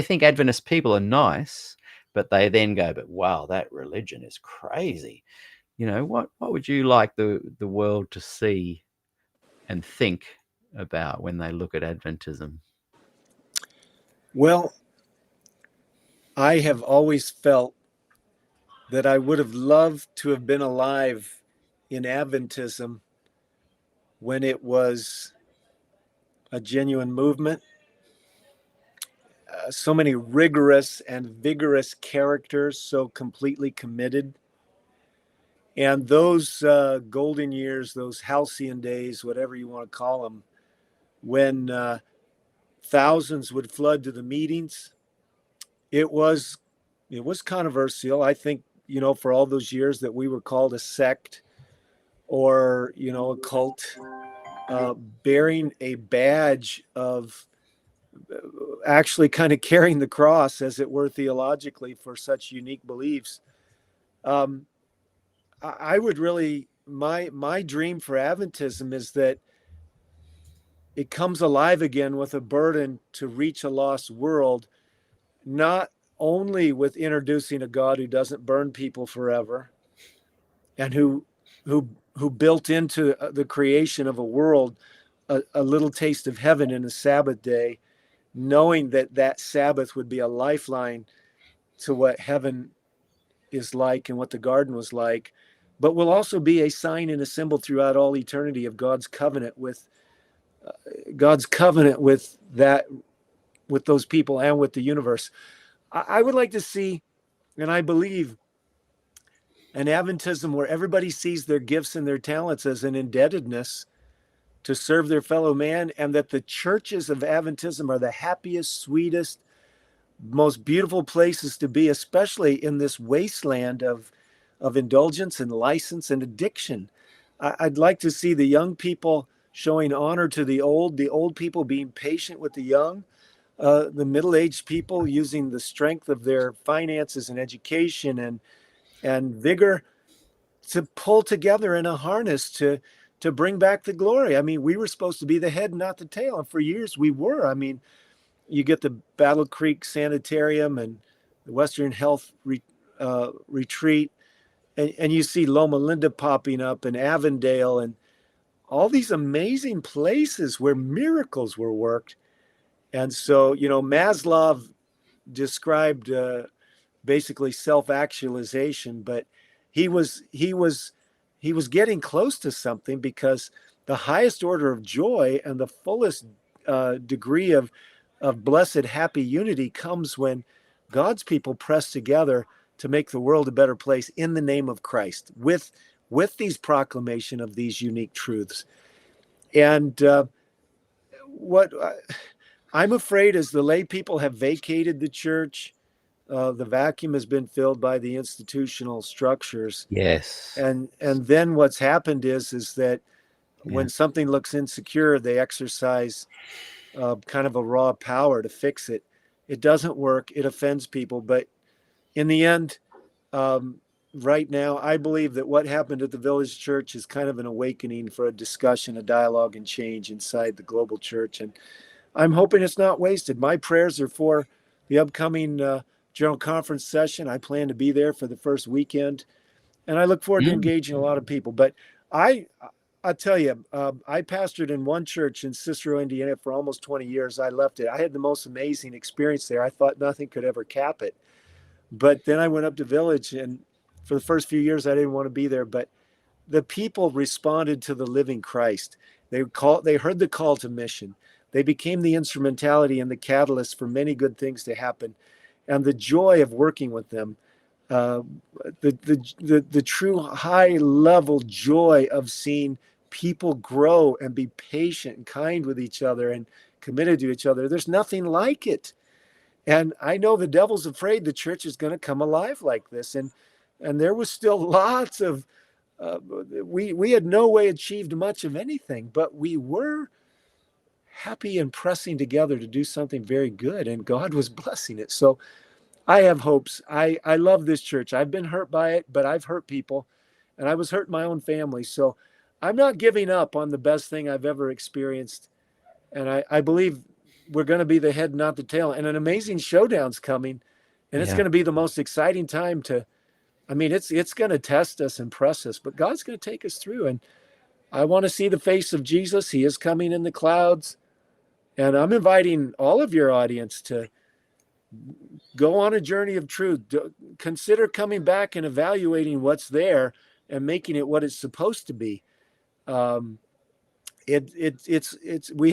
think Adventist people are nice, but they then go, but wow, that religion is crazy. What would you like the world to see and think about when they look at Adventism? Well, I have always felt that I would have loved to have been alive in Adventism when it was a genuine movement. So many rigorous and vigorous characters, so completely committed. And those golden years, those halcyon days, whatever you want to call them, when thousands would flood to the meetings, it was controversial. I think, for all those years that we were called a sect or, a cult, bearing a badge of actually kind of carrying the cross, as it were, theologically for such unique beliefs. I would really, my dream for Adventism is that it comes alive again with a burden to reach a lost world, not only with introducing a God who doesn't burn people forever and who built into the creation of a world a little taste of heaven in a Sabbath day, knowing that Sabbath would be a lifeline to what heaven is like and what the garden was like, but will also be a sign and a symbol throughout all eternity of God's covenant with those people and with the universe. I would like to see, and I believe, an Adventism where everybody sees their gifts and their talents as an indebtedness to serve their fellow man, and that the churches of Adventism are the happiest, sweetest, most beautiful places to be, especially in this wasteland of indulgence and license and addiction. I'd like to see the young people showing honor to the old people being patient with the young, the middle-aged people using the strength of their finances and education and vigor to pull together in a harness to bring back the glory. I mean, we were supposed to be the head, not the tail. And for years we were. I mean, you get the Battle Creek Sanitarium and the Western Health Retreat, and you see Loma Linda popping up and Avondale and all these amazing places where miracles were worked. And so, Maslow described basically self-actualization, but he was getting close to something, because the highest order of joy and the fullest degree of blessed, happy unity comes when God's people press together to make the world a better place in the name of Christ, with these proclamation of these unique truths. And what I'm afraid is the lay people have vacated the church. The vacuum has been filled by the institutional structures. Yes. And then what's happened is that when something looks insecure, they exercise kind of a raw power to fix it. It doesn't work. It offends people. But in the end, right now, I believe that what happened at the Village Church is kind of an awakening for a discussion, a dialogue, and change inside the global church. And I'm hoping it's not wasted. My prayers are for the upcoming General Conference session. I plan to be there for the first weekend, and I look forward to engaging a lot of people. But I tell you, I pastored in one church in Cicero, Indiana for almost 20 years. I left it. I had the most amazing experience there. I thought nothing could ever cap it. But then I went up to Village, and for the first few years, I didn't want to be there. But the people responded to the living Christ. They heard the call to mission. They became the instrumentality and the catalyst for many good things to happen. And the joy of working with them, the true high level joy of seeing people grow and be patient and kind with each other and committed to each other. There's nothing like it. And I know the devil's afraid the church is going to come alive like this. And there was still lots of, we had no way achieved much of anything, but we were happy and pressing together to do something very good. And God was blessing it. So I have hopes. I love this church. I've been hurt by it, but I've hurt people, and I was hurt in my own family. So I'm not giving up on the best thing I've ever experienced. And I believe we're going to be the head, not the tail. And an amazing showdown's coming. And it's going to be the most exciting time it's going to test us and press us, but God's going to take us through. And I want to see the face of Jesus. He is coming in the clouds. And I'm inviting all of your audience to go on a journey of truth. Consider coming back and evaluating what's there and making it what it's supposed to be. We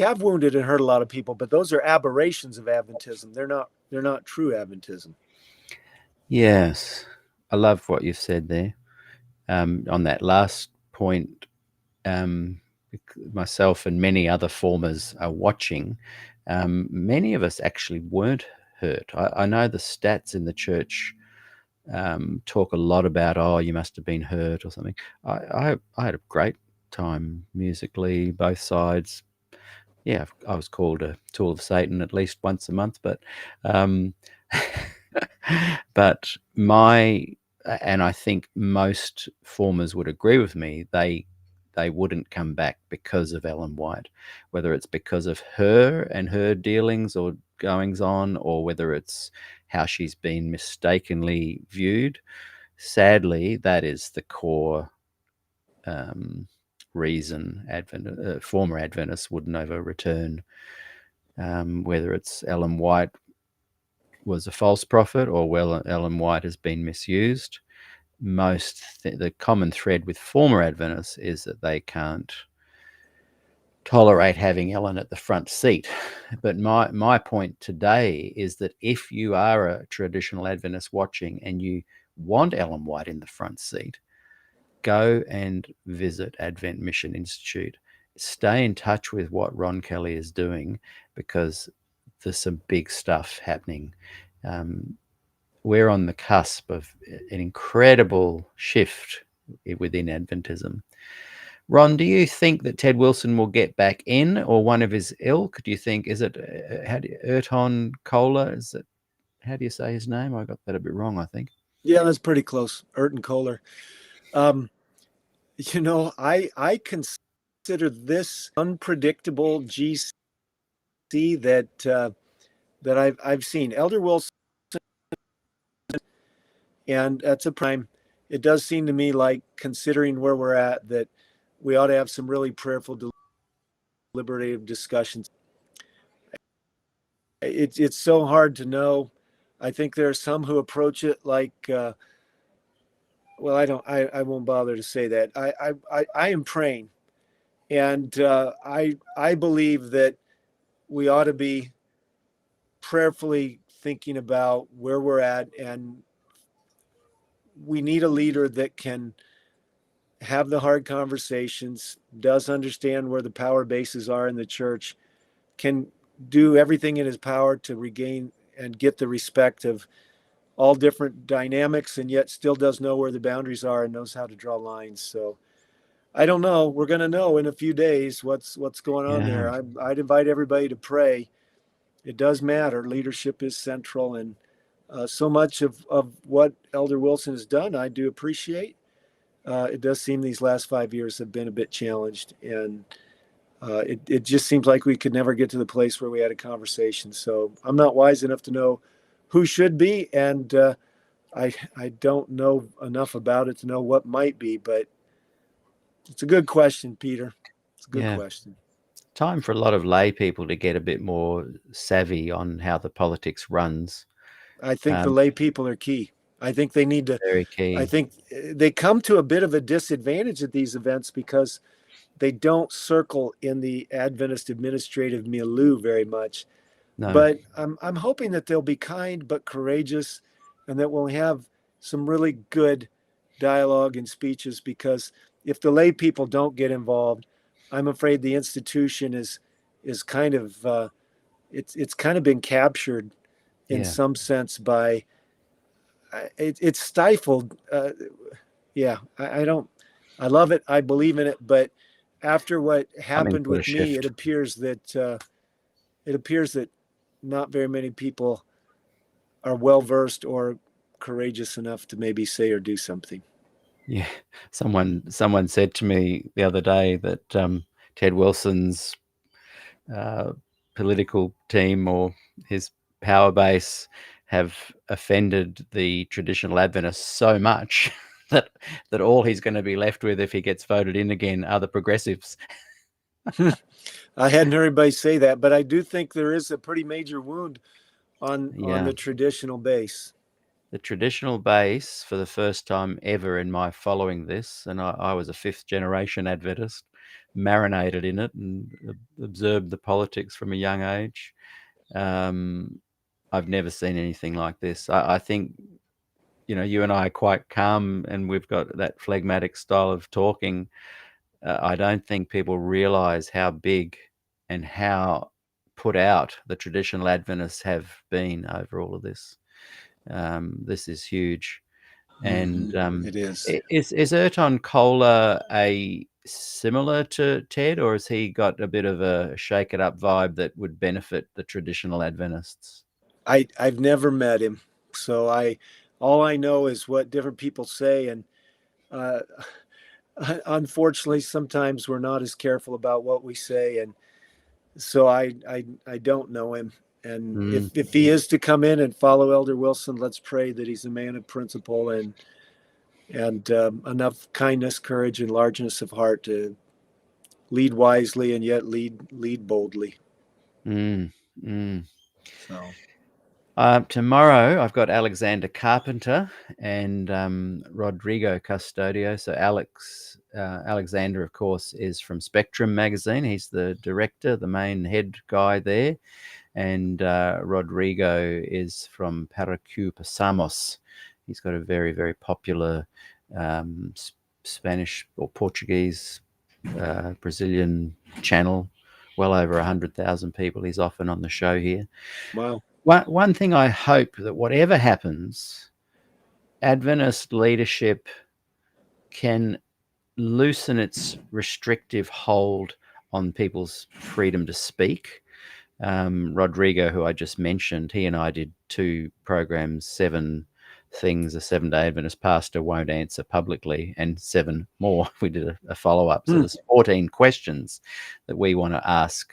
have wounded and hurt a lot of people, but those are aberrations of Adventism. They're not true Adventism. Yes, I love what you said there. On that last point, myself and many other formers are watching. Many of us actually weren't hurt. I know the stats in the church talk a lot about, you must have been hurt or something. I had a great time musically, both sides. Yeah, I was called a tool of Satan at least once a month, but and I think most formers would agree with me, they wouldn't come back because of Ellen White, whether it's because of her and her dealings or goings on, or whether it's how she's been mistakenly viewed. Sadly, that is the core reason former Adventists would never return, whether it's Ellen White was a false prophet or Ellen White has been misused. The common thread with former Adventists is that they can't tolerate having Ellen at the front seat. But my point today is that if you are a traditional Adventist watching and you want Ellen White in the front seat, go and visit Advent Mission Institute. Stay in touch with what Ron Kelly is doing, because there's some big stuff happening. We're on the cusp of an incredible shift within Adventism. Ron, do you think that Ted Wilson will get back in, or one of his ilk? Do you think, is it Erton Kohler? How do you say his name? I got that a bit wrong, I think. Yeah, that's pretty close. Erton Kohler. I consider this unpredictable GC that I've seen. Elder Wilson, and at a time, it does seem to me like, considering where we're at, that we ought to have some really prayerful, deliberative discussions. It's so hard to know. I think there are some who approach it like, I won't bother to say that. I am praying, and I believe that we ought to be prayerfully thinking about where we're at, and we need a leader that can have the hard conversations, does understand where the power bases are in the church, can do everything in his power to regain and get the respect of all different dynamics, and yet still does know where the boundaries are and knows how to draw lines. So I don't know. We're going to know in a few days what's going on there. Yeah. I'd invite everybody to pray. It does matter. Leadership is central, and so much of what Elder Wilson has done, I do appreciate. It does seem these last 5 years have been a bit challenged, and it just seems like we could never get to the place where we had a conversation. So I'm not wise enough to know who should be, and I don't know enough about it to know what might be, but it's a good question, Peter. It's a good Yeah. question. Time for a lot of lay people to get a bit more savvy on how the politics runs. I think the lay people are key. I think they need to. Very key. I think they come to a bit of a disadvantage at these events because they don't circle in the Adventist administrative milieu very much. No. But I'm hoping that they'll be kind but courageous, and that we'll have some really good dialogue and speeches, because if the lay people don't get involved, I'm afraid the institution is kind of it's kind of been captured in some sense by it's stifled. I don't. I love it. I believe in it, but after what happened with me, it appears that not very many people are well versed or courageous enough to maybe say or do something. Yeah, someone said to me the other day that Ted Wilson's political team or his power base have offended the traditional Adventists so much that all he's going to be left with if he gets voted in again are the progressives. I hadn't heard anybody say that, but I do think there is a pretty major wound on the traditional base. The traditional base, for the first time ever in my following this, and I was a 5th generation Adventist, marinated in it and observed the politics from a young age. I've never seen anything like this. I think, you and I are quite calm and we've got that phlegmatic style of talking. I don't think people realize how big and how put out the traditional Adventists have been over all of this. This is huge. And it is. Is Erton Kohler a similar to Ted, or has he got a bit of a shake it up vibe that would benefit the traditional Adventists? I've never met him, so all I know is what different people say, and unfortunately sometimes we're not as careful about what we say, and so I don't know him. And if he is to come in and follow Elder Wilson, let's pray that he's a man of principle and enough kindness, courage, and largeness of heart to lead wisely and yet lead boldly. So tomorrow I've got Alexander Carpenter and Rodrigo Custodio. So Alexander, of course, is from Spectrum magazine. He's the director, the main head guy there. And Rodrigo is from Para Que Passamos. He's got a very, very popular Spanish or Portuguese, Brazilian channel, well over 100,000 people. He's often on the show here. Wow. One thing I hope that whatever happens, Adventist leadership can loosen its restrictive hold on people's freedom to speak. Rodrigo, who I just mentioned, he and I did 2 programs, 7 things a Seventh-day Adventist pastor won't answer publicly, and 7 more. We did a follow-up. So there's 14 questions that we want to ask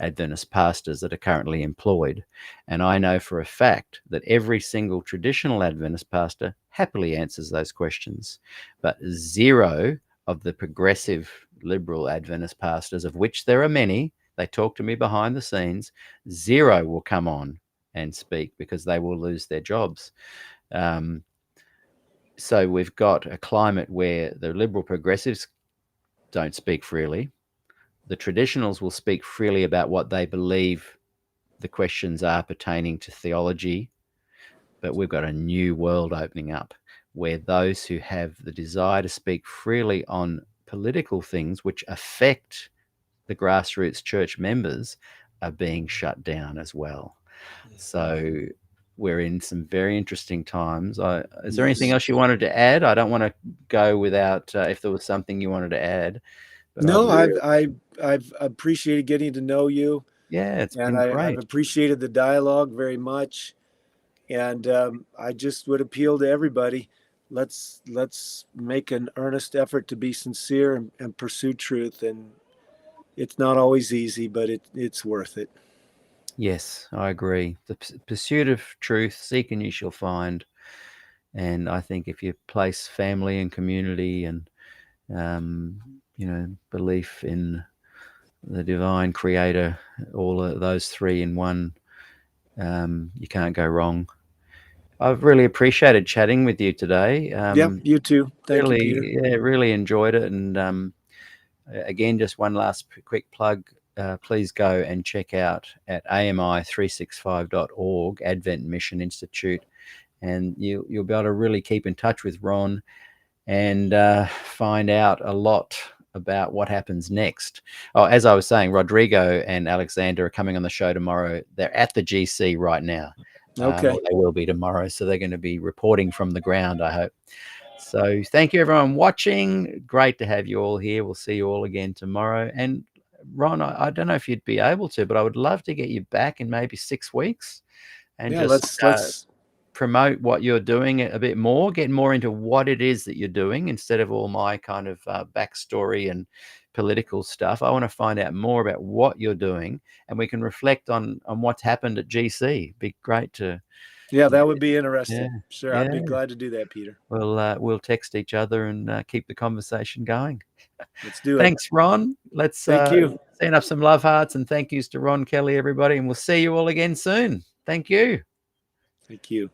Adventist pastors that are currently employed. And I know for a fact that every single traditional Adventist pastor happily answers those questions, but 0 of the progressive liberal Adventist pastors, of which there are many, they talk to me behind the scenes, 0 will come on and speak because they will lose their jobs. So we've got a climate where the liberal progressives don't speak freely. The traditionals will speak freely about what they believe the questions are pertaining to theology. But we've got a new world opening up where those who have the desire to speak freely on political things which affect the grassroots church members are being shut down as well. So we're in some very interesting times. Is there Yes. anything else you wanted to add? I don't want to go without if there was something you wanted to add. But No, I've appreciated getting to know you, yeah, it's and been I've great. appreciated the dialogue very much. And I just would appeal to everybody. Let's make an earnest effort to be sincere and pursue truth. And it's not always easy, but it's worth it. Yes, I agree. The pursuit of truth, seek and you shall find. And I think if you place family and community and belief in the divine creator, all of those three in one, you can't go wrong. I've really appreciated chatting with you today. Yeah, you too. Thank you, Peter. Yeah, really enjoyed it. And again, just one last quick plug. Please go and check out at ami365.org, Advent Mission Institute, and you'll be able to really keep in touch with Ron and find out a lot about what happens next. Oh, as I was saying, Rodrigo and Alexander are coming on the show tomorrow. They're at the GC right now. Okay. Or they will be tomorrow. So they're going to be reporting from the ground, I hope. So thank you, everyone watching. Great to have you all here. We'll see you all again tomorrow. And Ron, I don't know if you'd be able to, but I would love to get you back in maybe 6 weeks and let's promote what you're doing a bit more, get more into what it is that you're doing instead of all my kind of backstory and political stuff. I want to find out more about what you're doing, and we can reflect on what's happened at GC. Be great to. Yeah, that would be interesting. Yeah, Sure, I'd be glad to do that, Peter. We'll text each other and keep the conversation going. Let's do it. Thanks, Ron. Let's Thank you. send up some love hearts and thank yous to Ron Kelly, everybody, and we'll see you all again soon. Thank you. Thank you.